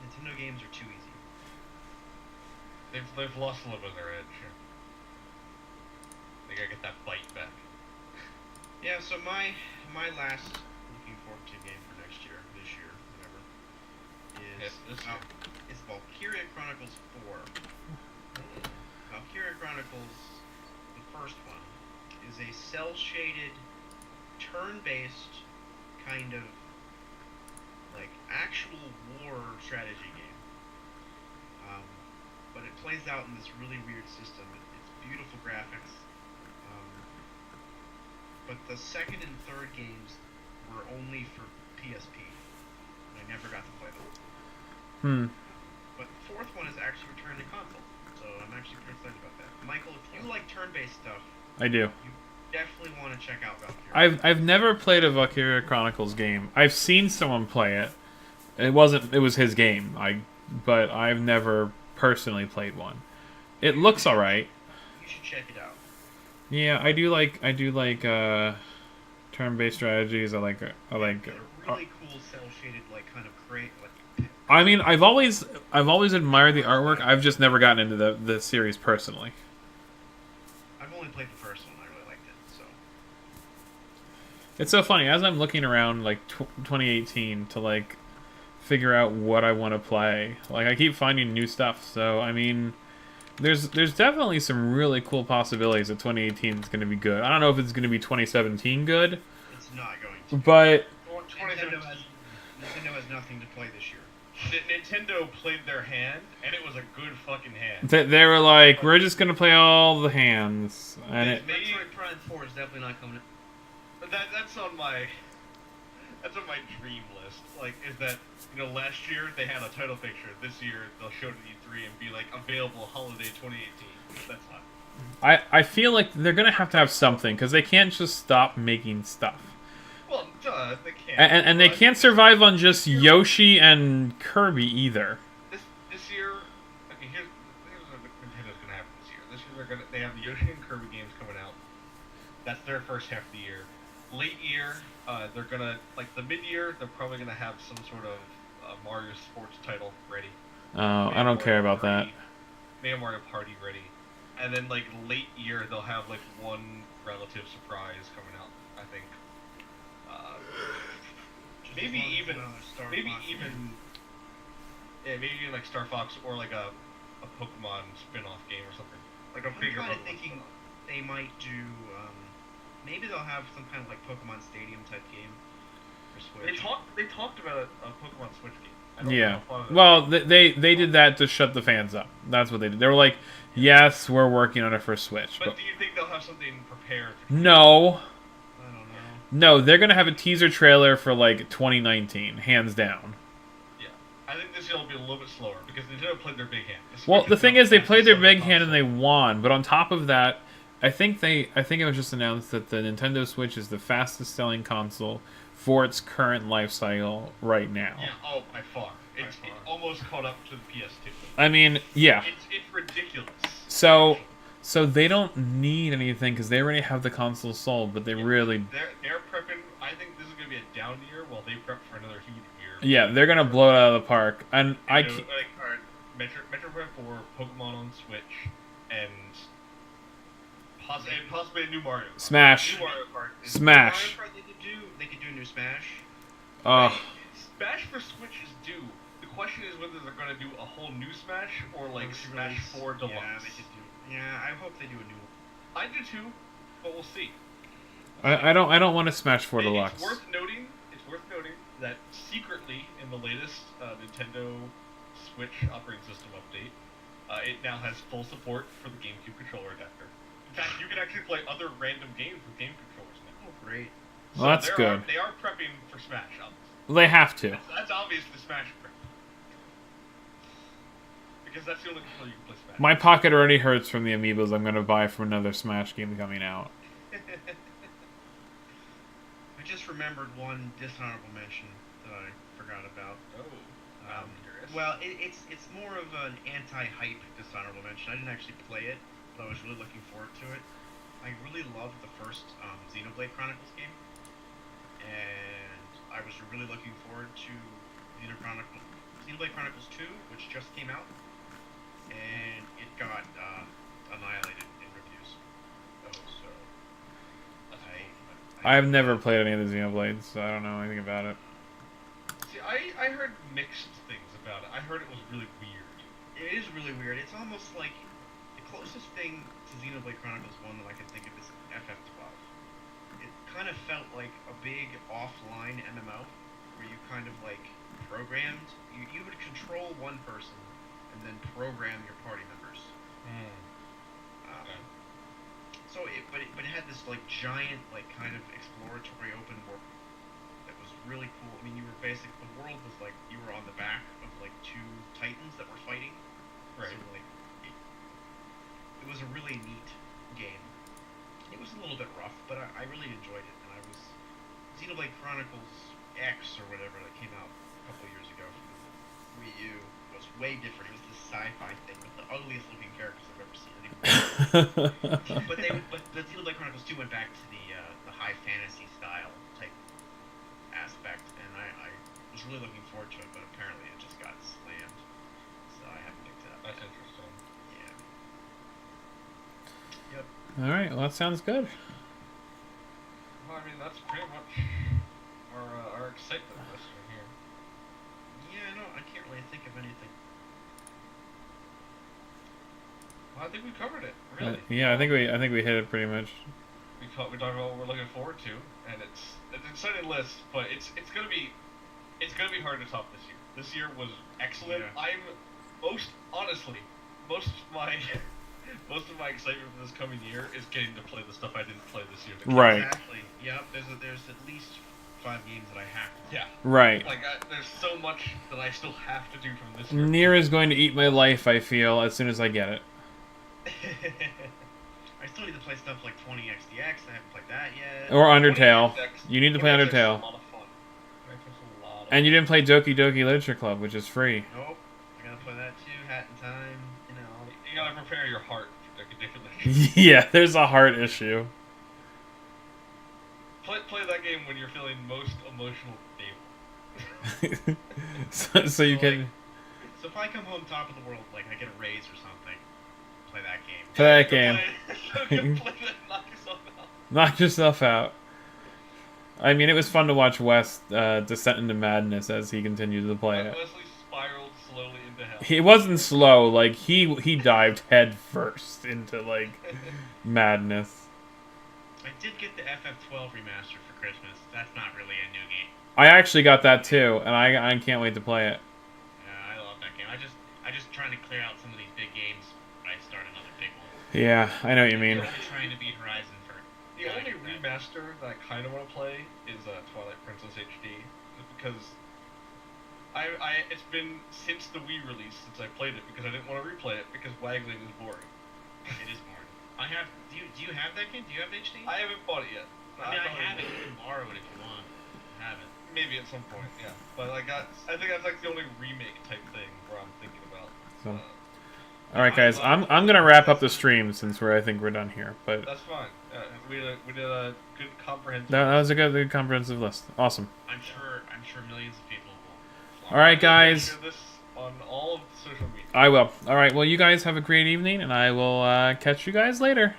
Nintendo games are too easy. They've lost a little bit of their edge. They gotta get that bite back. Yeah, so my last looking forward to game for next year, this year, whatever, is This year. it's Valkyria Chronicles 4. Valkyria Chronicles, the first one, is a cel-shaded, turn-based kind of like actual war strategy game. But it plays out in this really weird system. It's beautiful graphics. But the second and third games were only for PSP. And I never got to play them. But the fourth one is actually returned to console. So I'm actually pretty excited about that. Michael, if you like turn-based stuff, I do. you definitely want to check out Valkyria. I've never played a Valkyria Chronicles game. I've seen someone play it. It was his game. But I've never personally played one. It looks alright. You should check it out. Yeah, I do like turn-based strategies. I like They're really cool cel-shaded, like kind of great. Like, I mean, I've always admired the artwork. I've just never gotten into the series personally. I've only played the first one. I really liked it. So It's so funny as I'm looking around like 2018 to like figure out what I want to play. Like I keep finding new stuff. So I mean, there's definitely some really cool possibilities that 2018 is going to be good. I don't know if it's going to be 2017 good, it's not going to. but Nintendo has nothing to play this year. Nintendo played their hand, and it was a good fucking hand. they were like, we're just going to play all the hands, and it. Metroid Prime 4 is definitely not coming. But that's on my dream list. Like, is that last year they had a title picture. This year they'll show it at E3 and be like available holiday 2018. That's not. I feel like they're going to have something because they can't just stop making stuff. Well, duh, they can't. And they can't survive on just Yoshi and Kirby either. This year, okay, here's what Nintendo's gonna happen this year. This year they have the Yoshi and Kirby games coming out. That's their first half of the year. Late year, they're gonna the mid-year. They're probably gonna have some sort of Mario Sports title ready. Oh, I don't care about that. Maybe a Mario Party ready, and then late year they'll have one relative surprise coming out. I think. Maybe even Star Fox or a Pokemon spin-off game or something. Like a I'm bigger kind of Pokemon thinking spin-off. they might do. Maybe they'll have some kind of Pokemon Stadium type game for Switch. They talked about a Pokemon Switch game. I don't Yeah. know how far Well, they did that to shut the fans up. That's what they did. They were like, yes, we're working on it for Switch. But do you think they'll have something prepared? No. I don't know. No, they're going to have a teaser trailer for 2019, hands down. Yeah. I think this year will be a little bit slower because Nintendo played their big hand. Well, the thing is, they played their big hand and they won. But on top of that, I think it was just announced that the Nintendo Switch is the fastest selling console for its current life cycle right now. Yeah. Oh, by far. It's almost caught up to the PS2. I mean, yeah. It's ridiculous. So they don't need anything because they already have the console sold, but they really. They're prepping. I think this is gonna be a down year while they prep for another huge year. Yeah, they're gonna blow it out of the park, and Metroid 4, Pokemon on Switch, and possibly a new Mario Kart. Smash. New Mario Kart. Smash. Mario Kart they could do a new Smash. Smash for Switch is due. The question is whether they're gonna do a whole new Smash or Smash 4 Deluxe. Yeah, they could do. Yeah, I hope they do a new one. I do too, but we'll see. I don't want to Smash 4 Deluxe. It's worth noting that secretly in the latest Nintendo Switch operating system update, it now has full support for the GameCube controller adapter. In fact, you can actually play other random games with game controllers now. Oh, great. Well, that's good. They are prepping for Smash, obviously. They have to. That's obvious the Smash prep. Because that's the only controller you can play Smash. My pocket already hurts from the amiibos I'm going to buy from another Smash game coming out. I just remembered one dishonorable mention that I forgot about. Oh, I'm curious. Well, it's more of an anti-hype dishonorable mention. I didn't actually play it, but I was really looking forward to it. I really loved the first Xenoblade Chronicles game, and I was really looking forward to Xenoblade Chronicles 2, which just came out, and it got annihilated in reviews. So I've never played any of the Xenoblades, so I don't know anything about it. See, I heard mixed things about it. I heard it was really weird. It is really weird. It's almost like the closest thing to Xenoblade Chronicles 1 that I can think of is FF12. It kind of felt like a big offline MMO where you kind of like programmed. You would control one person and then program your party members. Okay. But it had this like giant like kind of exploratory open world that was really cool. I mean, the world was like you were on the back of like two titans that were fighting. Right. So like it was a really neat game. It was a little bit rough, but I really enjoyed it. And I was Xenoblade Chronicles X or whatever that came out a couple of years ago for the Wii U was way different. It was this sci-fi thing with the ugliest looking characters I've ever seen. But the Xenoblade Chronicles 2 went back to the high fantasy style type aspect, and I was really looking forward to it, but apparently it just got slammed, so I haven't picked it up. That's yet. interesting. Yeah. Yep. All right, well that sounds good. Well, I mean, that's pretty much our excitement list from here. Yeah, no, I can't really think of anything. Well, I think we covered it. Really. Yeah, I think we hit it pretty much. We talked about what we're looking forward to, and it's an exciting list, but it's gonna be hard to top this year. This year was excellent. Yeah. I'm most of my excitement for this coming year is getting to play the stuff I didn't play this year. Right. Exactly. Yep. There's at least 5 games that I have to. Yeah. Right. Like there's so much that I still have to do from this year. Nier is going to eat my life, I feel, as soon as I get it. I still need to play stuff like 20XDX. I haven't played that yet. Or Undertale. 20XX You need to play 20XX is Undertale. A lot of fun. 20XX is a lot of And you didn't play Doki Doki Literature Club, which is free. Nope. I gotta play that too. Hat in Time. You know. You gotta prepare your heart for Doki Yeah, there's a heart issue. Play that game when you're feeling most emotional stable. so you So, can like, So if I come home top of the world, like I get a raise or something, play that game. play that game. Play that, knock yourself out. Knock yourself out. I mean, it was fun to watch Wes descend into madness as he continued to play it. Wesley spiraled slowly into hell. He wasn't slow, like he dived head first into like madness. I did get the FF12 remaster for Christmas. That's not really a new game. I actually got that too, and I can't wait to play it. Yeah, I love that game. I just trying to clear out some of these big games. I start another big one. Yeah, I know what you mean. I'm trying to beat Horizon for. The only remaster that I kind of want to play is Twilight Princess HD, just because it's been since the Wii release since I played it because I didn't want to replay it because waggling is boring. It is boring. I have. Do you have that game? Do you have HD? I haven't bought it yet. I have it. You can borrow it if you want. I have it. Maybe at some point, yeah. But like I think that's like the only remake type thing where I'm thinking about. So, all right, guys, I'm gonna wrap up the stream since I think we're done here. But That's fine. We did a good comprehensive. that was a good comprehensive list. Awesome. I'm sure millions of people will. All right, guys. Share this on all of the social media. I will. All right. Well, you guys have a great evening, and I will catch you guys later.